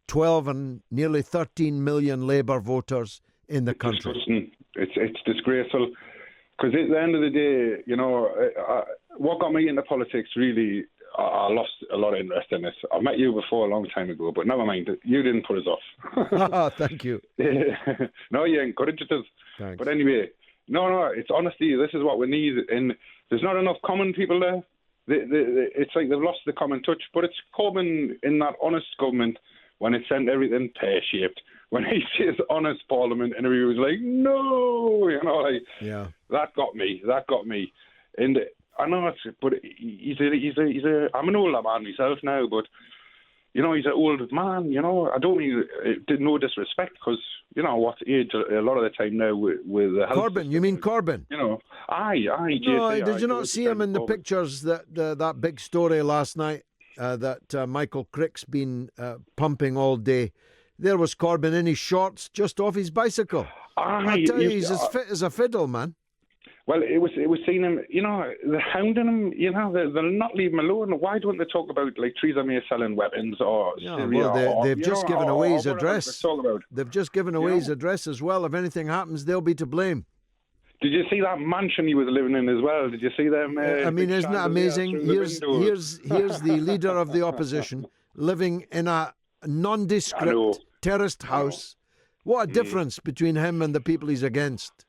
12 and nearly 13 million Labour voters in the country. It's disgraceful. Because at the end of the day, you know, what got me into politics really, I lost a lot of interest in this. I met you before a long time ago, but never mind. You didn't put us off. Thank you. No, you encouraged us. Thanks. But anyway, no, it's honestly, this is what we need. And there's not enough common people there. It's like they've lost the common touch. But it's Corbyn in that honest government when it sent everything pear-shaped. When he says honest Parliament, and everybody was like, no, you know, like, yeah. That got me. And I know but I'm an older man myself now, but, you know, he's an old man, you know. I don't mean no disrespect, because, you know, what age a lot of the time now with the health Corbyn, system, you mean Corbyn? You know, aye. No, did you not see him in the pictures, that big story last night that Michael Crick's been pumping all day? There was Corbyn in his shorts, just off his bicycle. I tell you, he's as fit as a fiddle, man. Well, it was seeing him, you know, they're hounding him, you know, they'll not leave him alone. Why don't they talk about, like, Theresa May selling weapons or Syria? Well, they've just given away his address. They've just given away his address as well. If anything happens, they'll be to blame. Did you see that mansion he was living in as well? Did you see them? I mean, isn't that amazing? Here's the leader of the opposition living in a nondescript terraced house. What a difference between him and the people he's against.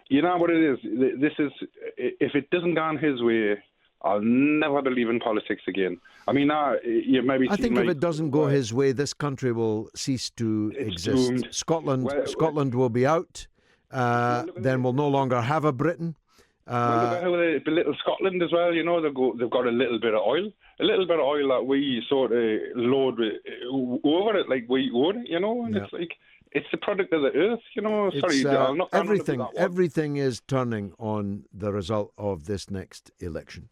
You know what it is? This is, if it doesn't go his way, I'll never believe in politics again. I mean, you maybe. I think if it doesn't go his way, this country will cease to exist. Doomed. Scotland will be out. Then we'll no longer have a Britain. Look at how they belittle Scotland as well. You know, they've got a little bit of oil that we sort of load over it like we would. You know, and it's like, it's the product of the earth. You know, everything is turning on the result of this next election,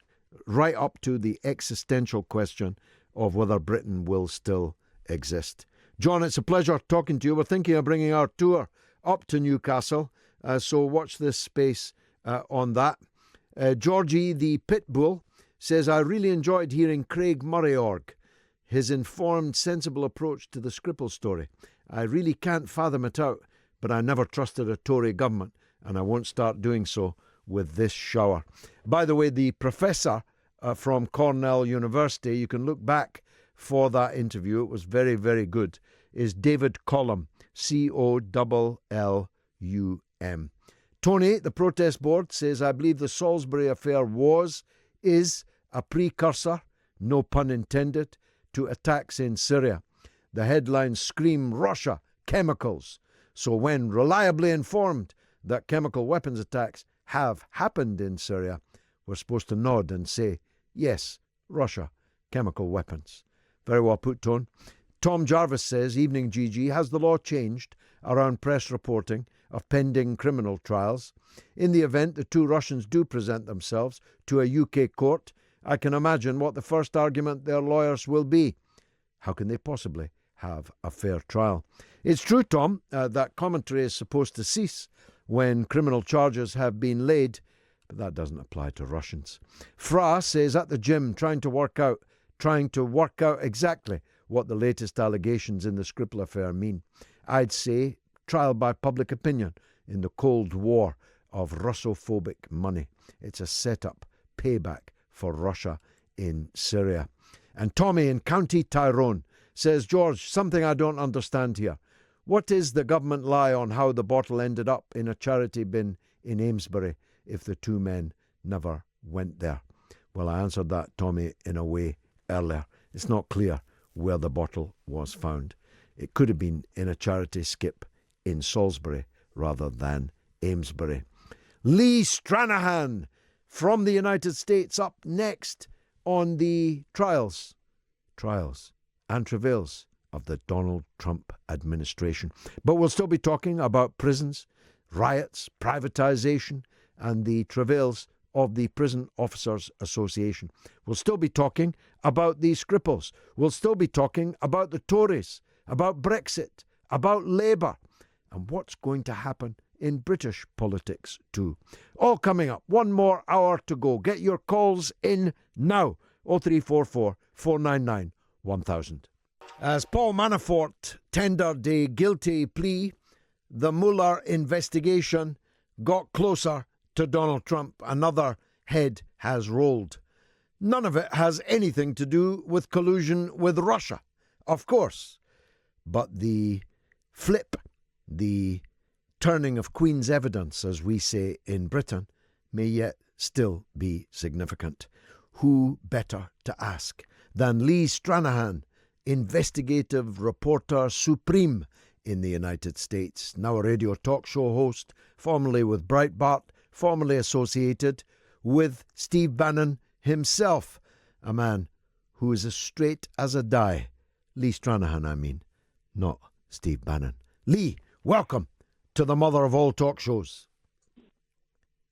right up to the existential question of whether Britain will still exist. John, it's a pleasure talking to you. We're thinking of bringing our tour up to Newcastle, so watch this space on that. Georgie the Pitbull says, I really enjoyed hearing Craig Murray-Org, his informed, sensible approach to the Skripal story. I really can't fathom it out, but I never trusted a Tory government, and I won't start doing so with this shower. By the way, the professor from Cornell University, you can look back for that interview, it was very, very good, is David Collum, Collum. Tony, the protest board, says, I believe the Salisbury affair is a precursor, no pun intended, to attacks in Syria. The headlines scream Russia, chemicals. So when reliably informed that chemical weapons attacks have happened in Syria, we're supposed to nod and say, yes, Russia, chemical weapons. Very well put, Tone. Tom Jarvis says, evening GG, has the law changed around press reporting of pending criminal trials? In the event the two Russians do present themselves to a UK court, I can imagine what the first argument their lawyers will be. How can they possibly have a fair trial? It's true, Tom, that commentary is supposed to cease when criminal charges have been laid, but that doesn't apply to Russians. Fra says, at the gym, trying to work out exactly what the latest allegations in the Skripal affair mean. I'd say trial by public opinion in the Cold War of Russophobic money. It's a set-up, payback for Russia in Syria. And Tommy in County Tyrone says, George, something I don't understand here. What is the government lie on how the bottle ended up in a charity bin in Amesbury if the two men never went there? Well, I answered that, Tommy, in a way earlier. It's not clear where the bottle was found. It could have been in a charity skip in Salisbury rather than Amesbury. Lee Stranahan from the United States up next on the trials and travails of the Donald Trump administration. But we'll still be talking about prisons, riots, privatization, and the travails of the Prison Officers Association. We'll still be talking about the Skripals. We'll still be talking about the Tories, about Brexit, about Labour, and what's going to happen in British politics too. All coming up. One more hour to go. Get your calls in now. 0344 499 1000. As Paul Manafort tendered a guilty plea, the Mueller investigation got closer to Donald Trump. Another head has rolled. None of it has anything to do with collusion with Russia, of course. But the flip, the turning of Queen's evidence, as we say in Britain, may yet still be significant. Who better to ask than Lee Stranahan, investigative reporter supreme in the United States, now a radio talk show host, formerly with Breitbart, formerly associated with Steve Bannon himself, a man who is as straight as a die. Lee Stranahan, I mean, not Steve Bannon. Lee, welcome to the mother of all talk shows.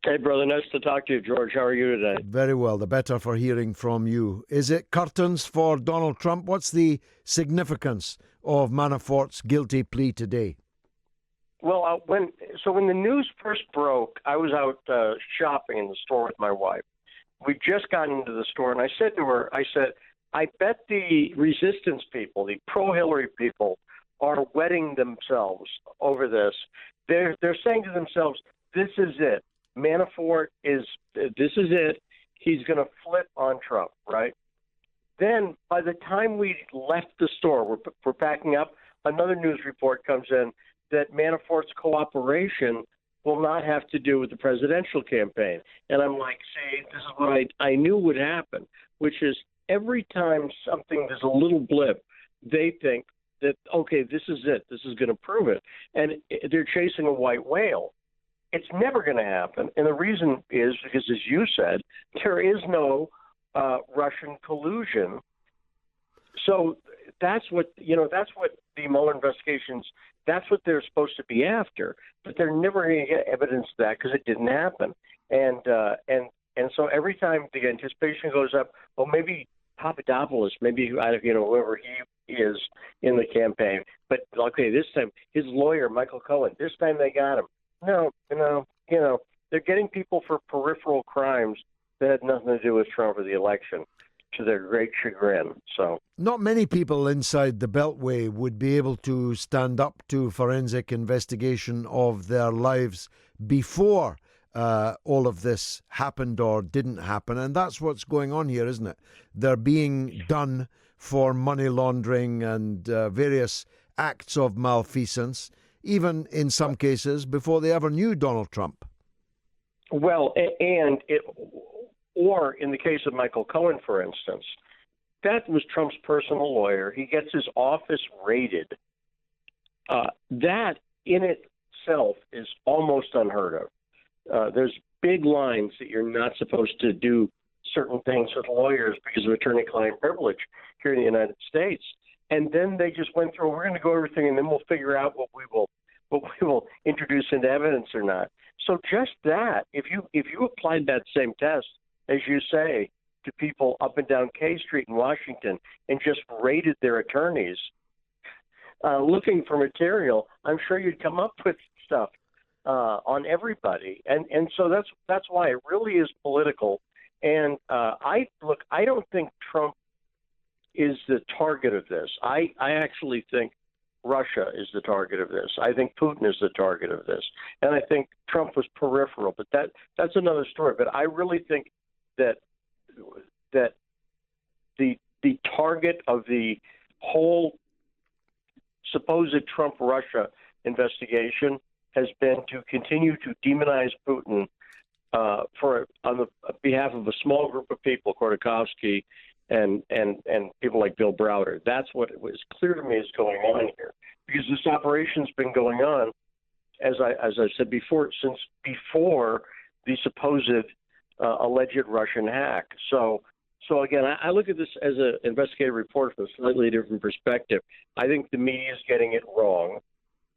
Hey, brother. Nice to talk to you, George. How are you today? Very well. The better for hearing from you. Is it curtains for Donald Trump? What's the significance of Manafort's guilty plea today? Well, when the news first broke, I was out shopping in the store with my wife. We just got into the store, and I said to her, I bet the resistance people, the pro-Hillary people, are wetting themselves over this. They're saying to themselves, this is it. Manafort this is it. He's going to flip on Trump, right? Then by the time we left the store, we're packing up, another news report comes in that Manafort's cooperation will not have to do with the presidential campaign. And I'm like, see, this is what I knew would happen, which is every time there's a little blip, they think that, okay, this is it. This is going to prove it. And they're chasing a white whale. It's never going to happen. And the reason is because, as you said, there is no Russian collusion. So that's what the Mueller investigations, that's what they're supposed to be after. But they're never going to get evidence of that because it didn't happen. And so every time the anticipation goes up, well, maybe Papadopoulos, maybe whoever he is in the campaign. But okay, this time his lawyer Michael Cohen. This time they got him. No, they're getting people for peripheral crimes that had nothing to do with Trump or the election, to their great chagrin. So, not many people inside the Beltway would be able to stand up to forensic investigation of their lives before all of this happened or didn't happen, and that's what's going on here, isn't it? They're being done for money laundering and various acts of malfeasance, even in some cases before they ever knew Donald Trump. Well, or in the case of Michael Cohen, for instance, that was Trump's personal lawyer. He gets his office raided. That in itself is almost unheard of. There's big lines that you're not supposed to do certain things with lawyers because of attorney-client privilege here in the United States. And then they just went through, we're going to go everything, and then we'll figure out what we will introduce into evidence or not. So just that, if you applied that same test, as you say, to people up and down K Street in Washington and just rated their attorneys looking for material, I'm sure you'd come up with stuff on everybody. And so that's why it really is political. And I don't think Trump is the target of this. I actually think Russia is the target of this. I think Putin is the target of this. And I think Trump was peripheral, but that's another story. But I really think that the target of the whole supposed Trump-Russia investigation has been to continue to demonize Putin on behalf of a small group of people, Khodorkovsky and people like Bill Browder. That's what it was clear to me is going on here, because this operation's been going on, as I said before, since before the supposed alleged Russian hack. So again, I look at this as an investigative report from a slightly different perspective. I think the media is getting it wrong,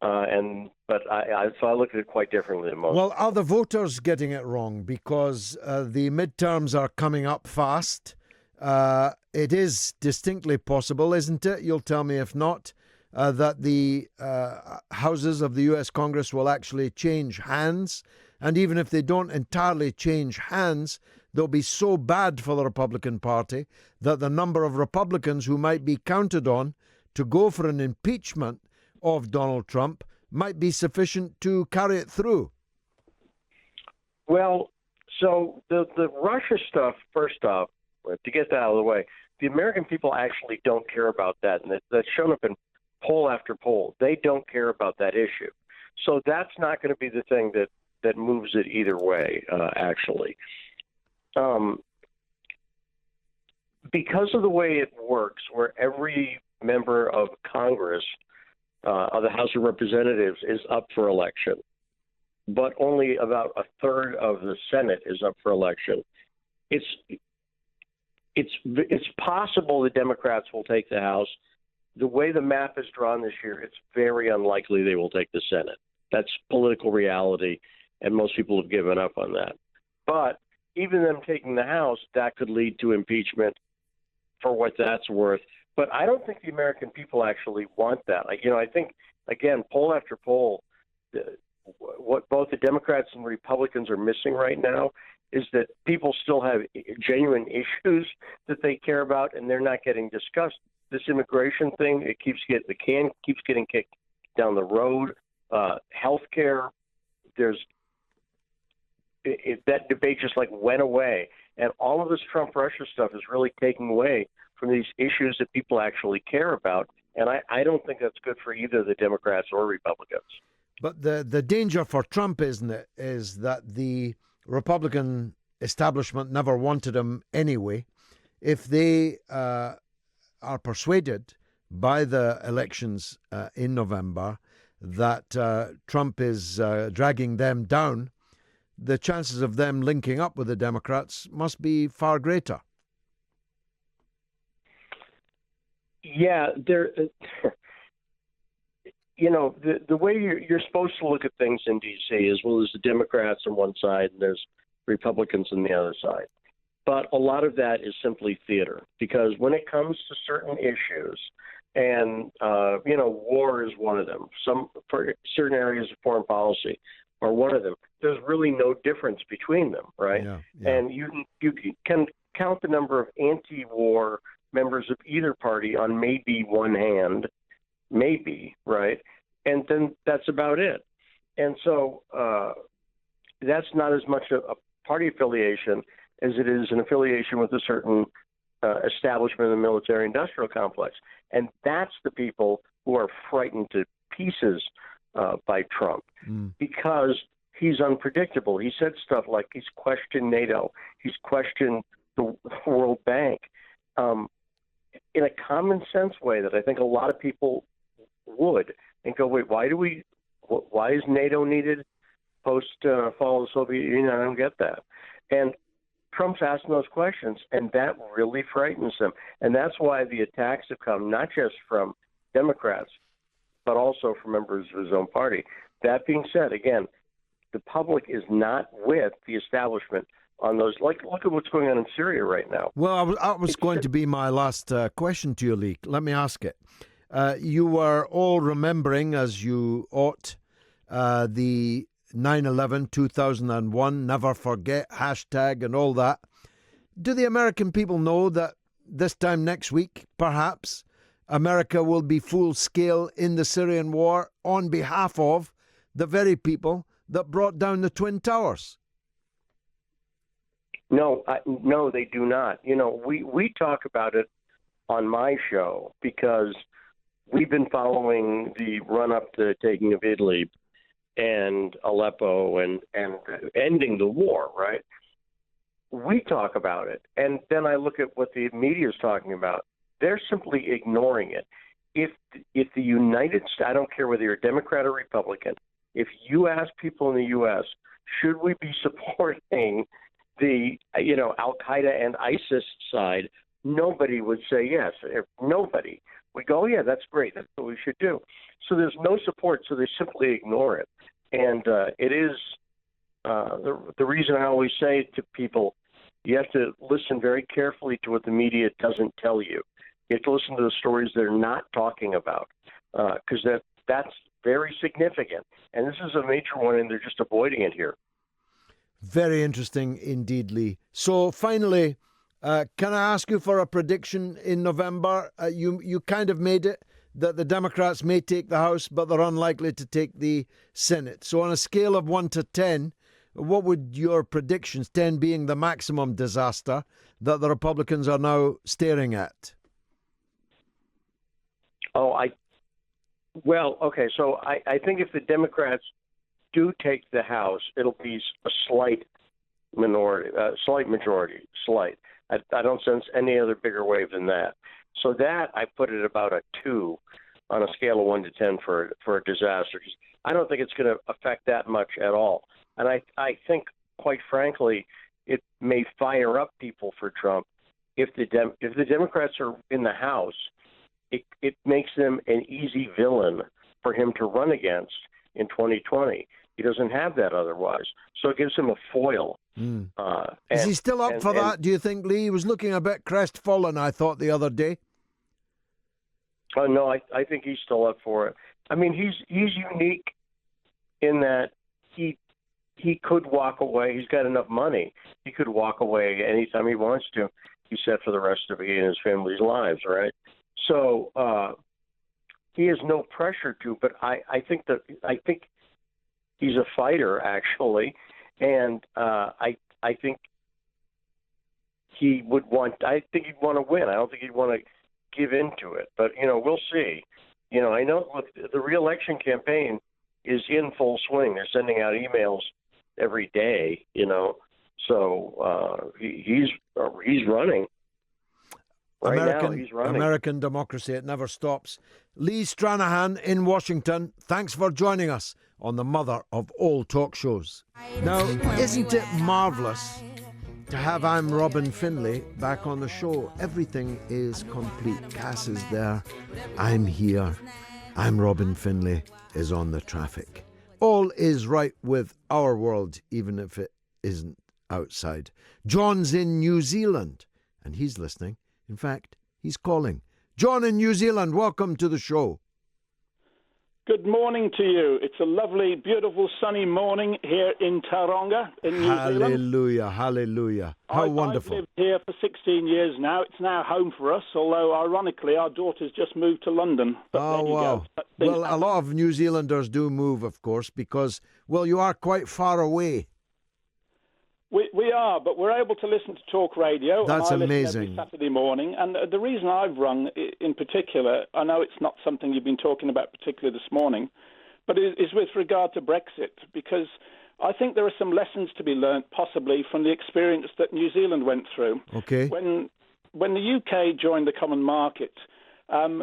but I look at it quite differently than most. Well, are the voters getting it wrong? Because the midterms are coming up fast. It is distinctly possible, isn't it? You'll tell me if not, that the houses of the U.S. Congress will actually change hands. And even if they don't entirely change hands, they'll be so bad for the Republican Party that the number of Republicans who might be counted on to go for an impeachment of Donald Trump might be sufficient to carry it through. Well, so the Russia stuff, first off, to get that out of the way, the American people actually don't care about that, and that's shown up in poll after poll. They don't care about that issue. So that's not going to be the thing that moves it either way, actually. Because of the way it works, where every member of Congress, of the House of Representatives, is up for election, but only about a third of the Senate is up for election, it's possible the Democrats will take the House. The way the map is drawn this year, it's very unlikely they will take the Senate. That's political reality, and most people have given up on that. But even them taking the House, that could lead to impeachment for what that's worth. But I don't think the American people actually want that. I think, again, poll after poll, what both the Democrats and Republicans are missing right now is that people still have genuine issues that they care about, and they're not getting discussed. This immigration thing, the can keeps getting kicked down the road. Healthcare, that debate just went away, and all of this Trump-Russia stuff is really taking away from these issues that people actually care about, and I don't think that's good for either the Democrats or Republicans. But the danger for Trump, isn't it, is that the Republican establishment never wanted him anyway. If they are persuaded by the elections in November that Trump is dragging them down, the chances of them linking up with the Democrats must be far greater. Yeah, the way you're supposed to look at things in D.C. is, well, there's the Democrats on one side and there's Republicans on the other side. But a lot of that is simply theater, because when it comes to certain issues, and, war is one of them, for certain areas of foreign policy are one of them, there's really no difference between them, right? Yeah. And you can count the number of anti-war members of either party on maybe one hand, right? And then that's about it. And so that's not as much a party affiliation as it is an affiliation with a certain establishment in the military-industrial complex. And that's the people who are frightened to pieces by Trump because he's unpredictable. He said stuff like he's questioned NATO. He's questioned the World Bank in a common sense way that I think a lot of people would and go, wait, why is NATO needed? post-fall of the Soviet Union. I don't get that. And Trump's asking those questions, and that really frightens him. And that's why the attacks have come not just from Democrats, but also from members of his own party. That being said, again, the public is not with the establishment on those. Look at what's going on in Syria right now. Well, that was going to be my last question to you, Lee. Let me ask it. You were all remembering, as you ought, the 9/11, 2001, never forget, hashtag and all that. Do the American people know that this time next week, perhaps, America will be full scale in the Syrian war on behalf of the very people that brought down the Twin Towers? No, they do not. You know, we talk about it on my show because we've been following the run-up to the taking of Idlib and Aleppo and ending the war, right? We talk about it, and then I look at what the media is talking about. They're simply ignoring it. If the United States, I don't care whether you're a Democrat or Republican, if you ask people in the U.S., should we be supporting the Al-Qaeda and ISIS side, nobody would say yes. Nobody. We go, yeah, that's great. That's what we should do. So there's no support, so they simply ignore it. And it is the reason I always say to people, you have to listen very carefully to what the media doesn't tell you. You have to listen to the stories they're not talking about, because that's very significant. And this is a major one, and they're just avoiding it here. Very interesting indeed, Lee. So finally, can I ask you for a prediction in November? You kind of made it that the Democrats may take the House, but they're unlikely to take the Senate. So on a scale of 1 to 10, what would your predictions, 10 being the maximum disaster, that the Republicans are now staring at? Okay. So I think if the Democrats do take the House, it'll be a slight majority. I don't sense any other bigger wave than that. So that I put it about a 2 on a scale of 1 to 10 for a disaster. I don't think it's going to affect that much at all. And I think, quite frankly, it may fire up people for Trump. If the Democrats are in the House, it makes them an easy villain for him to run against in 2020. He doesn't have that otherwise. So it gives him a foil. Is he still up for that, do you think, Lee? He was looking a bit crestfallen, I thought, the other day. Oh, no, I think he's still up for it. I mean, he's unique in that he could walk away. He's got enough money. He could walk away anytime he wants to. He's set for the rest of he and his family's lives, right? So he has no pressure to. But I think he's a fighter, actually, and I think he would want. I think he'd want to win. I don't think he'd want to give into it. But we'll see. I know the re-election campaign is in full swing. They're sending out emails every day. So he's running. Right now, he's running. American democracy, it never stops. Lee Stranahan in Washington, thanks for joining us on the mother of all talk shows. Now, isn't it marvellous to have I'm Robin Finlay back on the show? Everything is complete. Cass is there. I'm here. I'm Robin Finlay is on the traffic. All is right with our world, even if it isn't outside. John's in New Zealand, and he's listening. In fact, he's calling. John in New Zealand, welcome to the show. Good morning to you. It's a lovely, beautiful, sunny morning here in Tauranga in New Zealand. Hallelujah, hallelujah. How wonderful. I've lived here for 16 years now. It's now home for us, although, ironically, our daughter's just moved to London. But oh, wow. Well, a lot of New Zealanders do move, of course, because, well, you are quite far away. We are, but we're able to listen to talk radio. That's and I amazing. listen every Saturday morning. And the reason I've rung in particular, I know it's not something you've been talking about particularly this morning, but it is with regard to Brexit, because I think there are some lessons to be learnt possibly from the experience that New Zealand went through. Okay. When the UK joined the common market,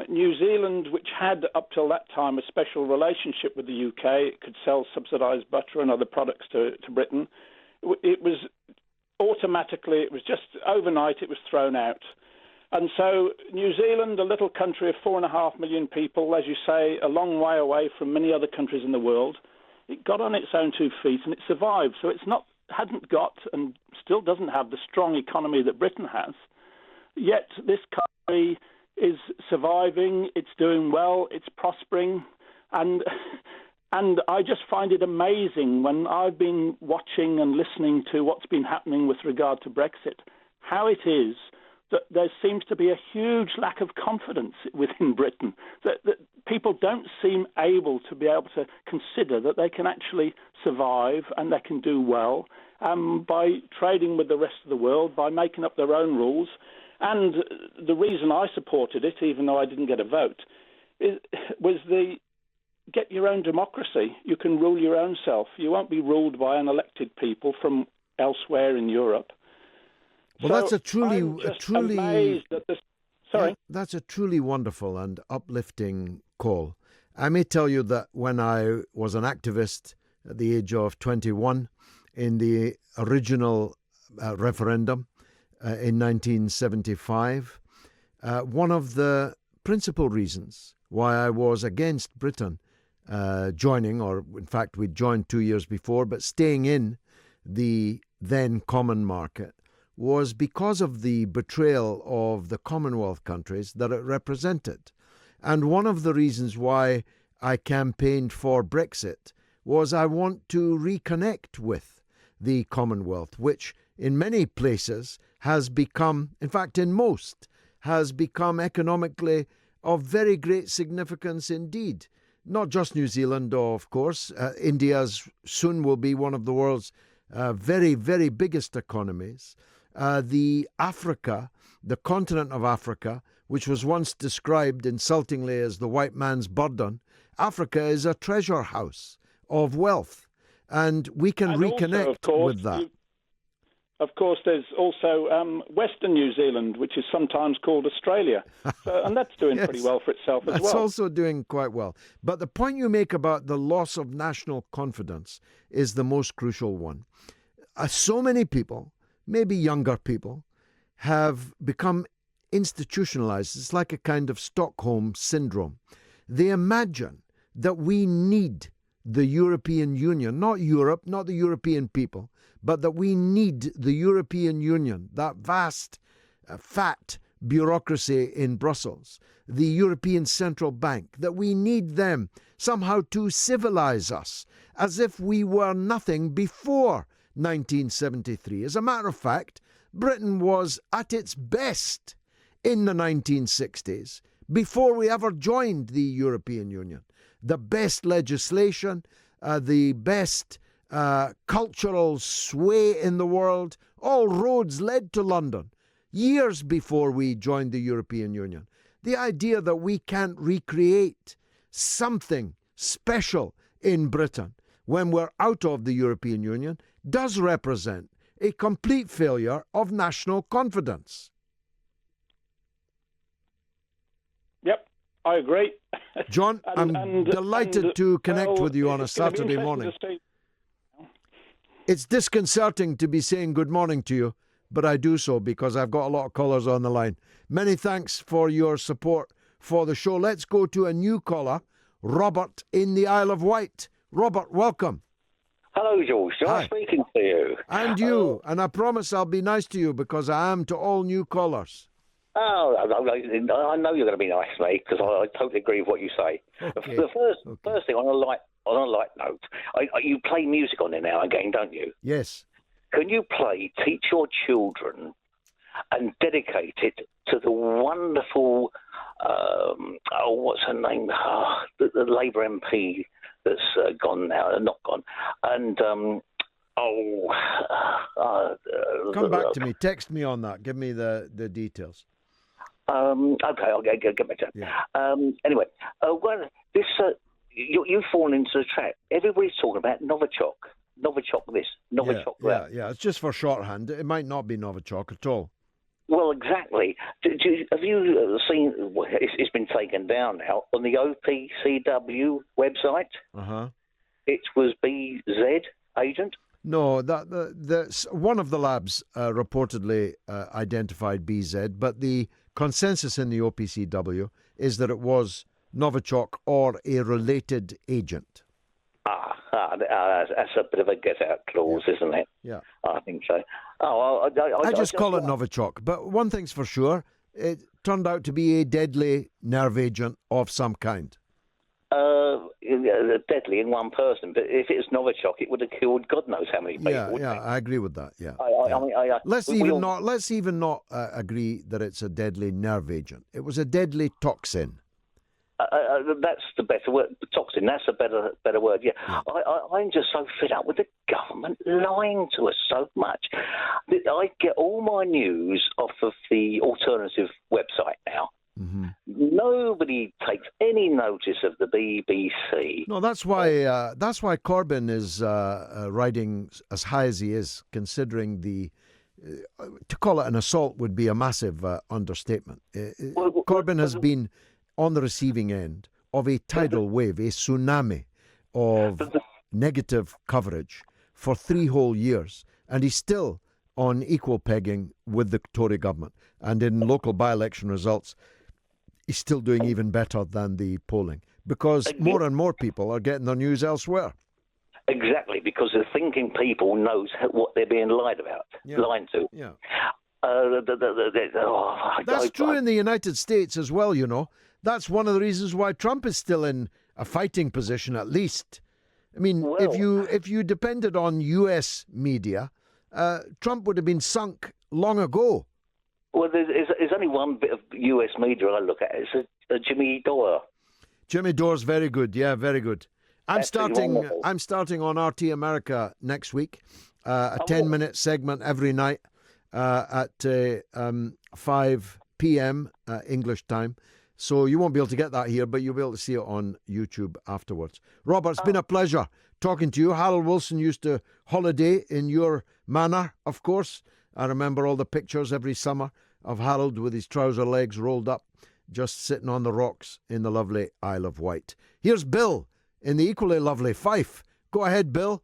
New Zealand, which had up till that time a special relationship with the UK, it could sell subsidised butter and other products to Britain. It was automatically, it was just overnight, it was thrown out. And so New Zealand, a little country of 4.5 million people, as you say, a long way away from many other countries in the world, it got on its own 2 feet and it survived. So it's hadn't got and still doesn't have the strong economy that Britain has. Yet this country is surviving, it's doing well, it's prospering, and I just find it amazing when I've been watching and listening to what's been happening with regard to Brexit, how it is that there seems to be a huge lack of confidence within Britain, that people don't seem able to consider that they can actually survive and they can do well by trading with the rest of the world, by making up their own rules. And the reason I supported it, even though I didn't get a vote, was get your own democracy. You can rule your own self. You won't be ruled by unelected people from elsewhere in Europe. Well, so that's a truly amazed at this. Sorry? That's a truly wonderful and uplifting call. I may tell you that when I was an activist at the age of 21 in the original referendum, in 1975, one of the principal reasons why I was against Britain joining, or in fact we'd joined 2 years before, but staying in the then common market, was because of the betrayal of the Commonwealth countries that it represented. And one of the reasons why I campaigned for Brexit was I want to reconnect with the Commonwealth, which in many places has become, in fact in most, has become economically of very great significance indeed. Not just New Zealand, of course. India's soon will be one of the world's very, very biggest economies. The continent of Africa, which was once described insultingly as the white man's burden, Africa is a treasure house of wealth, and we can reconnect also, course, with that. Of course, there's also Western New Zealand, which is sometimes called Australia, and that's doing yes, pretty well for itself as well. That's also doing quite well. But the point you make about the loss of national confidence is the most crucial one. So many people, maybe younger people, have become institutionalized. It's like a kind of Stockholm syndrome. They imagine that we need the European Union, not Europe, not the European people, but that we need the European Union, that vast, fat bureaucracy in Brussels, the European Central Bank, that we need them somehow to civilize us, as if we were nothing before 1973. As a matter of fact, Britain was at its best in the 1960s, before we ever joined the European Union. The best legislation, the best cultural sway in the world, all roads led to London, years before we joined the European Union. The idea that we can't recreate something special in Britain when we're out of the European Union does represent a complete failure of national confidence. Yep, I agree. John, I'm delighted to connect with you on a Saturday morning. It's disconcerting to be saying good morning to you, but I do so because I've got a lot of callers on the line. Many thanks for your support for the show. Let's go to a new caller, Robert in the Isle of Wight. Robert, welcome. Hello, George. Nice speaking to you. And you. And I promise I'll be nice to you because I am to all new callers. Oh, I know you're going to be nice, mate, because I totally agree with what you say. Okay. The first thing, on a light note, you play music on there now and again, don't you? Yes. Can you teach your children and dedicate it to the wonderful, what's her name? The Labour MP that's gone now, not gone. And, come back to me. Text me on that. Give me the details. Okay, I'll get back to that. Yeah. Anyway, you've fallen into the trap. Everybody's talking about Novichok. Novichok this, Novichok that. Yeah, it's just for shorthand. It might not be Novichok at all. Well, exactly. Have you seen? It's been taken down now on the OPCW website. It was BZ agent. No, one of the labs reportedly identified BZ, but the consensus in the OPCW is that it was Novichok or a related agent. That's a bit of a get-out clause, isn't it? Yeah. I think so. I just call it Novichok. But one thing's for sure, it turned out to be a deadly nerve agent of some kind. Deadly in one person, but if it was Novichok, it would have killed God knows how many people. Yeah, I agree with that. Yeah. Let's even not agree that it's a deadly nerve agent. It was a deadly toxin. That's the better word. Toxin. That's a better word. Yeah. I'm just so fed up with the government lying to us so much that I get all my news off of the alternative website now. Mm-hmm. Nobody takes any notice of the BBC. No, that's why Corbyn is riding as high as he is, considering to call it an assault would be a massive understatement. Corbyn has been on the receiving end of a tidal wave, a tsunami of negative coverage for 3 whole years, and he's still on equal pegging with the Tory government. And in local by-election results, he's still doing even better than the polling, because more and more people are getting their news elsewhere. Exactly, because the thinking people knows what they're being lied to. Yeah. That's true in the United States as well, you know. That's one of the reasons why Trump is still in a fighting position, at least. I mean, if you depended on U.S. media, Trump would have been sunk long ago. Well, there's only one bit of U.S. media I look at. It's Jimmy Dore. Jimmy Dore's very good. Yeah, very good. I'm starting on RT America next week. A 10-minute segment every night at 5 p.m. English time. So you won't be able to get that here, but you'll be able to see it on YouTube afterwards. Robert, it's been a pleasure talking to you. Harold Wilson used to holiday in your manor, of course. I remember all the pictures every summer of Harold with his trouser legs rolled up, just sitting on the rocks in the lovely Isle of Wight. Here's Bill in the equally lovely Fife. Go ahead, Bill.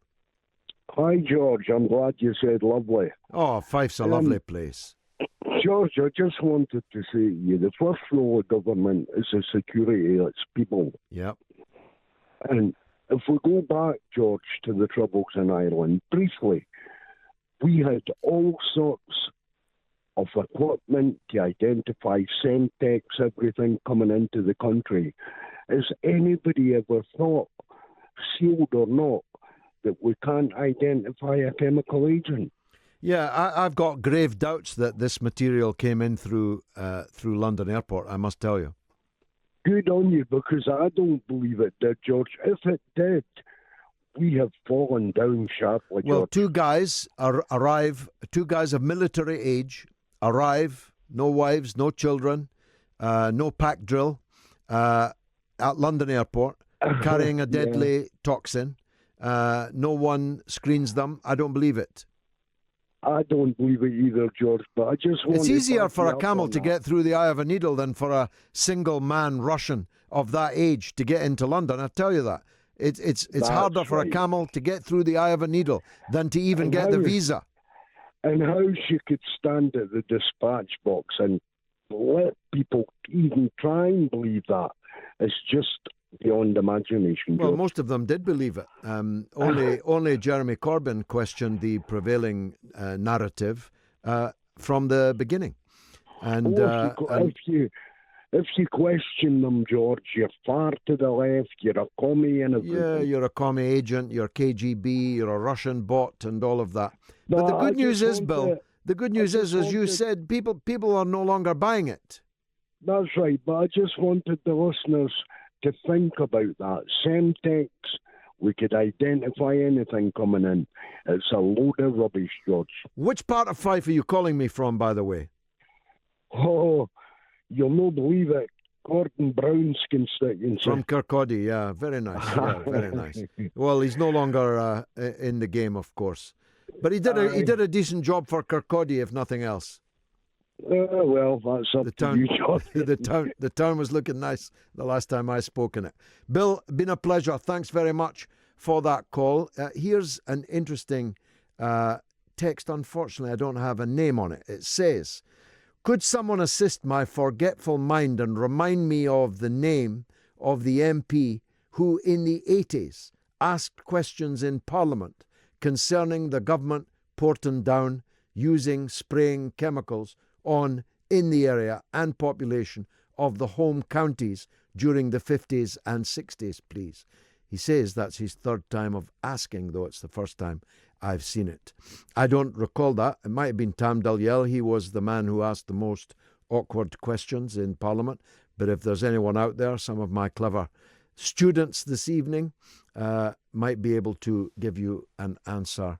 Hi, George. I'm glad you said lovely. Oh, Fife's a lovely place. George, I just wanted to say to you, the first role of government is the security of its people. Yep. And if we go back, George, to the Troubles in Ireland, briefly, we had all sorts of equipment to identify Semtex, everything coming into the country. Has anybody ever thought, sealed or not, that we can't identify a chemical agent? Yeah, I've got grave doubts that this material came in through London Airport, I must tell you. Good on you, because I don't believe it did, George. If it did, we have fallen down sharply, George. Well, two guys of military age, arrive, no wives, no children, no pack drill, at London Airport, carrying a deadly toxin. No one screens them. I don't believe it. I don't believe it either, George, but I just want It's easier for a camel to get through the eye of a needle than for a single-man Russian of that age to get into London. I tell you that. It's harder for a camel to get through the eye of a needle than to even get the visa. And how she could stand at the dispatch box and let people even try and believe that is just beyond imagination. Well, most of them did believe it. Only Jeremy Corbyn questioned the prevailing narrative from the beginning. And if you question them, George, you're far to the left, you're a commie and everything. Yeah, you're a commie agent, you're KGB, you're a Russian bot and all of that. But the good news is, Bill, the good news is, as you said, people are no longer buying it. That's right, but I just wanted the listeners to think about that. Semtex, we could identify anything coming in. It's a load of rubbish, George. Which part of Fife are you calling me from, by the way? Oh, you'll not believe it. Gordon Brown's constituency. From Kirkcaldy, yeah. Very nice. Yeah, very nice. Well, he's no longer in the game, of course. But he did a decent job for Kirkcaldy, if nothing else. Well, that's up to you, John. the town was looking nice the last time I spoke in it. Bill, been a pleasure. Thanks very much for that call. Here's an interesting text. Unfortunately, I don't have a name on it. It says, could someone assist my forgetful mind and remind me of the name of the MP who in the 80s asked questions in Parliament concerning the government Porton using spraying chemicals in the area and population of the home counties during the 50s and 60s, please. He says that's his third time of asking, though it's the first time I've seen it. I don't recall that. It might have been Tam Dalyell. He was the man who asked the most awkward questions in Parliament. But if there's anyone out there, some of my clever students this evening might be able to give you an answer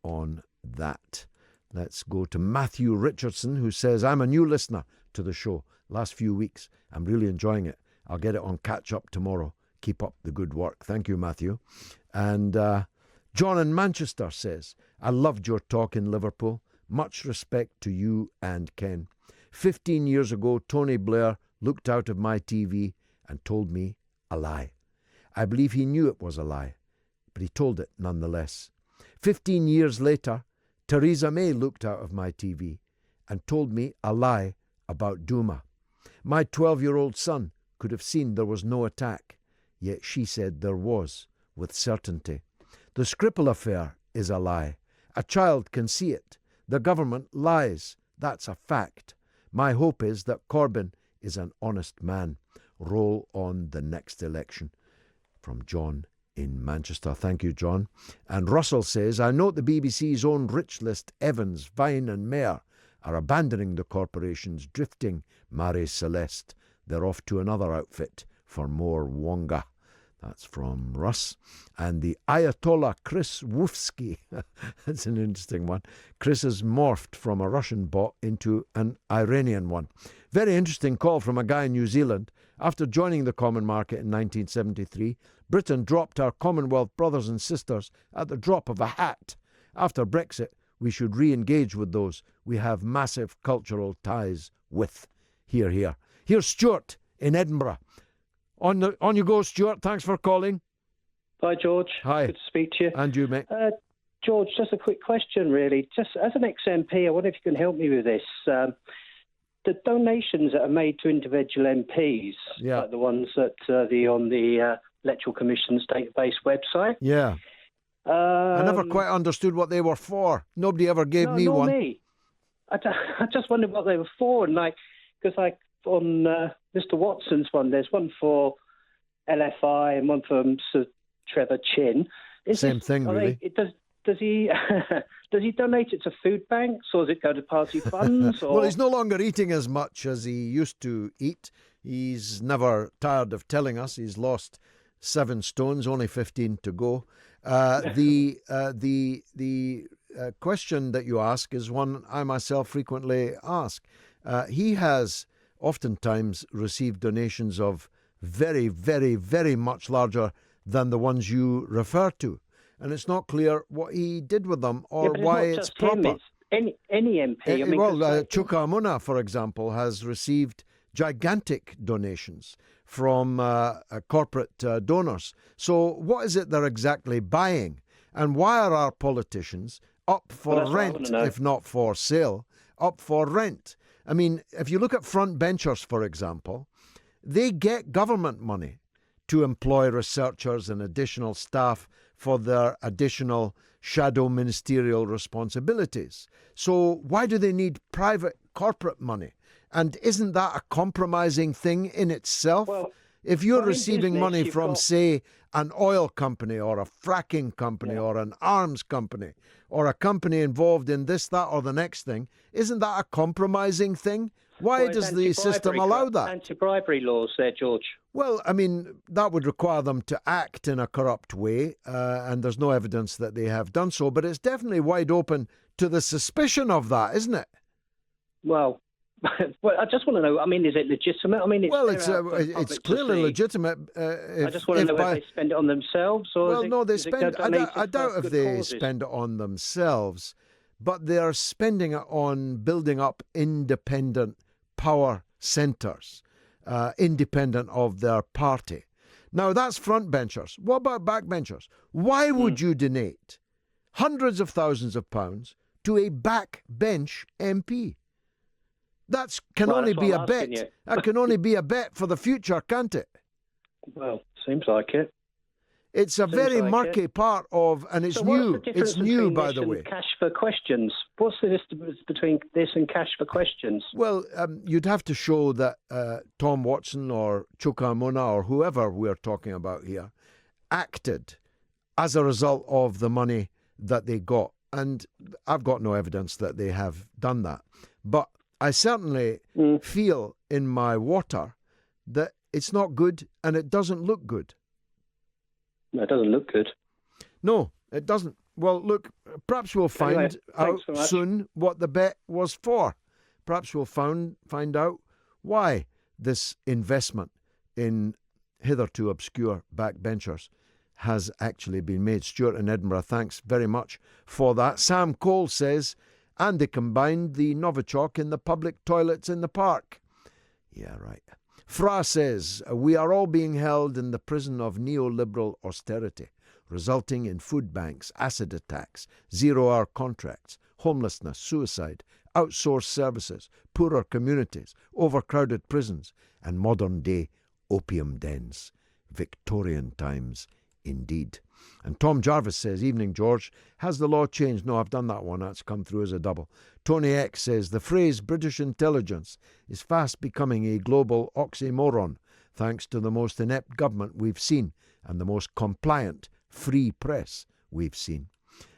on that. Let's go to Matthew Richardson, who says, I'm a new listener to the show. Last few weeks, I'm really enjoying it. I'll get it on catch-up tomorrow. Keep up the good work. Thank you, Matthew. And John in Manchester says, I loved your talk in Liverpool. Much respect to you and Ken. 15 years ago, Tony Blair looked out of my TV and told me a lie. I believe he knew it was a lie, but he told it nonetheless. 15 years later, Theresa May looked out of my TV and told me a lie about Duma. My 12-year-old son could have seen there was no attack, yet she said there was, with certainty. The Skripal affair is a lie. A child can see it. The government lies. That's a fact. My hope is that Corbyn is an honest man. Roll on the next election. From John in Manchester. Thank you, John. And Russell says, I note the BBC's own rich list, Evans, Vine and Mayer, are abandoning the corporations, drifting Marie Celeste. They're off to another outfit for more Wonga. That's from Russ. And the Ayatollah Chris Woofsky. That's an interesting one. Chris has morphed from a Russian bot into an Iranian one. Very interesting call from a guy in New Zealand. After joining the common market in 1973, Britain dropped our Commonwealth brothers and sisters at the drop of a hat. After Brexit, we should re-engage with those we have massive cultural ties with. Hear, hear. Here's Stuart in Edinburgh. On you go, Stuart. Thanks for calling. Hi, George. Hi. Good to speak to you. And you, mate. George, just a quick question, really. Just as an ex-MP, I wonder if you can help me with this. The donations that are made to individual MPs, like the ones that on the Electoral Commission's database website. Yeah. I never quite understood what they were for. Nobody ever gave me one. Me. I just wondered what they were for, and because on Mr. Watson's one, there's one for LFI and one for Sir Trevor Chin. Same thing, really. Does he does he donate it to food banks, or does it go to party funds? Or? Well, he's no longer eating as much as he used to eat. He's never tired of telling us he's lost 7 stones, only 15 to go. The question that you ask is one I myself frequently ask. He has oftentimes received donations of very, very, very much larger than the ones you refer to. And it's not clear what he did with them or why it's proper. It's any MP. Chuka Amuna, for example, has received gigantic donations from corporate donors. So what is it they're exactly buying? And why are our politicians up for rent, if not for sale, up for rent? I mean, if you look at front benchers, for example, they get government money to employ researchers and additional staff for their additional shadow ministerial responsibilities. So why do they need private corporate money? And isn't that a compromising thing in itself? Well, if you're receiving money from, say, an oil company or a fracking company or an arms company or a company involved in this, that or the next thing, isn't that a compromising thing? Why does the system allow that? Anti-bribery laws there, George. Well, I mean, that would require them to act in a corrupt way, and there's no evidence that they have done so, but it's definitely wide open to the suspicion of that, isn't it? Well, I just want to know, I mean, is it legitimate? I mean, it's clearly legitimate. I just want to know whether they spend it on themselves or I doubt if they spend it on themselves, but they are spending it on building up independent power centres, independent of their party. Now, that's frontbenchers. What about backbenchers? Why would you donate hundreds of thousands of pounds to a backbench MP? That can only be a bet. That can only be a bet for the future, can't it? Well, seems like it. It's a very murky part of, and it's new. It's new, by the way. Cash for questions. What's the difference between this and cash for questions? Well, you'd have to show that Tom Watson or Chukwuemeka or whoever we're talking about here acted as a result of the money that they got. And I've got no evidence that they have done that. But I certainly feel in my water that it's not good and it doesn't look good. No, it doesn't look good. No, it doesn't. Well, look, perhaps we'll find out soon what the bet was for. Perhaps we'll find out why this investment in hitherto obscure backbenchers has actually been made. Stuart in Edinburgh, thanks very much for that. Sam Cole says, and they combined the Novichok in the public toilets in the park. Yeah, right. Fra says, we are all being held in the prison of neoliberal austerity, resulting in food banks, acid attacks, zero-hour contracts, homelessness, suicide, outsourced services, poorer communities, overcrowded prisons, and modern-day opium dens. Victorian times, indeed. And Tom Jarvis says, evening, George. Has the law changed? No, I've done that one. That's come through as a double. Tony X says, the phrase British intelligence is fast becoming a global oxymoron, thanks to the most inept government we've seen and the most compliant free press we've seen.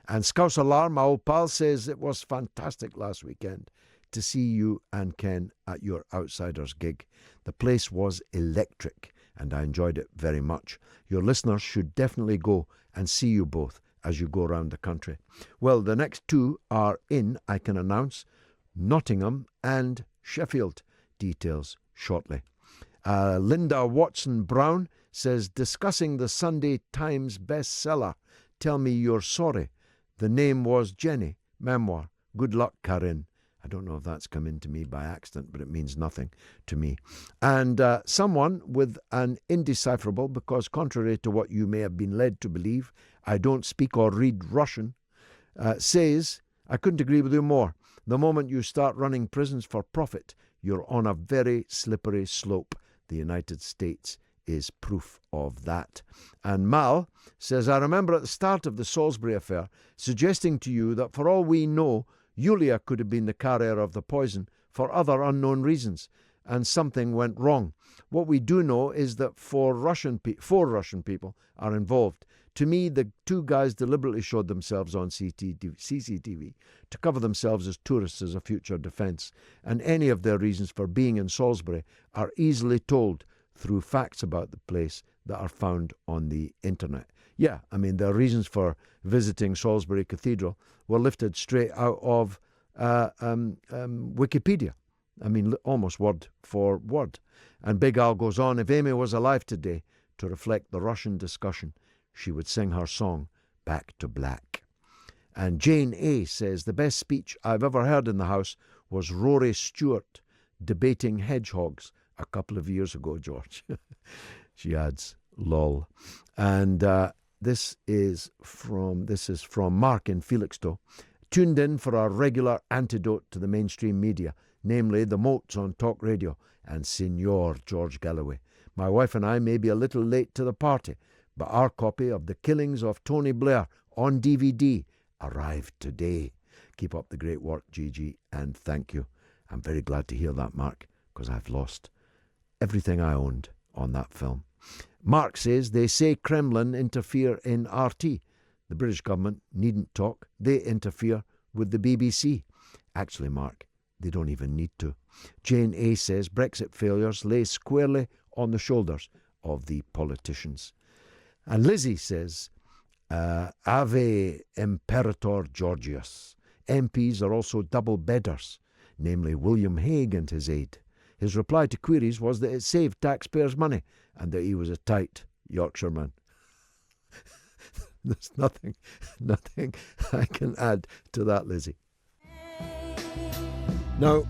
And Scouse Alarm, my old pal, says it was fantastic last weekend to see you and Ken at your Outsiders gig. The place was electric, and I enjoyed it very much. Your listeners should definitely go and see you both as you go around the country. Well, the next two are in, I can announce, Nottingham and Sheffield. Details shortly. Linda Watson-Brown says, discussing the Sunday Times bestseller, Tell Me You're Sorry. The name was Jenny. Memoir. Good luck, Karin. I don't know if that's come into me by accident, but it means nothing to me. And someone with an indecipherable, because contrary to what you may have been led to believe, I don't speak or read Russian, says, I couldn't agree with you more. The moment you start running prisons for profit, you're on a very slippery slope. The United States is proof of that. And Mal says, I remember at the start of the Salisbury affair suggesting to you that for all we know, Yulia could have been the carrier of the poison for other unknown reasons, and something went wrong. What we do know is that four Russian people are involved. To me, the two guys deliberately showed themselves on CCTV to cover themselves as tourists as a future defence, and any of their reasons for being in Salisbury are easily told through facts about the place that are found on the internet. Yeah, I mean, their reasons for visiting Salisbury Cathedral were lifted straight out of Wikipedia. I mean, almost word for word. And Big Al goes on, if Amy was alive today to reflect the Russian discussion, she would sing her song, Back to Black. And Jane A. says, the best speech I've ever heard in the House was Rory Stewart debating hedgehogs a couple of years ago, George. She adds, lol. And this is from Mark in Felixstowe, tuned in for our regular antidote to the mainstream media, namely the moats on talk radio and Signor George Galloway. My wife and I may be a little late to the party, but our copy of The Killings of Tony Blair on DVD arrived today. Keep up the great work, Gigi, and thank you. I'm very glad to hear that, Mark, because I've lost everything I owned on that film. Mark says, they say Kremlin interfere in RT. The British government needn't talk. They interfere with the BBC. Actually, Mark, they don't even need to. Jane A. says, Brexit failures lay squarely on the shoulders of the politicians. And Lizzie says, Ave Imperator Georgius. MPs are also double bedders, namely William Hague and his aide. His reply to queries was that it saved taxpayers' money and that he was a tight Yorkshireman. There's nothing I can add to that, Lizzie. Now,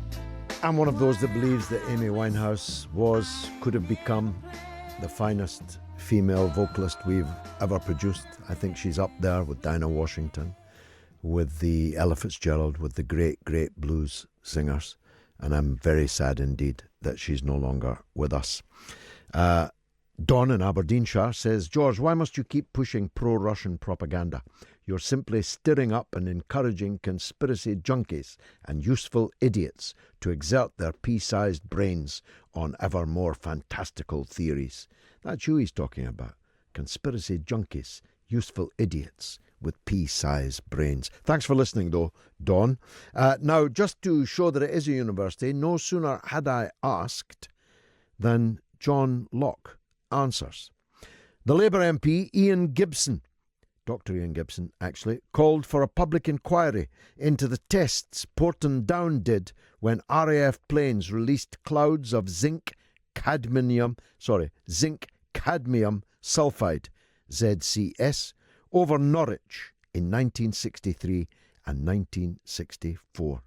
I'm one of those that believes that Amy Winehouse could have become the finest female vocalist we've ever produced. I think she's up there with Dinah Washington, with the Ella Fitzgerald, with the great, great blues singers. And I'm very sad indeed that she's no longer with us. Don in Aberdeenshire says, George, why must you keep pushing pro-Russian propaganda? You're simply stirring up and encouraging conspiracy junkies and useful idiots to exert their pea-sized brains on ever more fantastical theories. That's who he's talking about. Conspiracy junkies, useful idiots with pea-sized brains. Thanks for listening, though, Don. Now, just to show that it is a university, no sooner had I asked than John Locke answers. The Labour MP, Ian Gibson, Dr. Ian Gibson, actually, called for a public inquiry into the tests Porton Down did when RAF planes released clouds of zinc cadmium sulfide, ZCS, over Norwich in 1963 and 1964.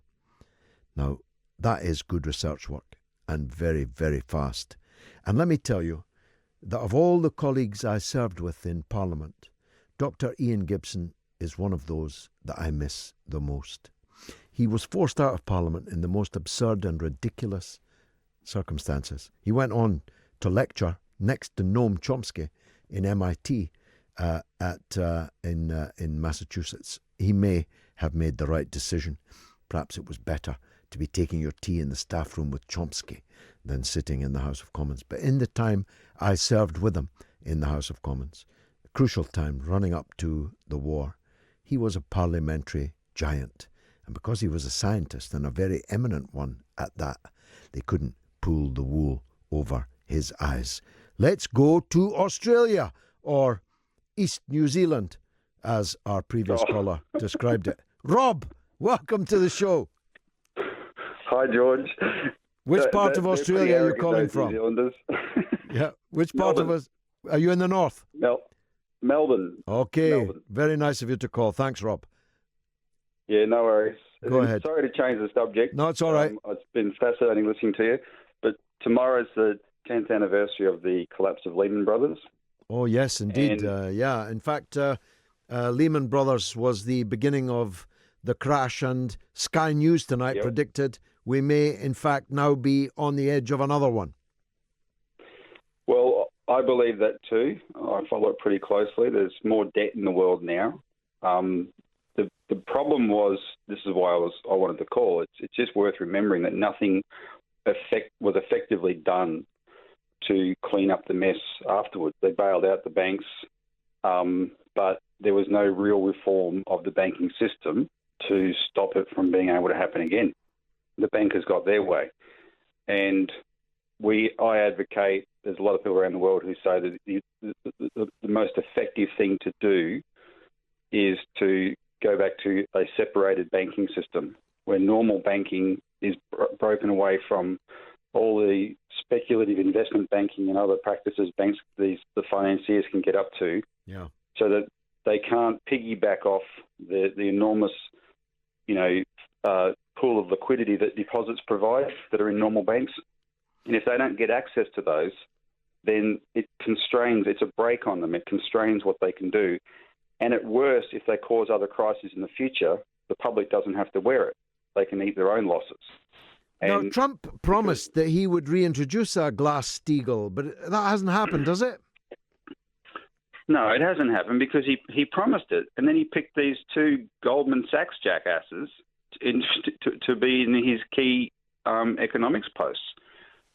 Now, that is good research work and very, very fast. And let me tell you that of all the colleagues I served with in Parliament, Dr. Ian Gibson is one of those that I miss the most. He was forced out of Parliament in the most absurd and ridiculous circumstances. He went on to lecture next to Noam Chomsky in MIT in Massachusetts. He may have made the right decision. Perhaps it was better to be taking your tea in the staff room with Chomsky than sitting in the House of Commons. But in the time I served with him in the House of Commons, a crucial time running up to the war, he was a parliamentary giant. And because he was a scientist, and a very eminent one at that, they couldn't pull the wool over his eyes. Let's go to Australia, or East New Zealand, as our previous caller described it. Rob, welcome to the show. Hi, George. Which part of Australia are you calling from? Yeah, which part of us? Are you in the north? Melbourne. Okay, Melbourne. Very nice of you to call. Thanks, Rob. Yeah, no worries. Go ahead. Sorry to change the subject. No, it's all right. It's been fascinating listening to you. But tomorrow's the 10th anniversary of the collapse of Lehman Brothers. Oh, yes, indeed. Yeah, in fact, Lehman Brothers was the beginning of the crash, and Sky News tonight predicted we may, in fact, now be on the edge of another one. Well, I believe that too. I follow it pretty closely. There's more debt in the world now. The problem was, this is why I wanted to call. It's just worth remembering that nothing was effectively done to clean up the mess afterwards. They bailed out the banks, but there was no real reform of the banking system to stop it from being able to happen again. The bankers got their way. And I advocate, there's a lot of people around the world who say that the most effective thing to do is to go back to a separated banking system where normal banking is broken away from all the speculative investment banking and other practices the financiers can get up to, so that they can't piggyback off the enormous, pool of liquidity that deposits provide that are in normal banks. And if they don't get access to those, then it's a brake on them. It constrains what they can do. And at worst, if they cause other crises in the future, the public doesn't have to wear it. They can eat their own losses. Now, Trump promised that he would reintroduce a Glass-Steagall, but that hasn't happened, does it? No, it hasn't happened because he promised it, and then he picked these two Goldman Sachs jackasses to be in his key economics posts.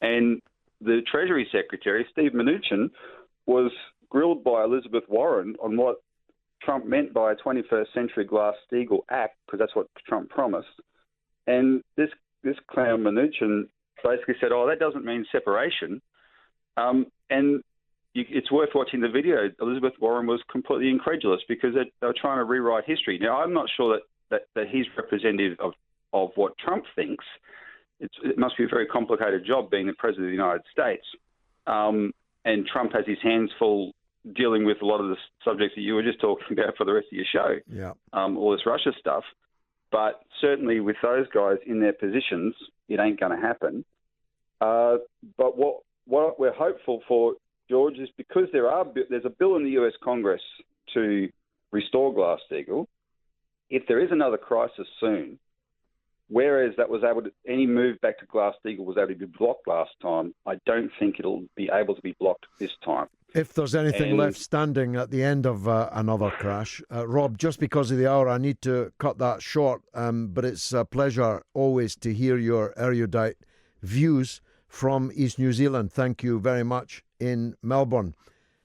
And the Treasury Secretary, Steve Mnuchin, was grilled by Elizabeth Warren on what Trump meant by a 21st Century Glass-Steagall Act, because that's what Trump promised. And this clown Mnuchin basically said, that doesn't mean separation. It's worth watching the video. Elizabeth Warren was completely incredulous because they were trying to rewrite history. Now, I'm not sure that he's representative of what Trump thinks. It must be a very complicated job being the President of the United States. And Trump has his hands full dealing with a lot of the subjects that you were just talking about for the rest of your show, all this Russia stuff. But certainly with those guys in their positions, it ain't going to happen. But what we're hopeful for, George, is because there's a bill in the US Congress to restore Glass-Steagall. If there is another crisis soon, whereas any move back to Glass-Steagall was able to be blocked last time, I don't think it'll be able to be blocked this time. If there's anything left standing at the end of another crash. Rob, just because of the hour, I need to cut that short, but it's a pleasure always to hear your erudite views from East New Zealand. Thank you very much in Melbourne.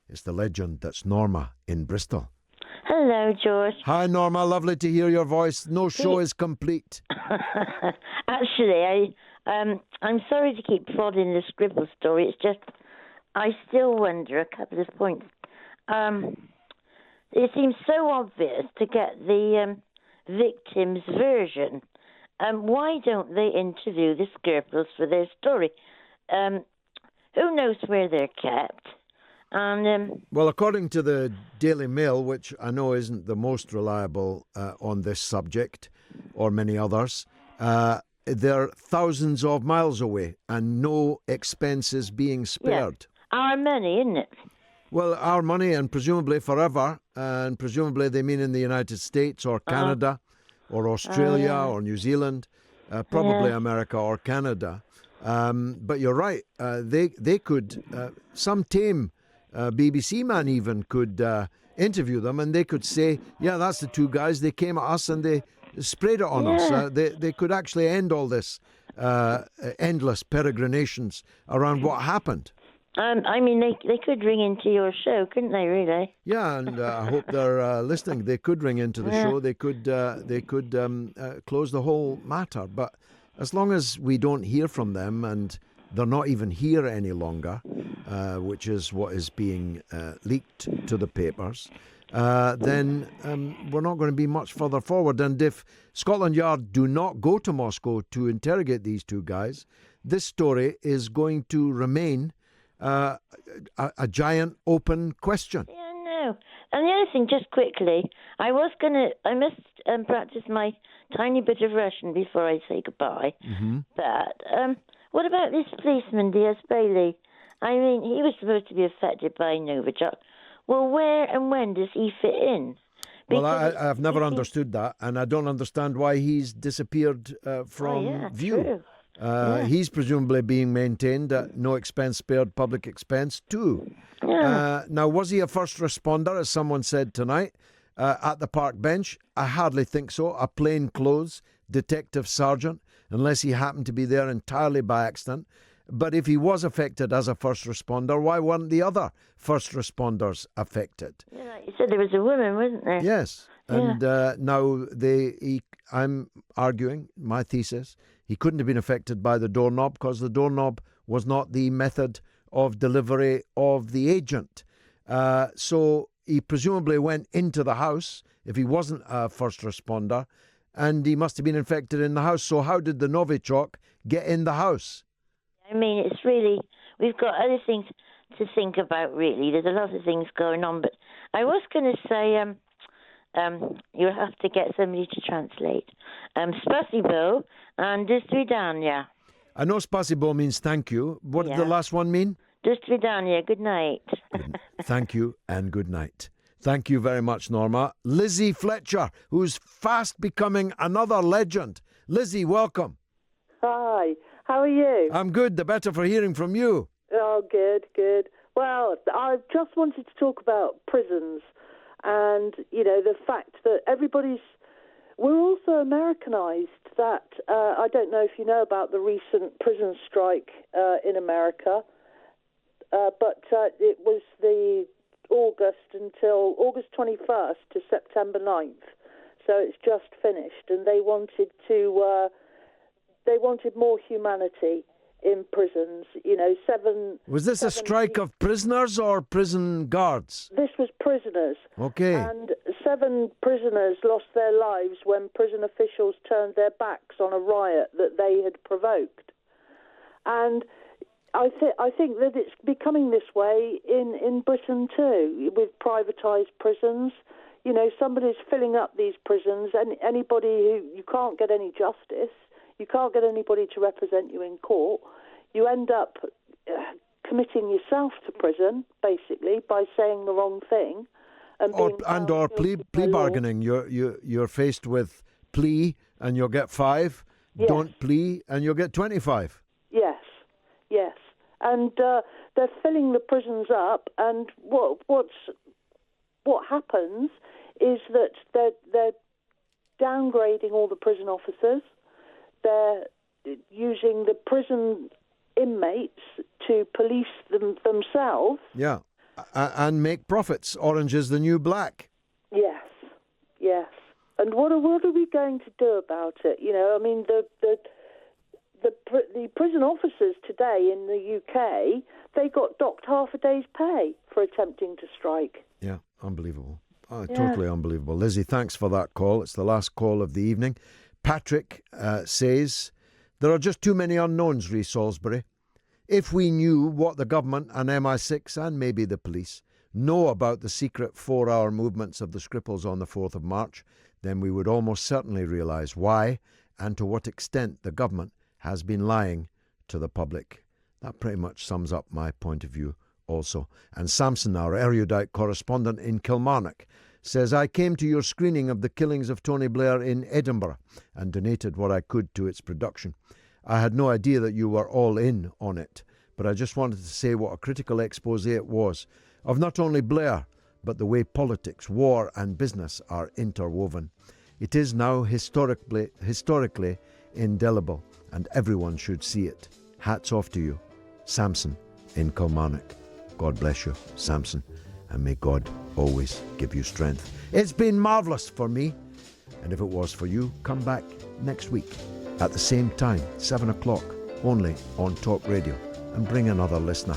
It's the legend that's Norma in Bristol. Hello, George. Hi, Norma. Lovely to hear your voice. No show is complete. Actually, I'm sorry to keep prodding the Scribble story. It's just, I still wonder a couple of points. It seems so obvious to get the victim's version. Why don't they interview the Scribbles for their story? Who knows where they're kept? And well, according to the Daily Mail, which I know isn't the most reliable on this subject, or many others, they're thousands of miles away and no expenses being spared. Yeah. Our money, isn't it? Well, our money, and presumably forever, and presumably they mean in the United States or Canada or Australia or New Zealand, probably America or Canada. But you're right, they could, some tame BBC man even could interview them, and they could say, yeah, that's the two guys, they came at us and they sprayed it on us. They could actually end all this endless peregrinations around what happened. I mean, they could ring into your show, couldn't they, really? Yeah, and I hope they're listening. They could ring into the show. They could close the whole matter. But as long as we don't hear from them and they're not even here any longer, which is what is being leaked to the papers, then we're not going to be much further forward. And if Scotland Yard do not go to Moscow to interrogate these two guys, this story is going to remain a giant open question. Yeah, no. And the other thing, just quickly, I must practice my tiny bit of Russian before I say goodbye. Mm-hmm. But what about this policeman, D.S. Bailey? I mean, he was supposed to be affected by Novichok. Well, where and when does he fit in? Well, I've never understood that, and I don't understand why he's disappeared from view. True. He's presumably being maintained at no expense spared, public expense too. Yeah. Now, was he a first responder, as someone said tonight, at the park bench? I hardly think so. A plainclothes detective sergeant, unless he happened to be there entirely by accident. But if he was affected as a first responder, why weren't the other first responders affected? Yeah, like you said, there was a woman, wasn't there? Yes. And now I'm arguing, my thesis, he couldn't have been affected by the doorknob because the doorknob was not the method of delivery of the agent. So he presumably went into the house if he wasn't a first responder, and he must have been infected in the house. So how did the Novichok get in the house? I mean, it's really, we've got other things to think about, really. There's a lot of things going on, but I was going to say, you'll have to get somebody to translate. Spasibo and do svidania. I know spasibo means thank you. What did the last one mean? Do svidania. Good night. Thank you and good night. Thank you very much, Norma. Lizzie Fletcher, who's fast becoming another legend. Lizzie, welcome. Hi. How are you? I'm good. The better for hearing from you. Oh, good, good. Well, I just wanted to talk about prisons and, you know, the fact that we're also Americanized. That I don't know if you know about the recent prison strike in America, but it was the August 21st to September 9th. So it's just finished, and they wanted more humanity in prisons. You know, Was this a strike of prisoners or prison guards? This was prisoners. Okay. And 7 prisoners lost their lives when prison officials turned their backs on a riot that they had provoked. And I think that it's becoming this way in Britain too, with privatised prisons. somebody's filling up these prisons, and anybody who you can't get any justice, you can't get anybody to represent you in court, you end up committing yourself to prison, basically, by saying the wrong thing. Or plea bargaining. You're faced with plea and you'll get 5. Yes. Don't plea and you'll get 25. Yes. And they're filling the prisons up, and what happens is that they're downgrading all the prison officers. They're using the prison inmates to police themselves. Yeah, and make profits. Orange is the new black. Yes. And what are we going to do about it? The prison officers today in the UK, they got docked half a day's pay for attempting to strike. Yeah, unbelievable. Totally unbelievable. Lizzie, thanks for that call. It's the last call of the evening. Patrick says, there are just too many unknowns, re Salisbury. If we knew what the government and MI6 and maybe the police know about the secret 4-hour movements of the Skripals on the 4th of March, then we would almost certainly realise why and to what extent the government has been lying to the public. That pretty much sums up my point of view also. And Samson, our erudite correspondent in Kilmarnock, says, I came to your screening of the killings of Tony Blair in Edinburgh and donated what I could to its production. I had no idea that you were all in on it, but I just wanted to say what a critical expose it was of not only Blair, but the way politics, war and business are interwoven. It is now historically indelible, and everyone should see it. Hats off to you, Samson in Kilmarnock. God bless you, Samson, and may God always give you strength. It's been marvellous for me, and if it was for you, come back next week at the same time, 7 o'clock, only on Talk Radio, and bring another listener.